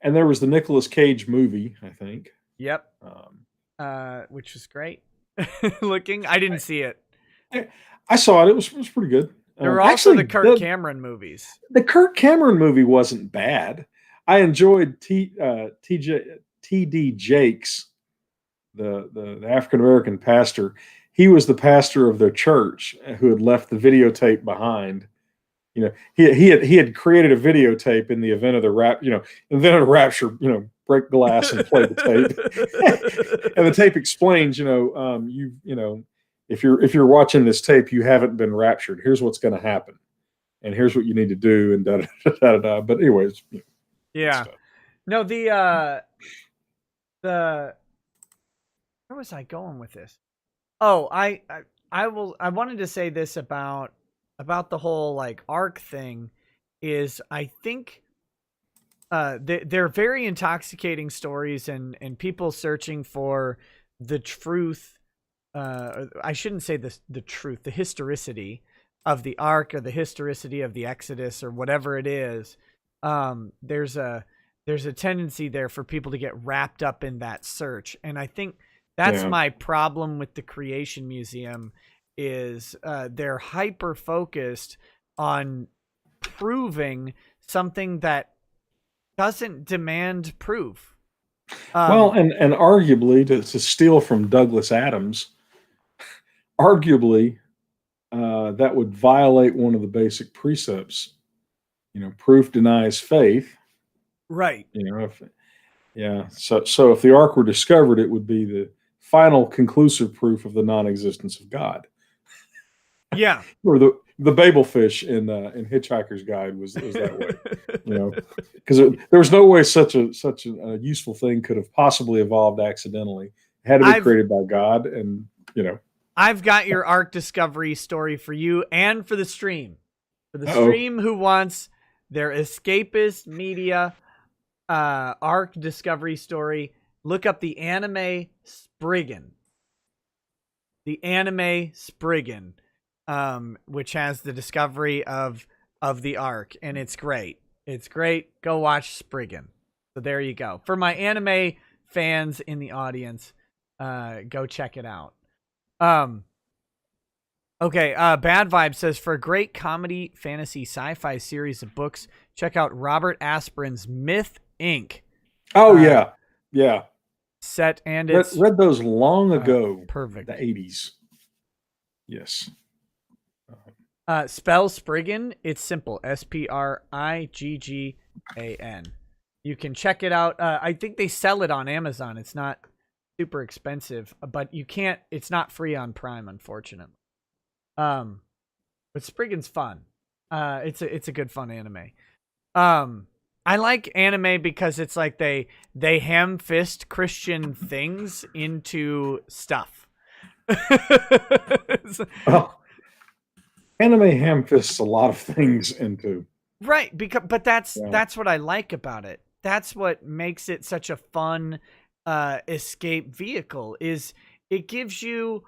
there was the Nicolas Cage movie, I think. Yep. Which was great. Looking, I didn't see it. I saw it. It was pretty good. There were also the Kirk Cameron movies. The Kirk Cameron movie wasn't bad. I enjoyed T.D. Jakes, the African American pastor. He was the pastor of their church who had left the videotape behind. He had created a videotape in the event of the rapture. Break glass and play the tape. And the tape explains, if you're watching this tape, you haven't been raptured. Here's what's going to happen, and here's what you need to do, and da da da da da. But anyways, yeah. Stuff. No, the where was I going with this? Oh, I wanted to say this about the whole ARC thing is I think they're very intoxicating stories and people searching for the truth. I shouldn't say the truth, the historicity of the Ark or the historicity of the Exodus or whatever it is. There's a tendency there for people to get wrapped up in that search. And I think that's my problem with the Creation Museum is they're hyper focused on proving something that doesn't demand proof. Well, and arguably to steal from Douglas Adams, arguably that would violate one of the basic precepts. Proof denies faith. Right. So if the Ark were discovered, it would be the final conclusive proof of the non-existence of God. Yeah. Or the Babel fish in Hitchhiker's Guide was that way. Because there was no way such a useful thing could have possibly evolved accidentally. It had to be created by God, and I've got your Ark discovery story for you and for the stream. For the stream who wants their Escapist Media Ark discovery story, look up the anime Spriggan. The anime Spriggan, which has the discovery of the Ark, and it's great. It's great. Go watch Spriggan. So there you go. For my anime fans in the audience, go check it out. Okay, Bad Vibe says, for a great comedy, fantasy, sci-fi series of books, check out Robert Asprin's Myth, Inc. Oh, yeah. Set and it's... Read those long ago. Perfect. The 80s. Yes. Spell Spriggan. It's simple. Spriggan. You can check it out. I think they sell it on Amazon. It's not super expensive, but you can't... It's not free on Prime, unfortunately. But Spriggan's fun. It's a good fun anime. I like anime because it's like they ham fist Christian things into stuff. Anime ham fists a lot of things into. Right, but that's what I like about it. That's what makes it such a fun escape vehicle. Is it gives you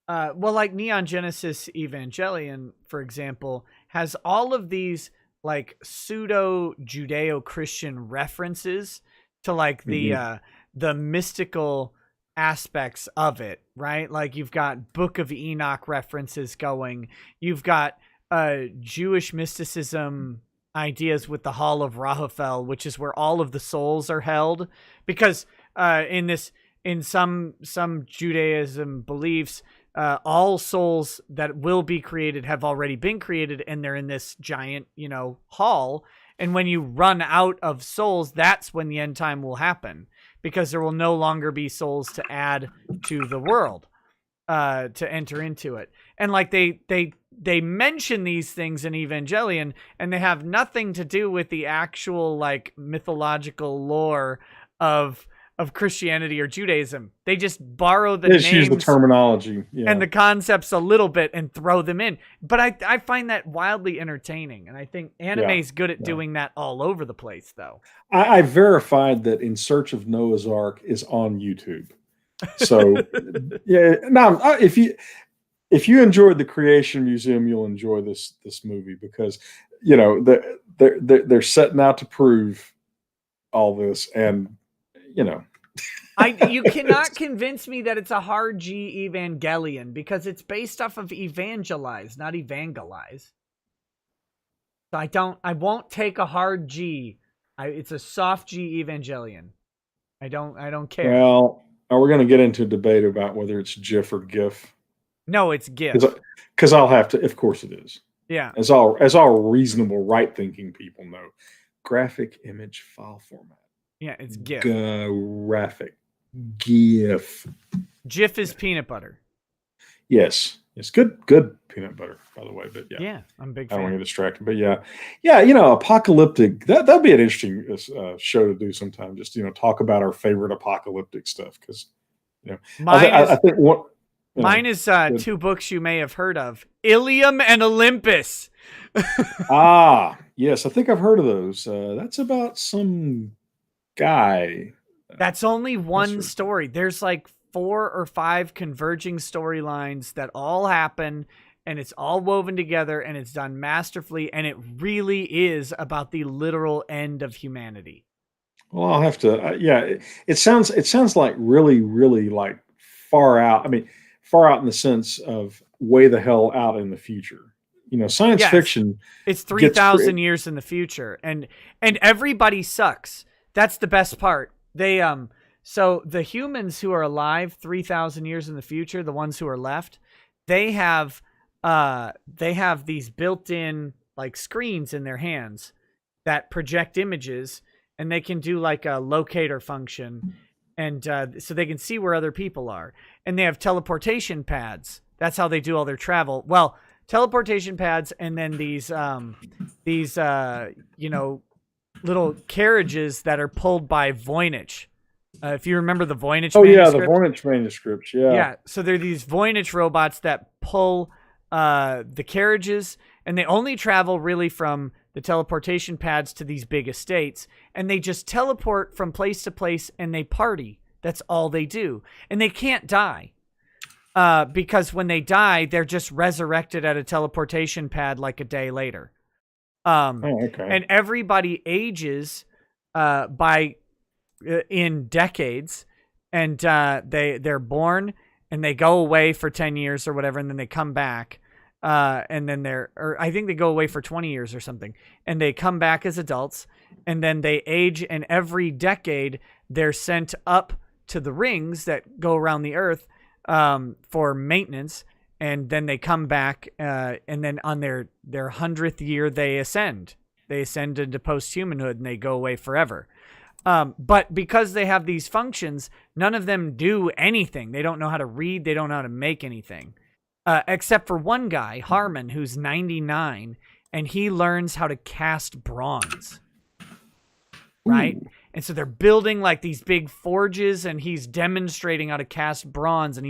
like Neon Genesis Evangelion, for example, has all of these like pseudo Judeo-Christian references to like the mystical aspects of it, right? Like you've got Book of Enoch references going. You've got Jewish mysticism ideas with the Hall of Rahafel, which is where all of the souls are held. Because in this in some Judaism beliefs, all souls that will be created have already been created, and they're in this giant, hall. And when you run out of souls, that's when the end time will happen, because there will no longer be souls to add to the world, to enter into it. And like they mention these things in Evangelion, and they have nothing to do with the actual like mythological lore of Christianity or Judaism. They just borrow the names, use the terminology, and the concepts a little bit and throw them in. But I find that wildly entertaining, and I think anime is good at doing that all over the place, though. I verified that In Search of Noah's Ark is on YouTube. So now if you enjoyed the Creation Museum, you'll enjoy this movie, because they're setting out to prove all this, and you cannot convince me that it's a hard G Evangelion, because it's based off of evangelize, not evangelize. So I won't take a hard G. It's a soft G Evangelion. I don't care. Well, we're going to get into a debate about whether it's GIF or GIF. No, it's GIF. Because I'll have to. Of course, it is. Yeah. As all reasonable, right-thinking people know, graphic image file format. Yeah, it's GIF. Graphic. GIF. GIF is peanut butter. Yes. It's good peanut butter, by the way. But yeah, I'm a big fan. I don't want to get distracted. But yeah, apocalyptic. That'd be an interesting show to do sometime. Just talk about our favorite apocalyptic stuff, because I think what. Mine is two books you may have heard of: Ilium and Olympus. Yes, I think I've heard of those. That's about some guy. That's only one story. There's like 4 or 5 converging storylines that all happen, and it's all woven together, and it's done masterfully, and it really is about the literal end of humanity. Well, I'll have to. It sounds like really, really like far out. I mean, far out in the sense of way the hell out in the future. Science fiction. It's 3,000 years in the future, and everybody sucks. That's the best part. They so the humans who are alive 3,000 years in the future, the ones who are left, they have these built-in like screens in their hands that project images, and they can do like a locator function, and so they can see where other people are. And they have teleportation pads. That's how they do all their travel. Well, teleportation pads, and then these little carriages that are pulled by Voynich. If you remember the Voynich manuscript. Yeah, the Voynich manuscripts, yeah. Yeah, so they're these Voynich robots that pull the carriages, and they only travel really from the teleportation pads to these big estates, and they just teleport from place to place, and they party. That's all they do. And they can't die, because when they die, they're just resurrected at a teleportation pad like a day later. Okay. And everybody ages in decades, and they're born, and they go away for 10 years or whatever, and then they come back, and then I think they go away for 20 years or something, and they come back as adults, and then they age, and every decade they're sent up to the rings that go around the earth for maintenance. And then they come back, and then on their 100th year, they ascend. They ascend into post-humanhood, and they go away forever. But because they have these functions, none of them do anything. They don't know how to read. They don't know how to make anything. Except for one guy, Harmon, who's 99, and he learns how to cast bronze. Right? Ooh. And so they're building like these big forges, and he's demonstrating how to cast bronze, and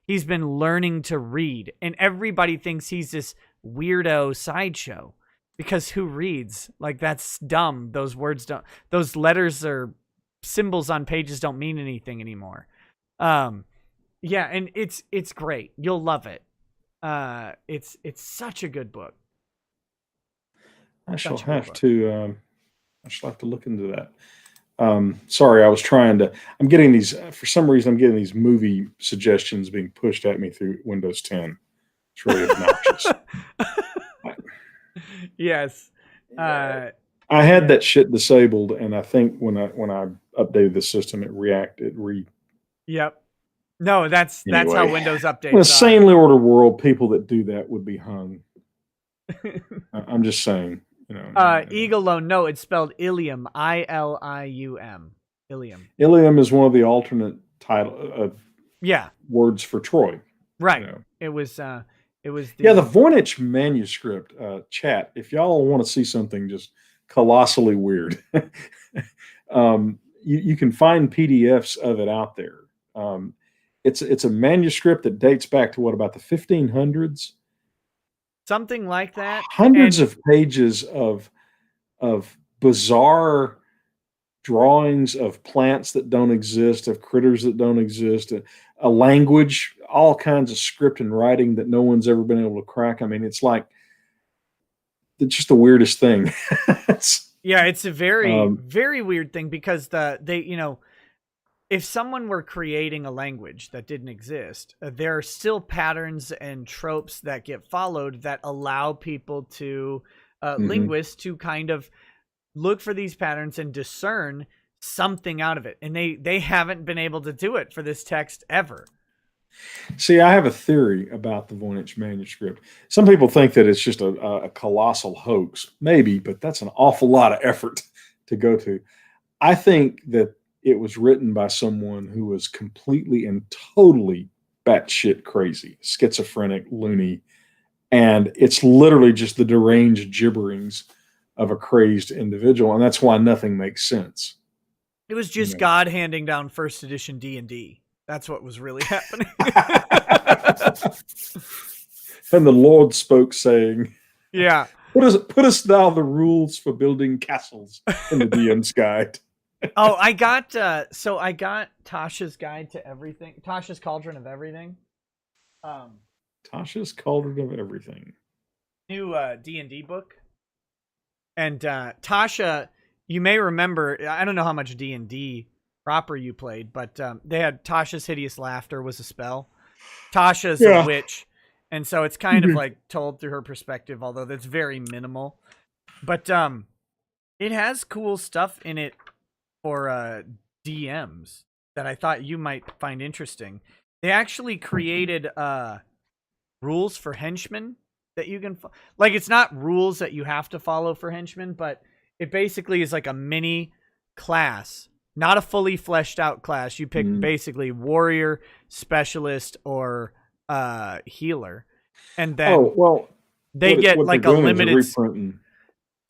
he's been learning to read. And everybody thinks he's this weirdo sideshow, because who reads? Like, that's dumb. Those letters or symbols on pages don't mean anything anymore. And it's great. You'll love it. It's such a good book. I shall have to look into that. Sorry, I'm getting these, for some reason, I'm getting these movie suggestions being pushed at me through Windows 10. It's really obnoxious. Yes. I had that shit disabled, and I think when I updated the system, it Yep. No, that's how Windows updates. In a sanely ordered world, people that do that would be hung. I'm just saying. Eagle Loan. No, it's spelled Ilium. Ilium. Ilium. Ilium is one of the alternate title. Words for Troy. Right. It was. The Voynich manuscript. Chat. If y'all want to see something just colossally weird, you can find PDFs of it out there. It's a manuscript that dates back to about the 1500s. Something like that. Hundreds of pages of bizarre drawings of plants that don't exist, of critters that don't exist, a language, all kinds of script and writing that no one's ever been able to crack. I mean, it's just the weirdest thing. It's a very, very weird thing because if someone were creating a language that didn't exist, there are still patterns and tropes that get followed that allow people to, linguists to kind of look for these patterns and discern something out of it. And they haven't been able to do it for this text ever. See, I have a theory about the Voynich manuscript. Some people think that it's just a colossal hoax. Maybe, but that's an awful lot of effort to go to. I think that it was written by someone who was completely and totally batshit crazy, schizophrenic, loony, and it's literally just the deranged gibberings of a crazed individual, and that's why nothing makes sense. It was just God handing down first edition D&D. That's what was really happening. And the Lord spoke, saying, "Yeah, put us now the rules for building castles in the DM's guide." Oh, I got Tasha's guide to everything. Tasha's Cauldron of Everything. Tasha's Cauldron of Everything. New D&D book. And Tasha, you may remember, I don't know how much D&D proper you played, but they had Tasha's Hideous Laughter was a spell. Tasha's a witch. And so it's kind of like told through her perspective, although that's very minimal. But it has cool stuff in it for DMs that I thought you might find interesting. They actually created rules for henchmen that you can it's not rules that you have to follow for henchmen, but it basically is like a mini class, not a fully fleshed out class. You pick basically warrior, specialist, or healer, and then they get like a limited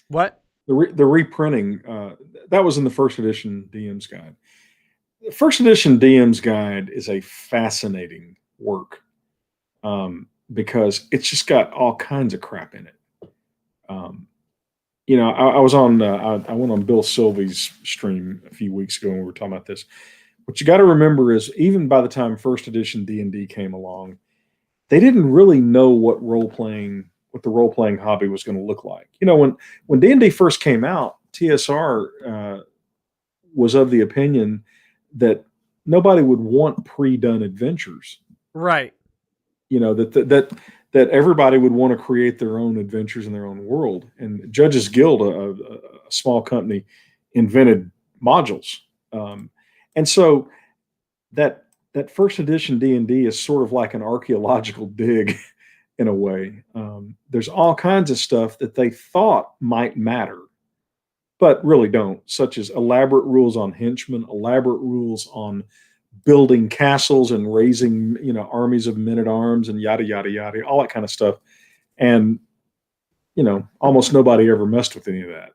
what. The reprinting, that was in the first edition DM's guide. The first edition DM's guide is a fascinating work because it's just got all kinds of crap in it. I was on, I went on Bill Sylvie's stream a few weeks ago when we were talking about this. What you got to remember is even by the time first edition D&D came along, they didn't really know what the role-playing hobby was going to look like. When D&D first came out, TSR was of the opinion that nobody would want pre-done adventures. Right. That everybody would want to create their own adventures in their own world. And Judges Guild, a small company, invented modules. And so that first edition D&D is sort of like an archaeological dig in a way. There's all kinds of stuff that they thought might matter, but really don't, such as elaborate rules on henchmen, elaborate rules on building castles and raising, armies of men-at-arms and yada, yada, yada, all that kind of stuff. And, almost nobody ever messed with any of that.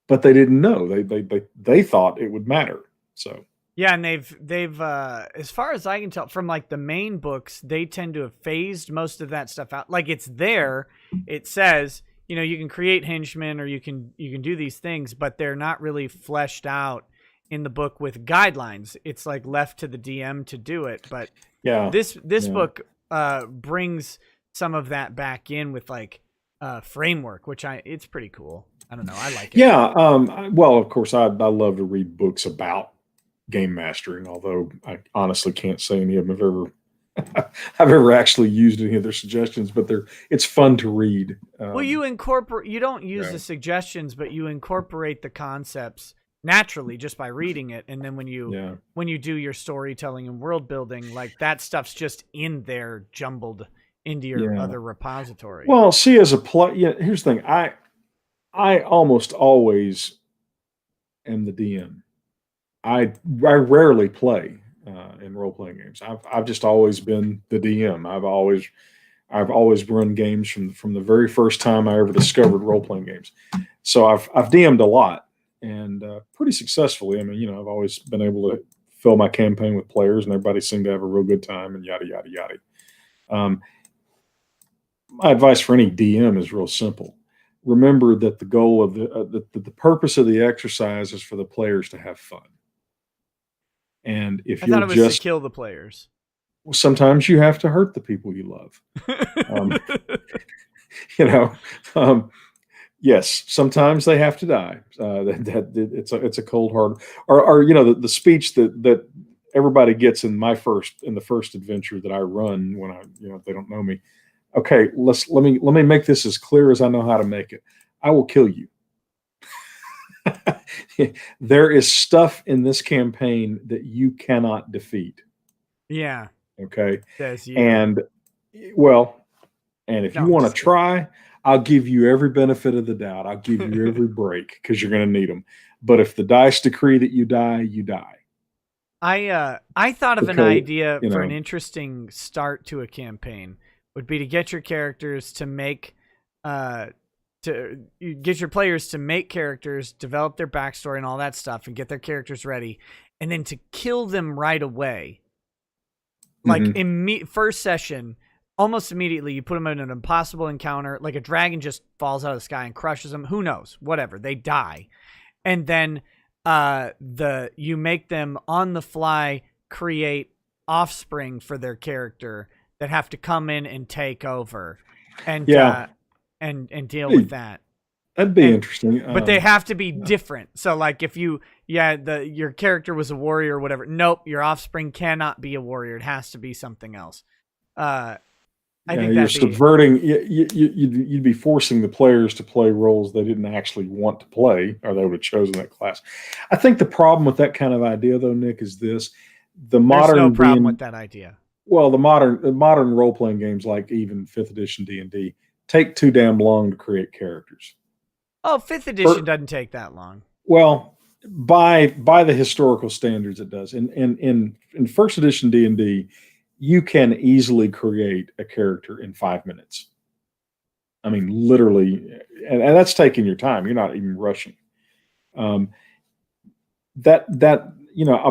But they didn't know. They thought it would matter. So yeah, and they've as far as I can tell from like the main books, they tend to have phased most of that stuff out. Like it's there, it says, you can create henchmen or you can do these things, but they're not really fleshed out in the book with guidelines. It's like left to the DM to do it. But this book brings some of that back in with like framework, which it's pretty cool. I don't know, I like it. Yeah, well, of course, I love to read books about game mastering, although I honestly can't say any of them I've ever actually used any of their suggestions, but it's fun to read. Well, you don't use the suggestions, but you incorporate the concepts naturally just by reading it. And then when you do your storytelling and world building, like that stuff's just in there jumbled into your other repository. Well, see, as a here's the thing. I almost always am the DM. I rarely play in role playing games. I've just always been the DM. I've always run games from the very first time I ever discovered role playing games. So I've DM'd a lot and pretty successfully. I mean, I've always been able to fill my campaign with players, and everybody seemed to have a real good time, and yada yada yada. My advice for any DM is real simple. Remember that the goal of the purpose of the exercise is for the players to have fun. And if I thought it was to kill the players. Well, sometimes you have to hurt the people you love. Yes, sometimes they have to die. It's a cold hard. Or the speech that everybody gets in the first adventure that I run when if they don't know me. Okay, let me make this as clear as I know how to make it. I will kill you. There is stuff in this campaign that you cannot defeat. Yeah. Okay. And if you want to try, I'll give you every benefit of the doubt. I'll give you every break because you're going to need them. But if the dice decree that you die, you die. I thought of an idea for an interesting start to a campaign would be to get your characters to make get your players to make characters, develop their backstory and all that stuff, and get their characters ready, and then to kill them right away. Like first session, almost immediately, you put them in an impossible encounter, like a dragon just falls out of the sky and crushes them. Who knows? Whatever. They die. And then you make them on the fly create offspring for their character that have to come in and take over and deal with that. That'd be interesting. But they have to be different. So like if your character was a warrior or whatever, nope, your offspring cannot be a warrior. It has to be something else. I think you're subverting. You'd be forcing the players to play roles they didn't actually want to play, or they would have chosen that class. I think the problem with that kind of idea, though, Nick, is this: there's no problem with that idea. Well, the modern role playing games, like even 5th edition D&D, take too damn long to create characters. Oh, 5th edition doesn't take that long. Well, by the historical standards, it does. In 1st edition D&D, you can easily create a character in 5 minutes. I mean, literally, and that's taking your time. You're not even rushing. Of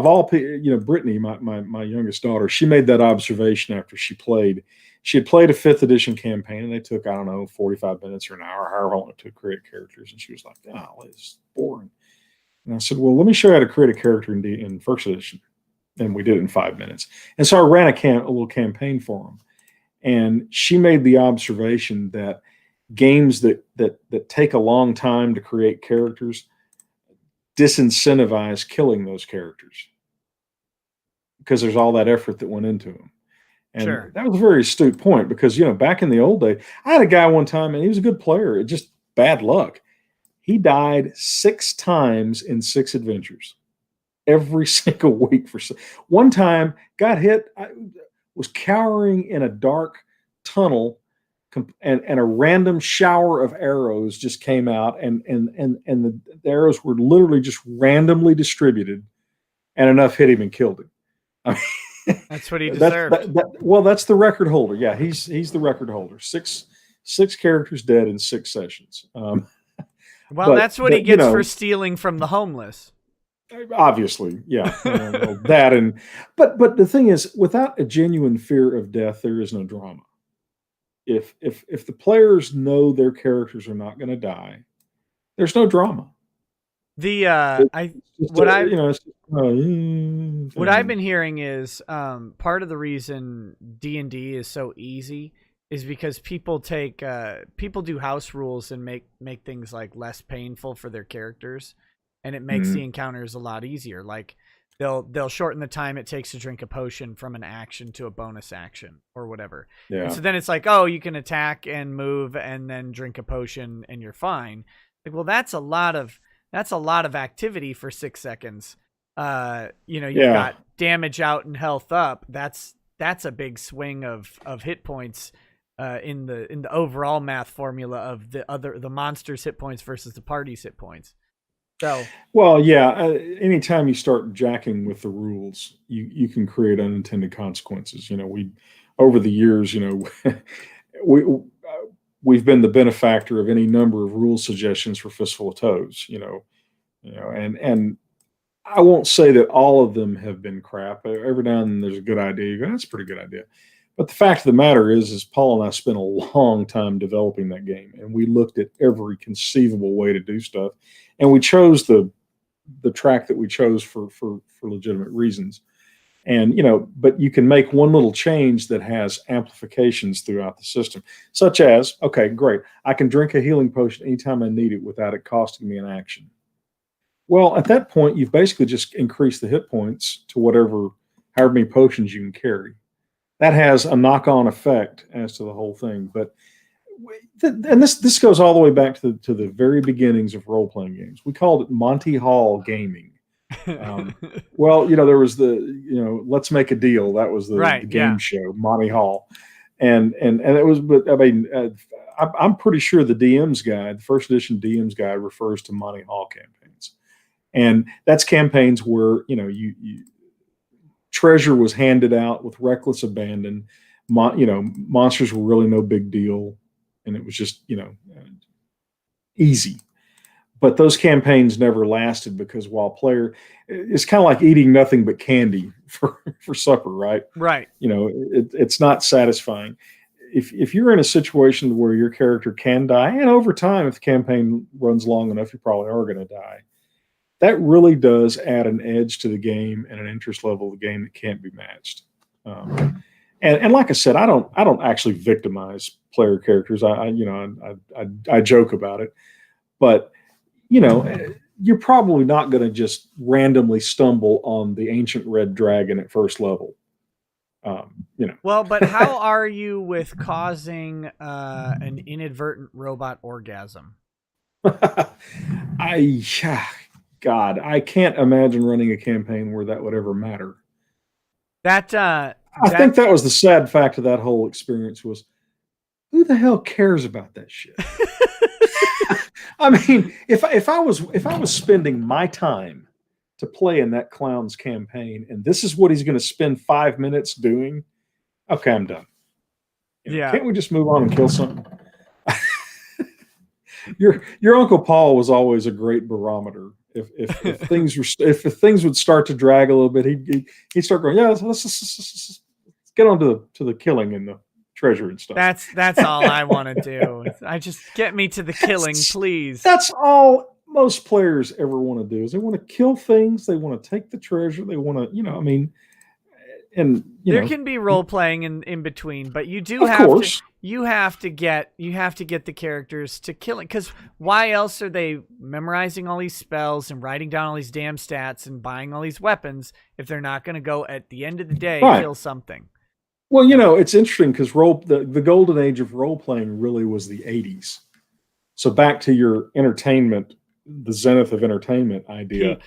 all people, Brittany, my youngest daughter, she made that observation after she had played a 5th edition campaign, and they took, 45 minutes or an hour, however long it took to create characters. And she was like, "Oh, it's boring." And I said, "Well, let me show you how to create a character in 1st edition." And we did it in 5 minutes. And so I ran a little campaign for them. And she made the observation that games that take a long time to create characters disincentivize killing those characters because there's all that effort that went into them. And that was a very astute point because, back in the old day, I had a guy one time and he was a good player. It just bad luck. He died 6 times in 6 adventures. Every single week one time got hit. I was cowering in a dark tunnel and a random shower of arrows just came out and the arrows were literally just randomly distributed and enough hit him and killed him. I mean, that's what he deserved. That's the record holder. Yeah, he's the record holder. Six characters dead in 6 sessions. That's what he gets for stealing from the homeless. Obviously, yeah, but the thing is, without a genuine fear of death, there is no drama. If the players know their characters are not going to die, there's no drama. What I've been hearing is part of the reason D&D is so easy is because people do house rules and make things like less painful for their characters. And it makes the encounters a lot easier. Like they'll shorten the time it takes to drink a potion from an action to a bonus action or whatever. Yeah. And so then it's like, oh, you can attack and move and then drink a potion and you're fine. Like, well, that's a lot of That's a lot of activity for 6 seconds. You've got damage out and health up. That's a big swing of hit points in the overall math formula of the monster's hit points versus the party's hit points. So, well, yeah. Anytime you start jacking with the rules, you can create unintended consequences. We over the years, we've been the benefactor of any number of rule suggestions for Fistful of Toes. And I won't say that all of them have been crap. Every now and then there's a good idea. You go, that's a pretty good idea. But the fact of the matter is Paul and I spent a long time developing that game, and we looked at every conceivable way to do stuff, and we chose the track that we chose for legitimate reasons. And but you can make one little change that has amplifications throughout the system, such as, okay, great, I can drink a healing potion anytime I need it without it costing me an action. Well, at that point, you've basically just increased the hit points to however many potions you can carry. That has a knock-on effect as to the whole thing. But and this goes all the way back to the very beginnings of role-playing games. We called it Monty Hall gaming. Well, there was Let's Make a Deal. That was the game show, Monty Hall, and it was. But I mean, I'm pretty sure the DM's guide, the first edition DM's guide, refers to Monty Hall campaigns, and that's campaigns where you treasure was handed out with reckless abandon. Monsters were really no big deal, and it was just easy. But those campaigns never lasted because it's kind of like eating nothing but candy for supper, right? Right. It's not satisfying. If you're in a situation where your character can die, and over time, if the campaign runs long enough, you probably are going to die. That really does add an edge to the game and an interest level of the game that can't be matched. And like I said, I don't actually victimize player characters. I joke about it, but you're probably not going to just randomly stumble on the ancient red dragon at first level. Well, but how are you with causing an inadvertent robot orgasm? I can't imagine running a campaign where that would ever matter. I think that was the sad fact of that whole experience was, who the hell cares about that shit? I mean, if I was spending my time to play in that clown's campaign, and this is what he's going to spend 5 minutes doing, okay, I'm done. Can't we just move on and kill something? Your Uncle Paul was always a great barometer. If things would start to drag a little bit, he'd start going, yeah, let's get on to the killing and the treasure and stuff. That's all I want to do. I just get me to the killing, please. That's all most players ever want to do is they want to kill things. They want to take the treasure. They want to, there can be role playing in between, but you have to get the characters to killing, because why else are they memorizing all these spells and writing down all these damn stats and buying all these weapons if they're not going to go at the end of the day kill something? Well, it's interesting because the golden age of role playing really was the 80s. So back to your entertainment, the zenith of entertainment idea.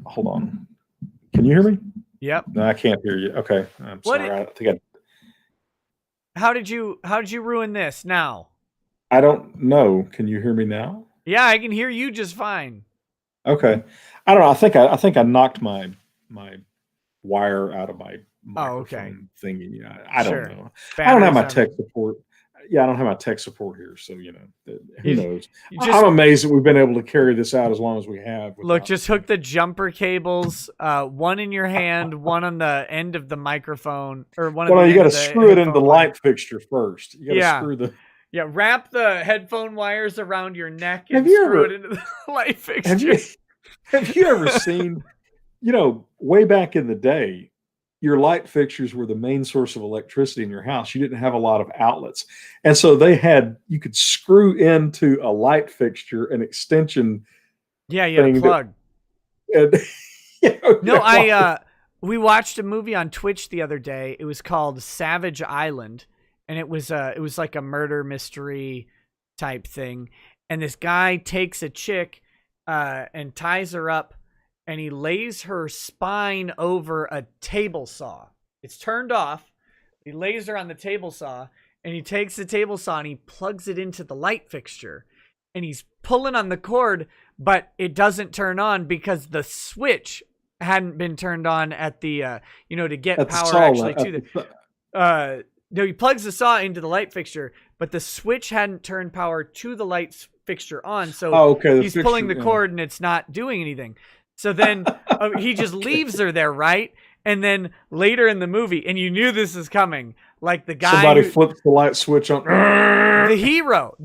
Hold on. Can you hear me? Yep. No, I can't hear you. Okay, I'm sorry. How did you ruin this now? I don't know. Can you hear me now? Yeah, I can hear you just fine. Okay. I don't know. I think I knocked my wire out of my microphone thingy. I don't know. I don't have my tech support. Yeah, I don't have my tech support here, so who knows? I'm amazed that we've been able to carry this out as long as we have. Look, just hook the jumper cables, one in your hand, one on the end of the microphone, or one. Well, you got to screw it into the light fixture first. You got to screw the. Yeah, wrap the headphone wires around your neck and screw it into the light fixture. Have you ever seen? Way back in the day, your light fixtures were the main source of electricity in your house. You didn't have a lot of outlets. And so you could screw into a light fixture an extension. Yeah, you had a plug. We watched a movie on Twitch the other day. It was called Savage Island, and it was like a murder mystery type thing. and this guy takes a chick and ties her up, and he lays her spine over a table saw. It's turned off. He lays her on the table saw, and he takes the table saw and he plugs it into the light fixture, and he's pulling on the cord, but it doesn't turn on because the switch hadn't been turned on at the to get power actually to the no, he plugs the saw into the light fixture, but the switch hadn't turned power to the light fixture on, so he's pulling the cord and it's not doing anything. So then he just leaves her there, right? And then later in the movie, and you knew this is coming, like the guy, somebody flips the light switch on. The hero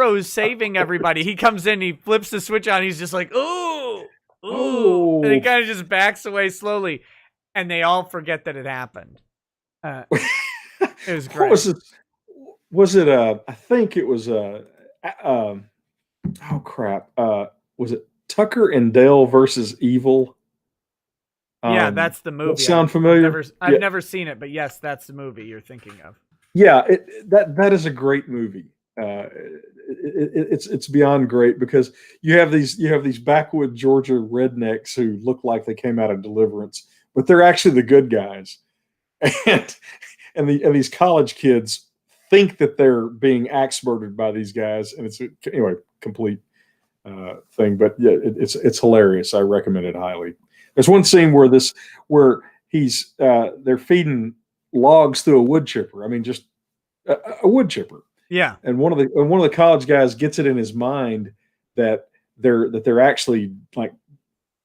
who's saving everybody, he comes in, he flips the switch on, he's just like, ooh, and he kind of just backs away slowly, and they all forget that it happened. It was great. Was it? I think it was. Oh crap! Was it Tucker and Dale versus Evil? Yeah, that's the movie. Sound familiar? I've never seen it, but yes, that's the movie you're thinking of. Yeah, that is a great movie. It's beyond great because you have these backwood Georgia rednecks who look like they came out of Deliverance, but they're actually the good guys, and these college kids think that they're being axe-murdered by these guys, and it's anyway complete thing. But yeah, it's hilarious. I recommend it highly. There's one scene where he's they're feeding logs through a wood chipper. I mean, just a wood chipper. Yeah. And one of the college guys gets it in his mind that they're actually like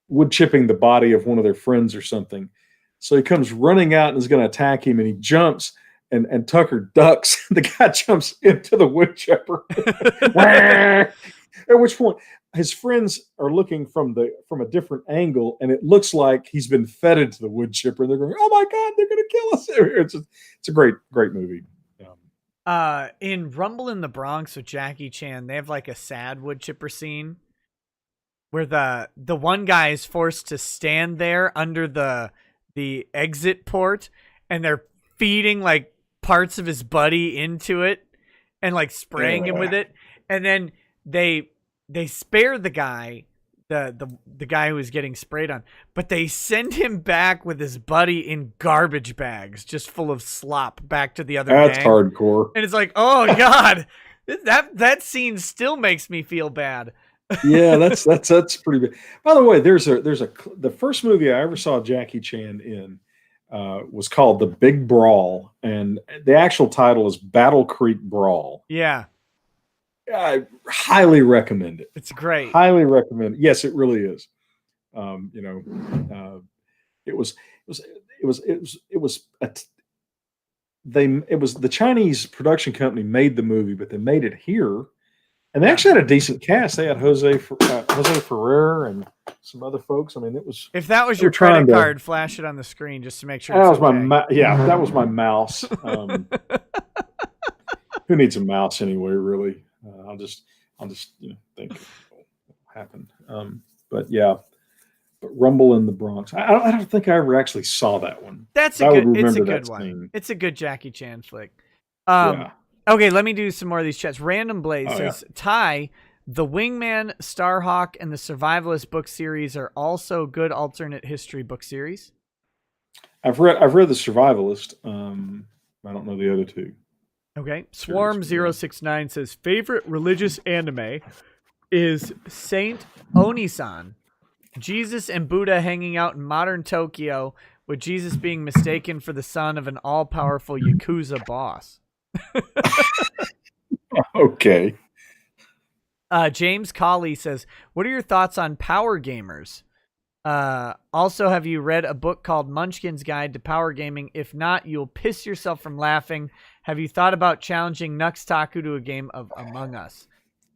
wood chipping the body of one of their friends or something. So he comes running out and is going to attack him, and he jumps, and Tucker ducks. The guy jumps into the wood chipper. At which point, his friends are looking from a different angle, and it looks like he's been fed into the wood chipper. And they're going, "Oh my God, they're going to kill us!" It's a great movie. In Rumble in the Bronx with Jackie Chan, they have like a sad wood chipper scene where the one guy is forced to stand there under the exit port, and they're feeding like parts of his buddy into it and like spraying him with it, and then they spare the guy, the guy who was getting sprayed on, but they send him back with his buddy in garbage bags just full of slop back to the other gang. That's hardcore. And it's like, oh God, that scene still makes me feel bad. Yeah, that's pretty big. By the way, the first movie I ever saw Jackie Chan in was called The Big Brawl, and the actual title is Battle Creek Brawl. Yeah. I highly recommend it. It's great. Highly recommend it. Yes, it really is. It was the Chinese production company made the movie, but they made it here, and they actually had a decent cast. They had Jose Ferrer and some other folks. I mean, it was. If that was your credit card, flash it on the screen just to make sure. That was that was my mouse. Who needs a mouse anyway? Really. I'll just think what will happen. But yeah, Rumble in the Bronx. I don't think I ever actually saw that one. It's a good one. Scene. It's a good Jackie Chan flick. Yeah. Okay, let me do some more of these chats. Random Blaze says, Ty, the Wingman, Starhawk, and the Survivalist book series are also good alternate history book series. I've read the Survivalist. I don't know the other two. Okay. Swarm069 says, favorite religious anime is Saint Onisan. Jesus and Buddha hanging out in modern Tokyo, with Jesus being mistaken for the son of an all-powerful Yakuza boss. Okay. James Colley says, what are your thoughts on power gamers? Also, have you read a book called Munchkin's Guide to Power Gaming? If not, you'll piss yourself from laughing. Have you thought about challenging Nux Taku to a game of Among Us?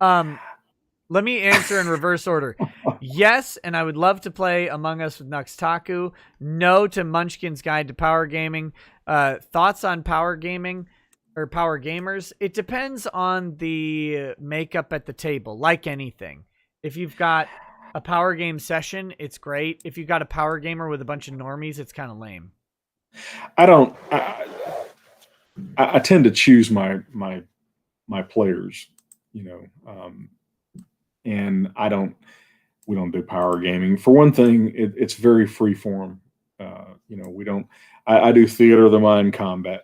Let me answer in reverse order. Yes, and I would love to play Among Us with Nux Taku. No to Munchkin's Guide to Power Gaming. Thoughts on power gaming or power gamers? It depends on the makeup at the table, like anything. If you've got a power game session, it's great. If you've got a power gamer with a bunch of normies, it's kind of lame. I tend to choose my players, and we don't do power gaming. For one thing, it's very free form. We don't. I do theater of the mind combat.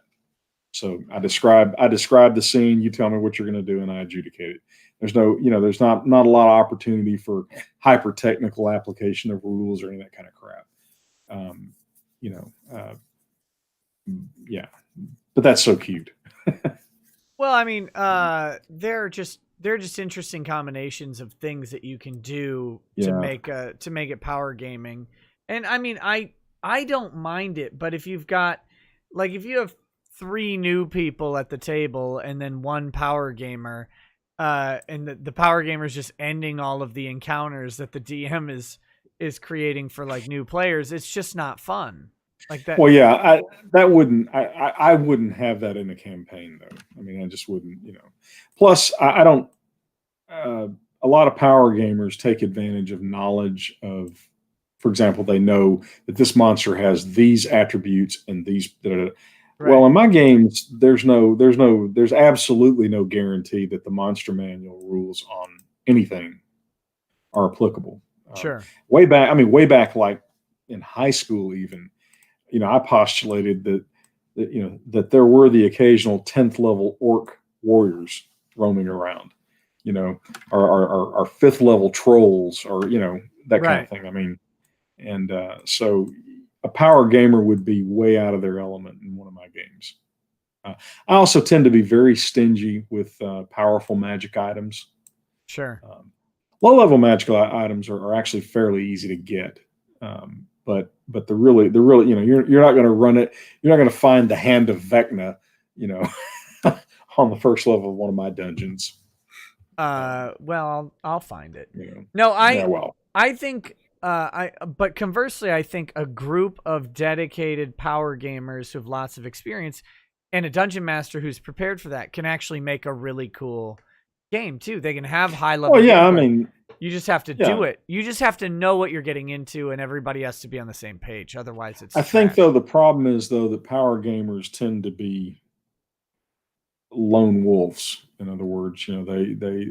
So I describe the scene. You tell me what you're going to do, and I adjudicate it. There's there's not a lot of opportunity for hyper technical application of rules or any of that kind of crap. Yeah, but that's so cute. Well, I mean, they're just interesting combinations of things that you can do to make it power gaming. And I mean, I don't mind it, but if you have 3 new people at the table and then 1 power gamer, and the power gamer is just ending all of the encounters that the DM is creating for like new players, it's just not fun. Like that. Well, yeah, I wouldn't have that in a campaign though. I mean, I just wouldn't, Plus, I don't. A lot of power gamers take advantage of knowledge of, for example, they know that this monster has these attributes and these. Right. Well, in my games, there's absolutely no guarantee that the monster manual rules on anything are applicable. Sure. Way back, like in high school, even, I postulated that there were the occasional 10th level orc warriors roaming around, our 5th level trolls, or that kind of thing. I mean, and so a power gamer would be way out of their element in one of my games. I also tend to be very stingy with powerful magic items. Sure. Low-level magical items are actually fairly easy to get, but the really, you're not going to run it. You're not going to find the Hand of Vecna, on the first level of one of my dungeons. Well, I'll find it. No, I think. But conversely, I think a group of dedicated power gamers who have lots of experience and a dungeon master who's prepared for that can actually make a really cool game too. They can have high level. Well, yeah, I mean, you just have to do it. You just have to know what you're getting into, and everybody has to be on the same page. Otherwise, it's. I think though the problem is that power gamers tend to be lone wolves. In other words, they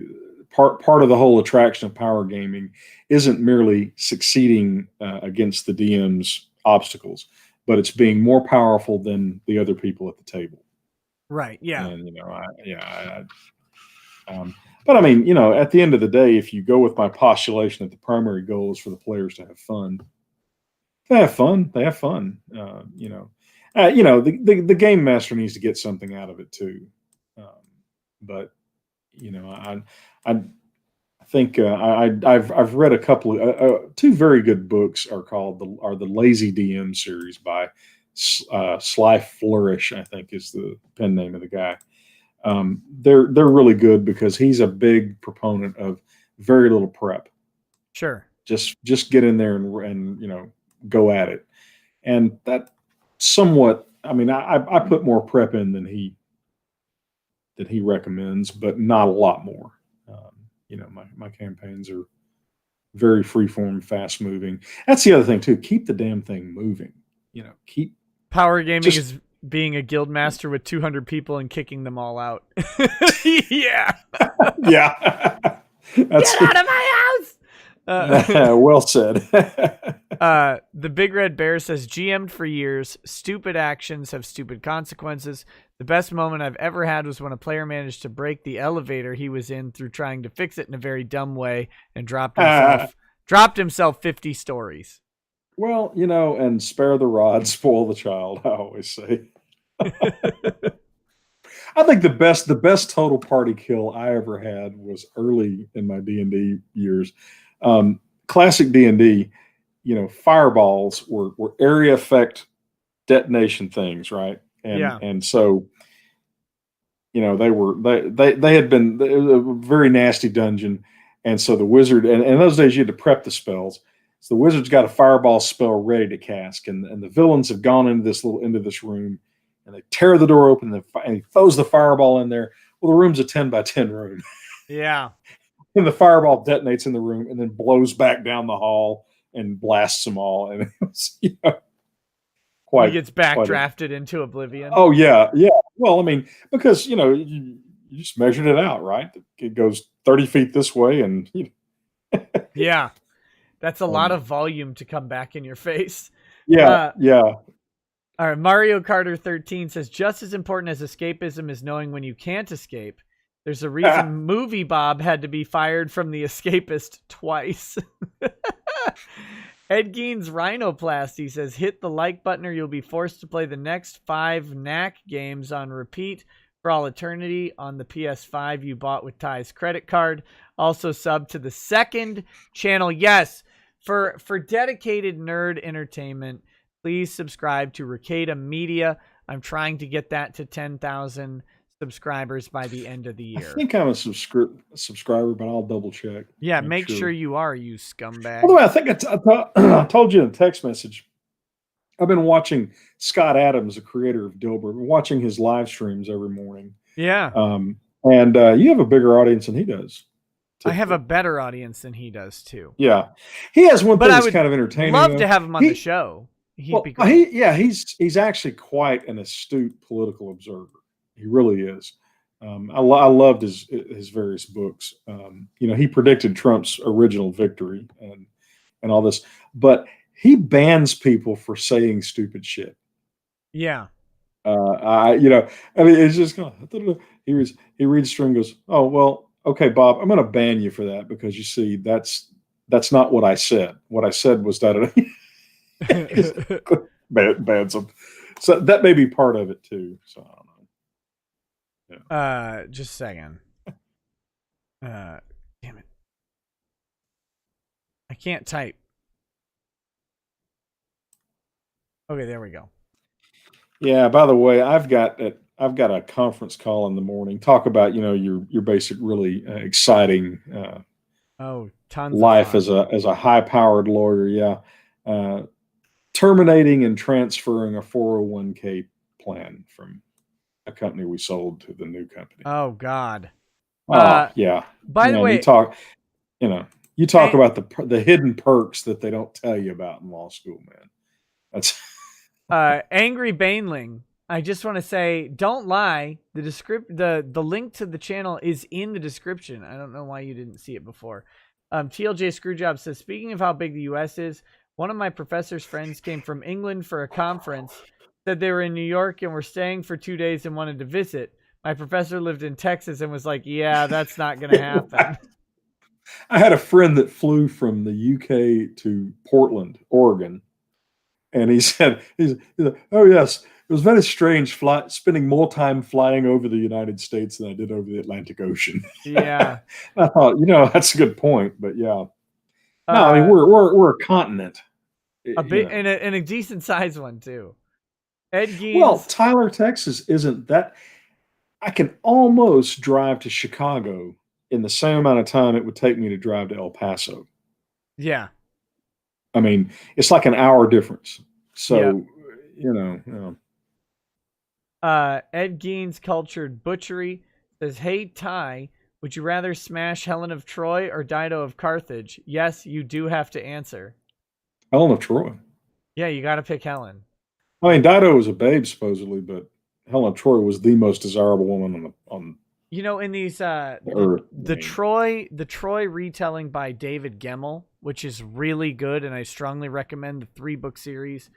part of the whole attraction of power gaming isn't merely succeeding against the DM's obstacles, but it's being more powerful than the other people at the table. Right. Yeah. And but I mean, at the end of the day, if you go with my postulation that the primary goal is for the players to have fun, they have fun. They have fun. The game master needs to get something out of it too. But I think I've read a couple of 2 very good books are the Lazy DM series by Sly Flourish, I think is the pen name of the guy. They're really good because he's a big proponent of very little prep. Sure. Just get in there and go at it. And that somewhat, I mean, I put more prep in than he recommends, but not a lot more. My campaigns are very freeform, fast moving. That's the other thing too. Keep the damn thing moving. Keep power gaming is being a guild master with 200 people and kicking them all out. Yeah. Yeah. Get out of my house. Well said. The Big Red Bear says, GM'd for years. Stupid actions have stupid consequences. The best moment I've ever had was when a player managed to break the elevator he was in through trying to fix it in a very dumb way and dropped himself 50 stories. Well, and spare the rod, spoil the child, I always say. I think the best total party kill I ever had was early in my D&D years. Classic D&D, fireballs were area effect detonation things, right? And so, they had been a very nasty dungeon, and so the wizard, and in those days you had to prep the spells. So the wizard's got a fireball spell ready to cast, and the villains have gone into this room, and they tear the door open, and he throws the fireball in there. Well, the room's a 10 by 10 room. Yeah. And the fireball detonates in the room and then blows back down the hall and blasts them all. And it was, he gets backdrafted into oblivion. Oh, yeah. Yeah. Well, I mean, because, you just measured it out, right? It goes 30 feet this way and Yeah. That's a lot of volume to come back in your face. Yeah. All right. Mario Carter 13 says, just as important as escapism is knowing when you can't escape. There's a reason Movie Bob had to be fired from The Escapist twice. Ed Gein's Rhinoplasty says, hit the like button or you'll be forced to play the next 5 knack games on repeat for all eternity on the PS5 you bought with Ty's credit card. Also sub to the second channel. Yes, for dedicated nerd entertainment, please subscribe to Ricada Media. I'm trying to get that to 10,000 subscribers by the end of the year. I think I'm a subscriber, but I'll double check. Yeah, make sure you are, you scumbag. By the way, I think I told you in a text message, I've been watching Scott Adams, the creator of Dilbert, watching his live streams every morning. Yeah. And you have a bigger audience than he does. I have a better audience than he does, too. Yeah. He has one thing that's kind of entertaining. I'd love to have him on the show. He's actually quite an astute political observer. He really is. I loved his various books. He predicted Trump's original victory and all this, but he bans people for saying stupid shit. Yeah. It's just he reads through and goes, oh well, okay, Bob, I'm going to ban you for that because you see that's not what I said. What I said was that bans him. So that may be part of it too. So I don't know. Yeah. Just a second. Damn it. I can't type. Okay, there we go. Yeah, by the way, I've got a conference call in the morning. Talk about, your basic really exciting tons life of fun. as a high-powered lawyer, yeah. Terminating and transferring a 401k plan from a company we sold to the new company. Oh God. Yeah. By the way, you talk about the hidden perks that they don't tell you about in law school, man. That's Angry Baneling. I just want to say, don't lie. The link to the channel is in the description. I don't know why you didn't see it before. TLJ Screwjob says, speaking of how big the U.S. is, one of my professor's friends came from England for a conference. Said they were in New York and were staying for 2 days and wanted to visit. My professor lived in Texas and was like, yeah, that's not going to happen. I had a friend that flew from the UK to Portland, Oregon. And he said, oh, yes, it was very strange spending more time flying over the United States than I did over the Atlantic Ocean. Yeah. I thought, that's a good point. But yeah. No, I mean, we're a continent. A bit, and a decent sized one, too. Ed Gein's, well, Tyler, Texas isn't that. I can almost drive to Chicago in the same amount of time it would take me to drive to El Paso. Yeah. I mean, it's like an hour difference. So, Ed Gein's Cultured Butchery says, hey, Ty, would you rather smash Helen of Troy or Dido of Carthage? Yes, you do have to answer. Helen of Troy. Yeah, you got to pick Helen. I mean, Dido was a babe, supposedly, but Helen of Troy was the most desirable woman on in these the Troy retelling by David Gemmell, which is really good, and I strongly recommend the 3-book series: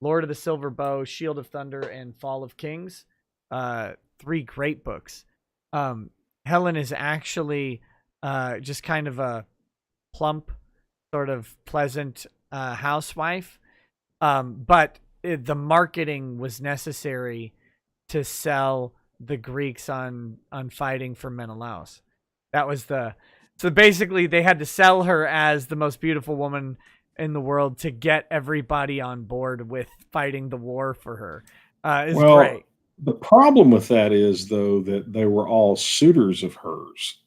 Lord of the Silver Bow, Shield of Thunder, and Fall of Kings. 3 great books. Helen is actually just kind of a plump, sort of pleasant housewife, but the marketing was necessary to sell the Greeks on fighting for Menelaus. That was so basically they had to sell her as the most beautiful woman in the world to get everybody on board with fighting the war for her. It's great. The problem with that is, though, that they were all suitors of hers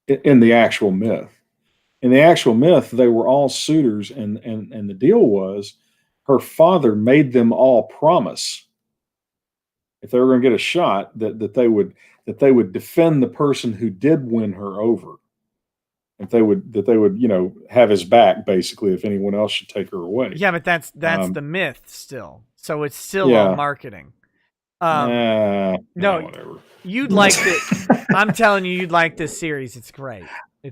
in the actual myth. In the actual myth, they were all suitors, and the deal was her father made them all promise, if they were going to get a shot, that they would defend the person who did win her over. That they would have his back, basically, if anyone else should take her away. Yeah, but that's the myth still. So it's still all marketing. No, whatever. You'd like it. I'm telling you, you'd like this series. It's great.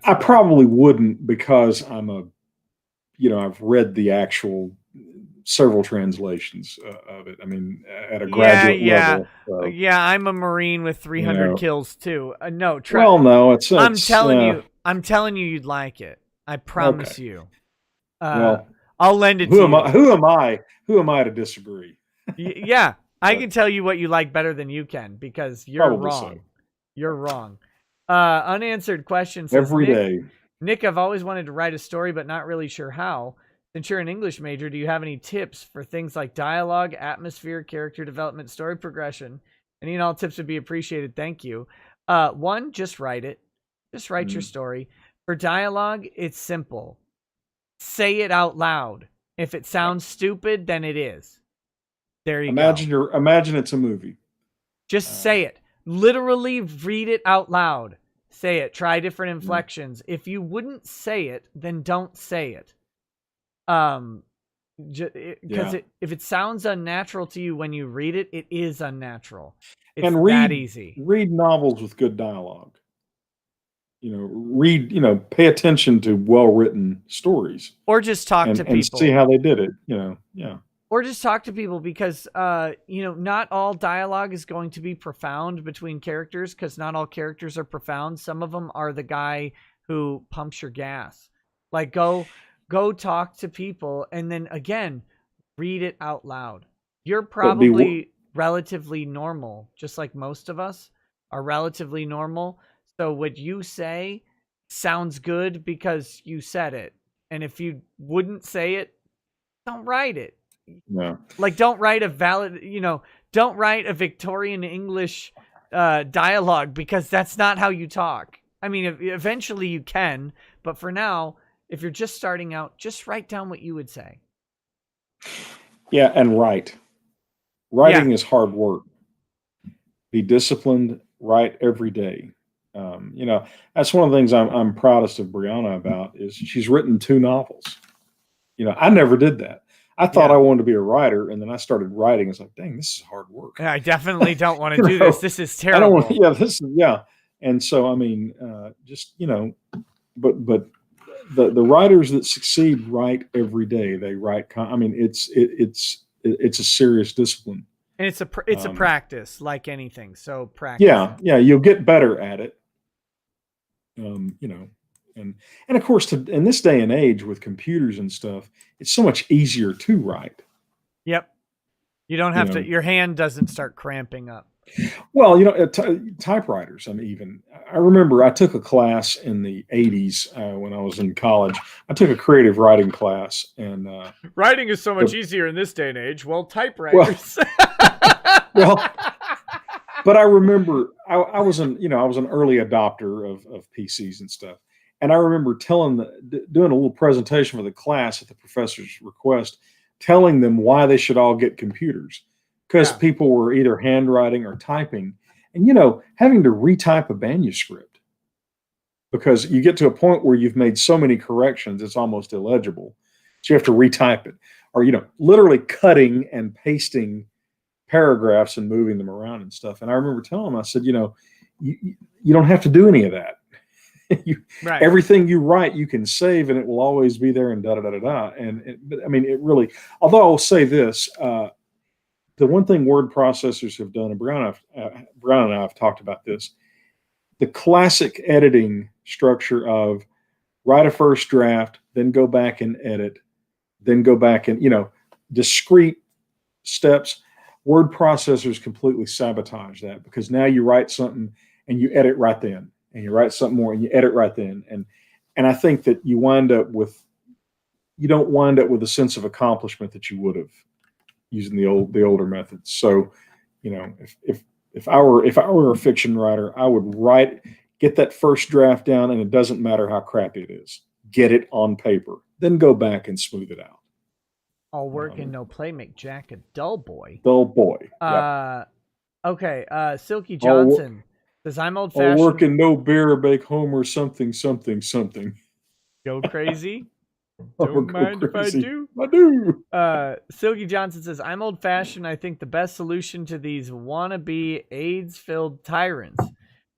I probably wouldn't, because I've read the actual several translations of it. I mean, at a graduate level. So, yeah, I'm a Marine with 300 kills too. No, I'm telling you, you'd like it. I promise you. Well, I'll lend it to you. Who am I to disagree? Yeah, I can tell you what you like better than you can, because you're wrong. So. You're wrong. Unanswered question says, every day. Nick, I've always wanted to write a story, but not really sure how. Since you're an English major, do you have any tips for things like dialogue, atmosphere, character development, story progression? Any and all tips would be appreciated. Thank you. One, just write it. Just write your story. For dialogue, it's simple. Say it out loud. If it sounds stupid, then it is. There you go. Imagine it's a movie. Just say it. Literally read it out loud. Say it. Try different inflections. If you wouldn't say it, then don't say it. Because if it sounds unnatural to you when you read it, it is unnatural. It's that easy. Read novels with good dialogue. Pay attention to well-written stories. Or just talk to people. And see how they did it, yeah. Or just talk to people, because, not all dialogue is going to be profound between characters, because not all characters are profound. Some of them are the guy who pumps your gas. Like, go talk to people, and then, again, read it out loud. You're probably relatively normal, just like most of us are relatively normal. So what you say sounds good because you said it. And if you wouldn't say it, don't write it. Yeah. Like, don't write don't write a Victorian English dialogue, because that's not how you talk. I mean, eventually you can, but for now, if you're just starting out, just write down what you would say. Yeah, and write. Writing is hard work. Be disciplined. Write every day. That's one of the things I'm proudest of Brianna about, is she's written 2 novels. I never did that. I thought I wanted to be a writer, and then I started writing. It's like, dang, this is hard work. I definitely don't want to do this. This is terrible. And so, I mean, but the writers that succeed write every day. They write. It's a serious discipline. And it's a practice, like anything. So practice. Yeah, you'll get better at it. And of course, in this day and age with computers and stuff, it's so much easier to write. Yep. You don't have to. Your hand doesn't start cramping up. Well, typewriters. I remember I took a class in the 80s when I was in college. I took a creative writing class, and writing is so much easier in this day and age. Well, typewriters. But I remember I was an early adopter of PCs and stuff. And I remember doing a little presentation for the class at the professor's request, telling them why they should all get computers, because people were either handwriting or typing, and having to retype a manuscript, because you get to a point where you've made so many corrections it's almost illegible, so you have to retype it, or literally cutting and pasting paragraphs and moving them around and stuff. And I remember telling them, I said, you don't have to do any of that. Everything you write, you can save, and it will always be there, and da-da-da-da-da. It really, although I will say this, the one thing word processors have done, and Brianna and I have talked about this, the classic editing structure of write a first draft, then go back and edit, then go back and, discrete steps. Word processors completely sabotage that, because now you write something and you edit right then. And you write something more and you edit right then. And I think that you don't wind up with a sense of accomplishment that you would have using the older methods. So, if I were a fiction writer, I would get that first draft down, and it doesn't matter how crappy it is. Get it on paper, then go back and smooth it out. All work and no play make Jack a dull boy. Dull boy. Okay. Silky Johnson says, I'm old-fashioned. All work and no beer, bake home, or something. Go crazy. Don't mind if I do. I do. Silky Johnson says, I'm old-fashioned. I think the best solution to these wannabe AIDS-filled tyrants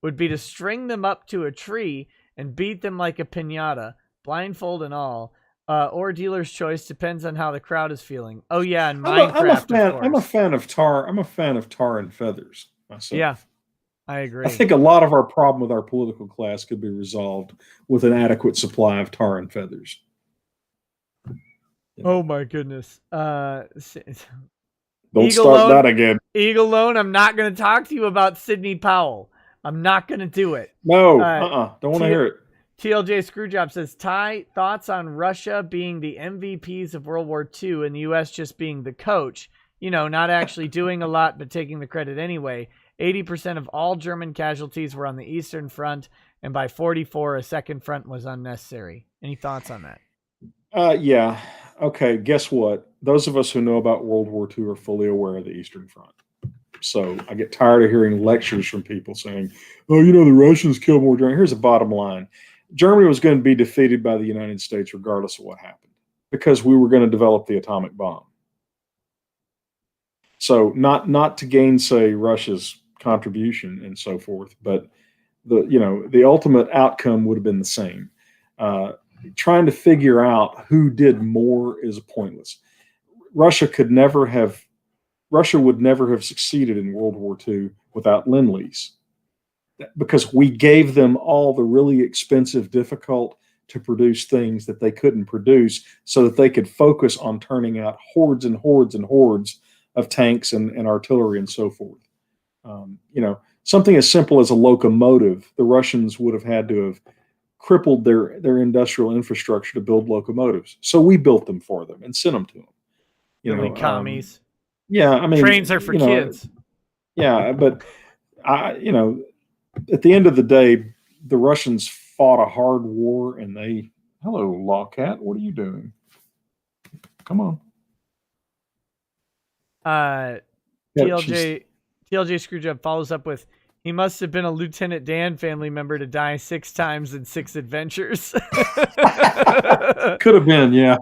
would be to string them up to a tree and beat them like a piñata, blindfold and all. Or dealer's choice, depends on how the crowd is feeling. Oh yeah, and Minecraft. I'm a fan of tar. I'm a fan of tar and feathers myself. Yeah, I agree. I think a lot of our problem with our political class could be resolved with an adequate supply of tar and feathers. Oh my goodness. Don't Eagle start Loan, that again. Eagle Loan, I'm not going to talk to you about Sidney Powell. I'm not going to do it. No, don't want to hear it. TLJ Screwjob says, Ty, thoughts on Russia being the MVPs of World War II and the U.S. just being the coach? You know, not actually doing a lot, but taking the credit anyway. 80% of all German casualties were on the Eastern Front, and by 44, a second front was unnecessary. Any thoughts on that? Yeah. Okay, guess what? Those of us who know about World War II are fully aware of the Eastern Front. So I get tired of hearing lectures from people saying, oh, you know, the Russians killed more Germans. Here's the bottom line. Germany was going to be defeated by the United States regardless of what happened because we were going to develop the atomic bomb. So not to gainsay Russia's contribution and so forth, but the ultimate outcome would have been the same. Trying to figure out who did more is pointless. Russia would never have succeeded in World War II without Lend-Lease, because we gave them all the really expensive, difficult to produce things that they couldn't produce so that they could focus on turning out hordes and hordes and hordes of tanks and artillery and so forth. Something as simple as a locomotive, the Russians would have had to have crippled their industrial infrastructure to build locomotives. So we built them for them and sent them to them. Commies. Yeah, I mean, trains are for kids. Yeah, but at the end of the day, the Russians fought a hard war, and hello, Lawcat, what are you doing? Come on. TLJ Screwjob follows up with, he must have been a Lieutenant Dan family member to die 6 times in 6 adventures. Could have been, yeah.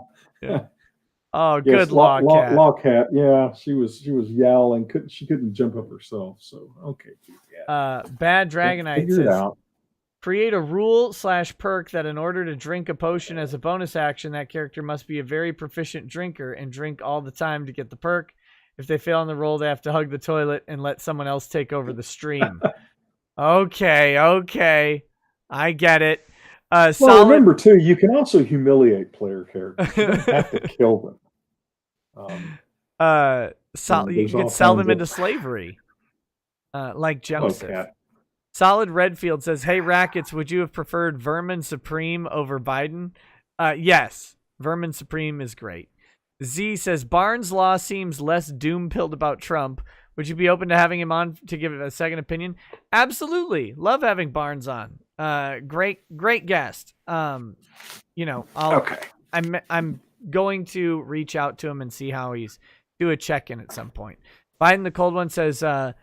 Oh, yes, good Lawcat. Lawcat, yeah. She was yowling. She couldn't jump up herself. So okay. Yeah. Bad Dragonite says, create a rule/perk that in order to drink a potion as a bonus action, that character must be a very proficient drinker and drink all the time to get the perk. If they fail on the roll, they have to hug the toilet and let someone else take over the stream. Okay. I get it. Remember, too, you can also humiliate player characters. You don't have to kill them. You can sell them into slavery, like Joseph. Solid Redfield says, hey, Rackets, would you have preferred Vermin Supreme over Biden? Yes, Vermin Supreme is great. Z says, Barnes' Law seems less doom-pilled about Trump. Would you be open to having him on to give a second opinion? Absolutely. Love having Barnes on. Great guest. Okay. I'm going to reach out to him and see how he's do a check-in at some point. Biden the Cold One says, you're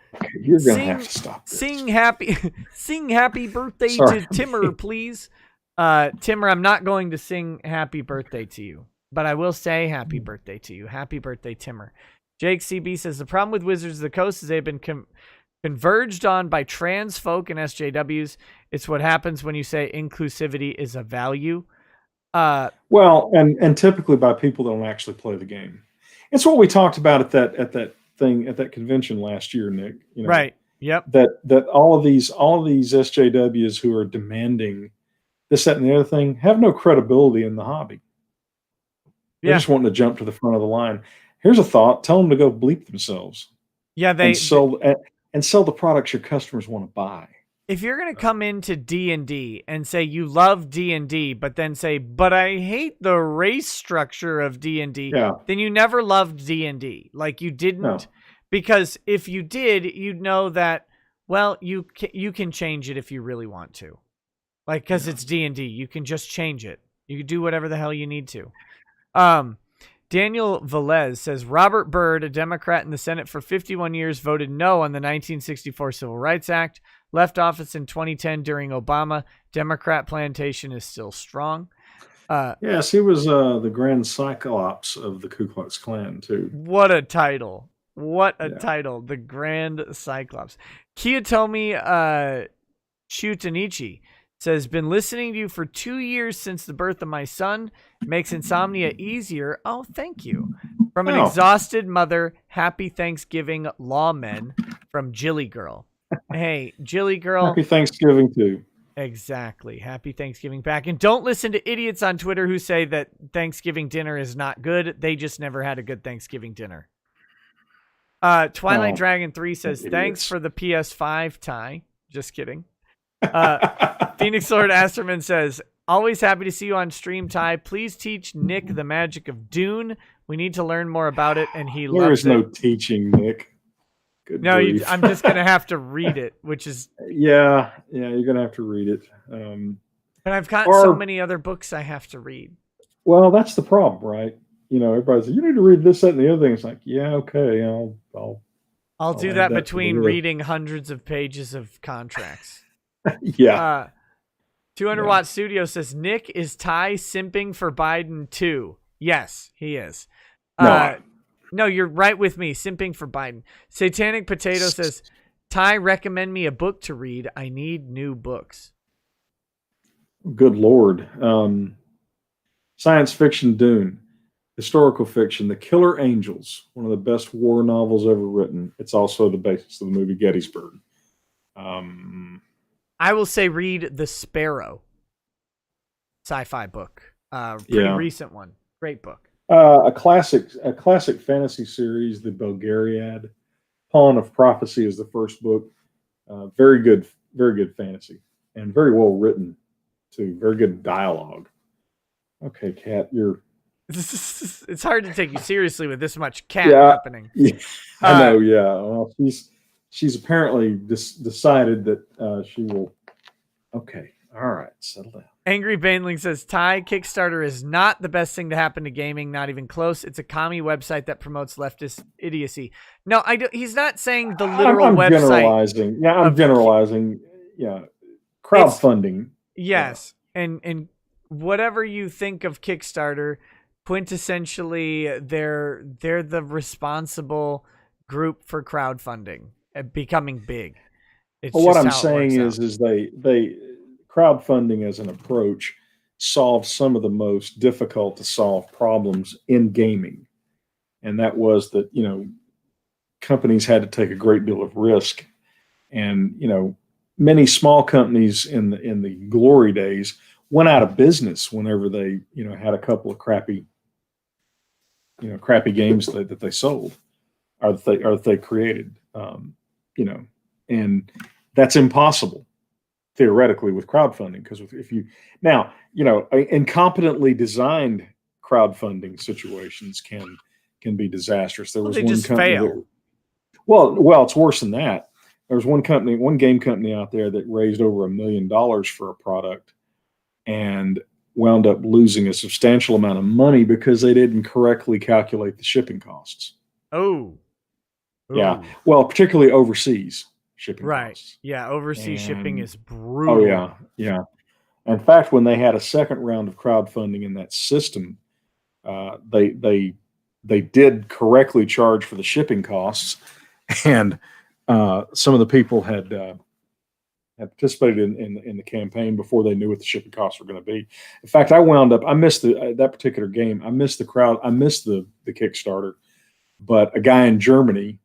gonna have to stop this. Sing happy birthday to Timmer, please. Timmer, I'm not going to sing happy birthday to you, but I will say happy birthday to you. Happy birthday, Timmer. Jake CB says, the problem with Wizards of the Coast is they've been converged on by trans folk and SJWs. It's what happens when you say inclusivity is a value. And typically by people that don't actually play the game. It's what we talked about at that convention last year, Nick. Right. Yep. That all of these SJWs who are demanding this, that, and the other thing have no credibility in the hobby. They're just wanting to jump to the front of the line. Here's a thought: tell them to go bleep themselves. Yeah, and sell the products your customers want to buy. If you're going to come into D&D and say you love D&D, but then say, but I hate the race structure of D&D, then you never loved D&D. Like you didn't, because if you did, you'd know that, well, you can change it if you really want to. Like, because it's D&D, you can just change it. You can do whatever the hell you need to. Daniel Velez says, Robert Byrd, a Democrat in the Senate for 51 years, voted no on the 1964 Civil Rights Act, left office in 2010 during Obama. Democrat plantation is still strong. Yes, he was the Grand Cyclops of the Ku Klux Klan, too. What a title. What a title. The Grand Cyclops. Kiyotomi Chutanichi Says, been listening to you for 2 years since the birth of my son. Makes insomnia easier. Oh, thank you. From an exhausted mother, happy Thanksgiving, lawmen, from Jilly Girl. Hey, Jilly Girl. Happy Thanksgiving too. Exactly. Happy Thanksgiving back. And don't listen to idiots on Twitter who say that Thanksgiving dinner is not good. They just never had a good Thanksgiving dinner. Twilight Dragon 3 says, thanks for the PS5 tie. Just kidding. Phoenix Lord Asterman says, always happy to see you on stream, Ty. Please teach Nick the magic of Dune. We need to learn more about it, and he loves it. There is no teaching, Nick. Good no, I'm just going to have to read it, which is... Yeah, you're going to have to read it. But I've got so many other books I have to read. Well, that's the problem, right? Everybody says, you need to read this, that, and the other thing. It's like, yeah, okay, I'll do that between reading hundreds of pages of contracts. Yeah. 200 Watt Studio says, Nick, is Ty simping for Biden too? Yes, he is. No, you're right with me. Simping for Biden. Satanic Potato says, Ty, recommend me a book to read. I need new books. Good Lord. Science fiction Dune. Historical fiction, The Killer Angels, one of the best war novels ever written. It's also the basis of the movie Gettysburg. I will say read The Sparrow. Sci-fi book. Pretty recent one. Great book. A classic fantasy series, The Belgariad. Pawn of Prophecy is the first book. Very good fantasy. And very well written, too. Very good dialogue. Okay, Kat, you're... It's hard to take you seriously with this much cat happening. Yeah, I know, yeah. Well, she's apparently decided that she will... Okay, all right, settle down. Angry Baneling says, Ty, Kickstarter is not the best thing to happen to gaming, not even close. It's a commie website that promotes leftist idiocy. No, he's not saying the literal website. Generalizing. Yeah, I'm generalizing. Yeah, crowdfunding. Yes, and whatever you think of Kickstarter, quintessentially, they're the responsible group for crowdfunding, becoming big. Well, what I'm saying is they crowdfunding as an approach solved some of the most difficult to solve problems in gaming, and that was that companies had to take a great deal of risk, and many small companies in the glory days went out of business whenever they had a couple of crappy games that they sold or that they created, and that's impossible theoretically with crowdfunding, because if you now incompetently designed crowdfunding situations can be disastrous. There was one just company fail. Well, it's worse than that. There was one game company out there that raised over $1 million for a product and wound up losing a substantial amount of money because they didn't correctly calculate the shipping costs. Oh. Yeah. Well, particularly overseas shipping costs. Yeah, overseas shipping is brutal. Oh, yeah. In fact, when they had a second round of crowdfunding in that system, they did correctly charge for the shipping costs, and some of the people had participated in the campaign before they knew what the shipping costs were going to be. In fact, I missed that particular game. I missed the Kickstarter, but a guy in Germany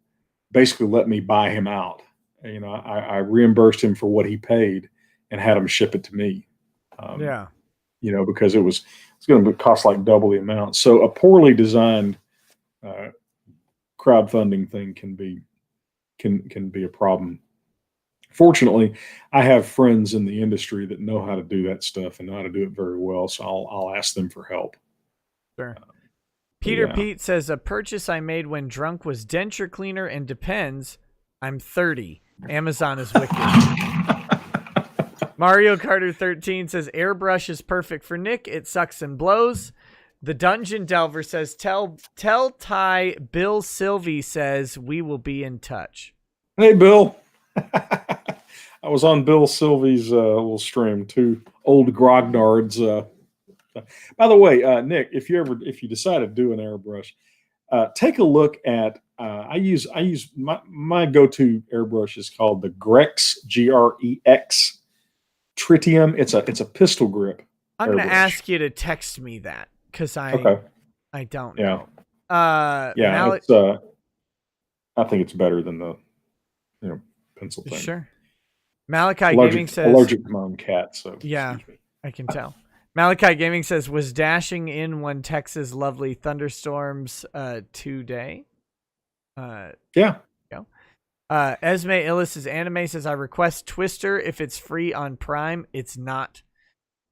basically let me buy him out. I reimbursed him for what he paid and had him ship it to me. Because it's going to cost like double the amount. So a poorly designed crowdfunding thing can be a problem. Fortunately, I have friends in the industry that know how to do that stuff and know how to do it very well. So I'll ask them for help. Sure. Peter Pete says, a purchase I made when drunk was denture cleaner and Depends. I'm 30. Amazon is wicked. Mario Carter 13 says, airbrush is perfect for Nick. It sucks and blows. The Dungeon Delver says, tell Ty Bill Sylvie says we will be in touch. Hey, Bill. I was on Bill Sylvie's little stream, two old grognards. By the way, Nick, if you decide to do an airbrush, take a look at. I use my go-to airbrush is called the Grex, Grex, tritium. It's a pistol grip. I'm going to ask you to text me that because I don't know. It's I think it's better than the pencil thing. Sure. Malachi Gaming says allergic to my own cat, so yeah, I can tell. Malachi Gaming says was dashing in one Texas lovely thunderstorms today. Yeah. Esme Illis's anime says I request Twister if it's free on Prime. It's not,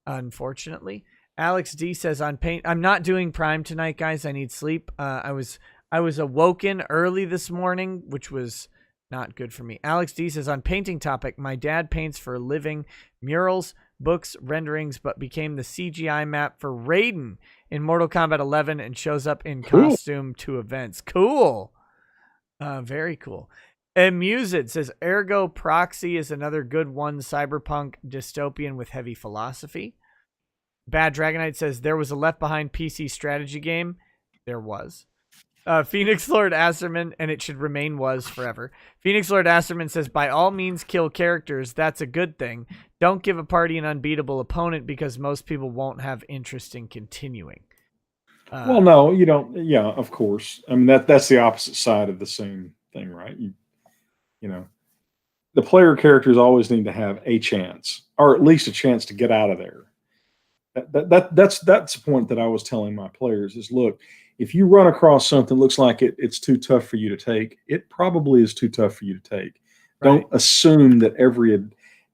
unfortunately. Alex D says on paint. I'm not doing Prime tonight, guys. I need sleep. I was awoken early this morning, which was not good for me. Alex D says on painting topic, my dad paints for a living, murals, books, renderings, but became the CGI map for Raiden in Mortal Kombat 11 and shows up in costume to events. Cool. Very cool. Amused says Ergo Proxy is another good one, cyberpunk dystopian with heavy philosophy. Bad Dragonite says there was a Left Behind PC strategy game. There was. Phoenix Lord Asserman, and it should remain was forever. Phoenix Lord Asserman says, by all means kill characters. That's a good thing. Don't give a party an unbeatable opponent because most people won't have interest in continuing. Well, no, you don't. Yeah, of course. I mean, that's the opposite side of the same thing, right? You know, the player characters always need to have a chance, or at least a chance to get out of there. That's the point that I was telling my players is, look, if you run across something that looks like it's too tough for you to take, it probably is too tough for you to take. Right. Don't assume that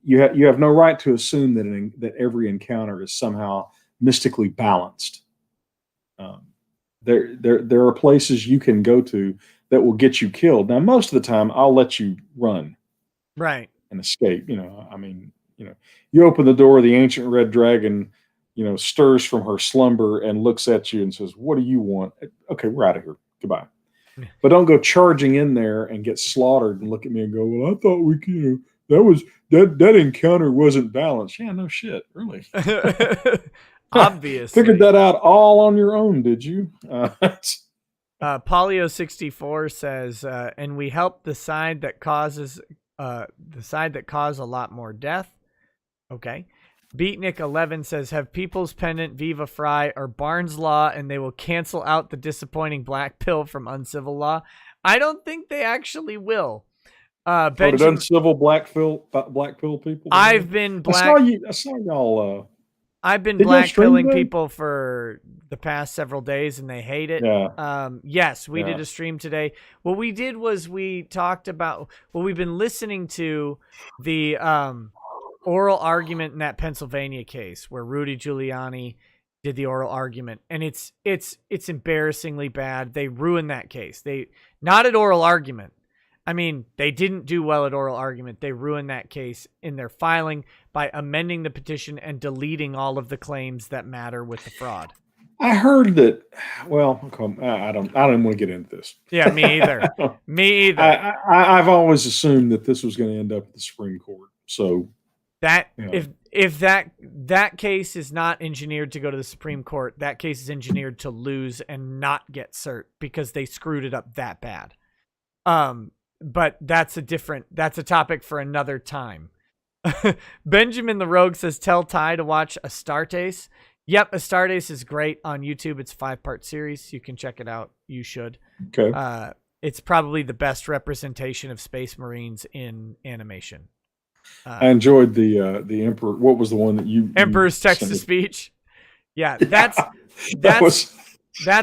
you have no right to assume that every encounter is somehow mystically balanced. There are places you can go to that will get you killed. Now, most of the time, I'll let you run, right, and escape. You open the door, the ancient red dragon, stirs from her slumber and looks at you and says, "What do you want?" Okay, we're out of here. Goodbye. But don't go charging in there and get slaughtered and look at me and go, "Well, I thought that encounter wasn't balanced." Yeah, no shit, really. Obviously. Figured that out all on your own, did you? Polio64 says, and we help the side that caused a lot more death. Okay. Beatnik11 says, have People's Pendant, Viva Fry, or Barnes Law, and they will cancel out the disappointing black pill from Uncivil Law. I don't think they actually will. Did uncivil black pill people? I've been black. I saw y'all. I've been black pilling people for the past several days, and they hate it. Yeah. Yes, we did a stream today. What we did was we talked about we've been listening to the oral argument in that Pennsylvania case where Rudy Giuliani did the oral argument, and it's embarrassingly bad. They ruined that case. Not at oral argument. I mean, they didn't do well at oral argument. They ruined that case in their filing by amending the petition and deleting all of the claims that matter with the fraud. I heard that. Well, I don't want to get into this. Yeah, me either. Me either. I've always assumed that this was going to end up at the Supreme Court. So that if that case is not engineered to go to the Supreme Court, that case is engineered to lose and not get cert because they screwed it up that bad. But that's a topic for another time. Benjamin the Rogue says, tell Ty to watch Astartes. Yep, Astartes is great on YouTube. It's a 5-part series. You can check it out. You should. Okay. It's probably the best representation of Space Marines in animation. I enjoyed the Emperor. What was the one that you Emperor's text to speech? Yeah, that's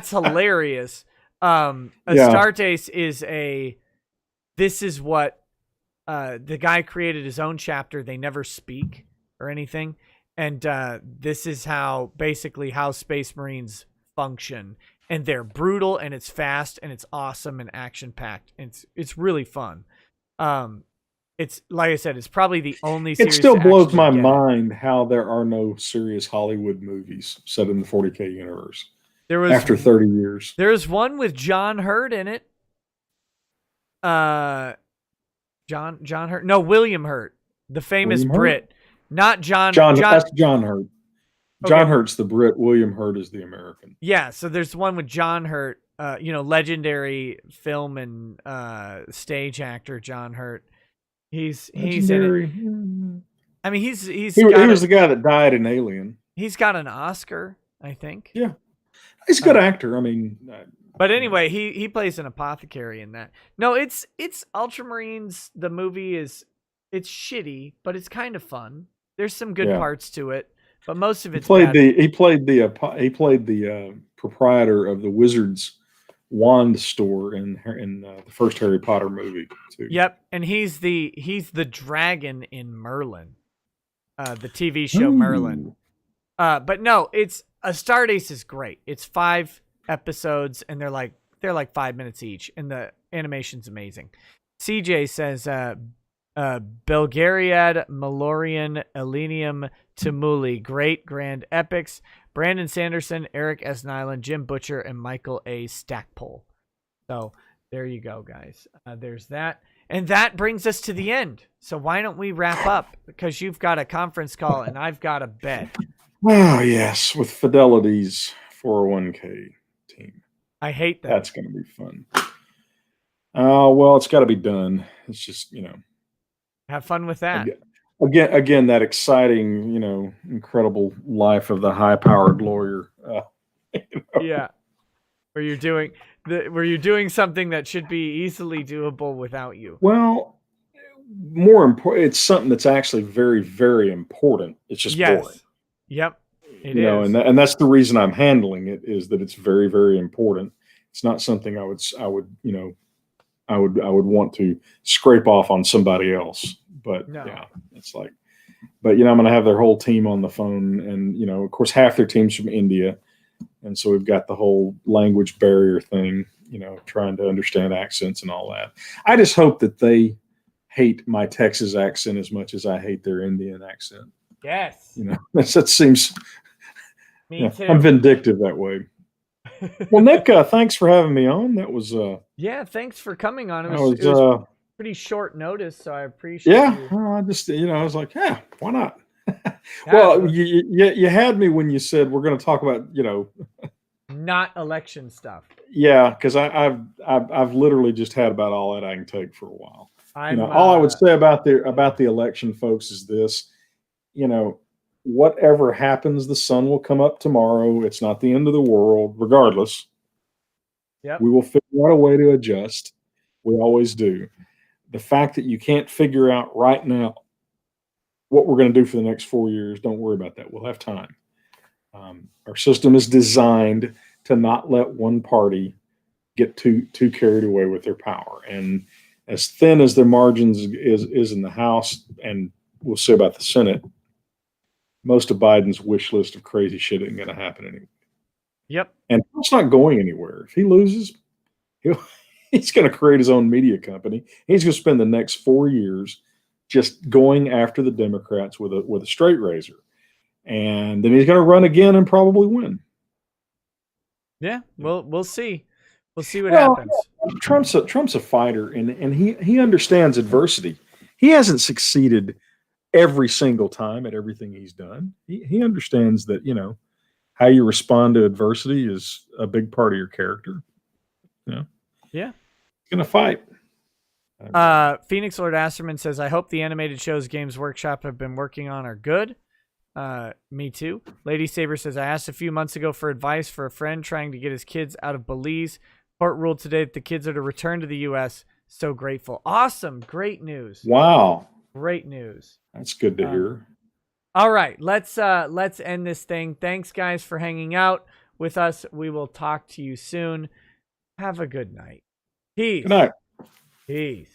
hilarious. Astartes is this is what the guy created his own chapter. They never speak or anything. And this is how Space Marines function. And they're brutal, and it's fast, and it's awesome, and action-packed. It's really fun. It's like I said, it's probably the only series. It still blows my mind how there are no serious Hollywood movies set in the 40K universe. After 30 years. There's one with John Hurt in it. John Hurt. No, William Hurt, the famous Brit. Not John. That's John Hurt. Okay. John Hurt's the Brit. William Hurt is the American. Yeah, so there's one with John Hurt. Legendary film and stage actor John Hurt. He's in it. I mean, he was the guy that died in Alien. He's got an Oscar, I think. Yeah, he's a good actor. I mean, but anyway, he plays an apothecary in that. No, it's Ultramarines. The movie it's shitty, but it's kind of fun. There's some good parts to it, but most of it's bad. He played the proprietor of the Wizard's wand store in the first Harry Potter movie too. Yep, and he's the dragon in Merlin, the TV show Merlin. But no, it's A Stardust is great. It's 5 episodes, and they're like 5 minutes each, and the animation's amazing. CJ says, Belgariad, Malorian, Elenium, Timuli, great grand epics. Brandon Sanderson, Eric S. Nyland, Jim Butcher, and Michael A. Stackpole. So there you go, guys. There's that. And that brings us to the end. So why don't we wrap up? Because you've got a conference call and I've got a bet. Oh, yes, with Fidelity's 401k team. I hate that. That's going to be fun. Well, it's got to be done. It's just, have fun with that. Again, that exciting, incredible life of the high-powered lawyer. Yeah, where you're doing something that should be easily doable without you. Well, more important, it's something that's actually very, very important. It's just boring. Yep, it is. And that's the reason I'm handling it, is that it's very, very important. It's not something I would want to scrape off on somebody else. But yeah, it's like, but I'm going to have their whole team on the phone, and of course, half their team's from India, and so we've got the whole language barrier thing. Trying to understand accents and all that. I just hope that they hate my Texas accent as much as I hate their Indian accent. Yes. That seems. Me too. I'm vindictive that way. Well, Nick, thanks for having me on. That was. Thanks for coming on. It was pretty short notice, so I appreciate. Yeah, I just I was like, yeah, why not? Well, you had me when you said we're going to talk about not election stuff. Yeah, because I've literally just had about all that I can take for a while. All I would say about the election, folks, is this: whatever happens, the sun will come up tomorrow. It's not the end of the world, regardless. Yep. We will figure out a way to adjust. We always do. The fact that you can't figure out right now what we're going to do for the next 4 years, don't worry about that. We'll have time. Our system is designed to not let one party get too carried away with their power. And as thin as their margins is in the House, and we'll see about the Senate, most of Biden's wish list of crazy shit isn't going to happen anyway. Yep. And it's not going anywhere. If he loses, he's going to create his own media company. He's going to spend the next 4 years just going after the Democrats with a straight razor. And then he's going to run again and probably win. Yeah, we'll see. We'll see what happens. Trump's a fighter, and he understands adversity. He hasn't succeeded every single time at everything he's done. He understands that, how you respond to adversity is a big part of your character. Yeah. He's going to fight. Phoenix Lord Asterman says, I hope the animated shows Games Workshop have been working on are good. Me too. Lady Saber says, I asked a few months ago for advice for a friend trying to get his kids out of Belize. Court ruled today that the kids are to return to the U.S. So grateful. Awesome. Great news. Wow. Great news. That's good to hear. All right. Let's end this thing. Thanks, guys, for hanging out with us. We will talk to you soon. Have a good night. Peace. Good night. Peace.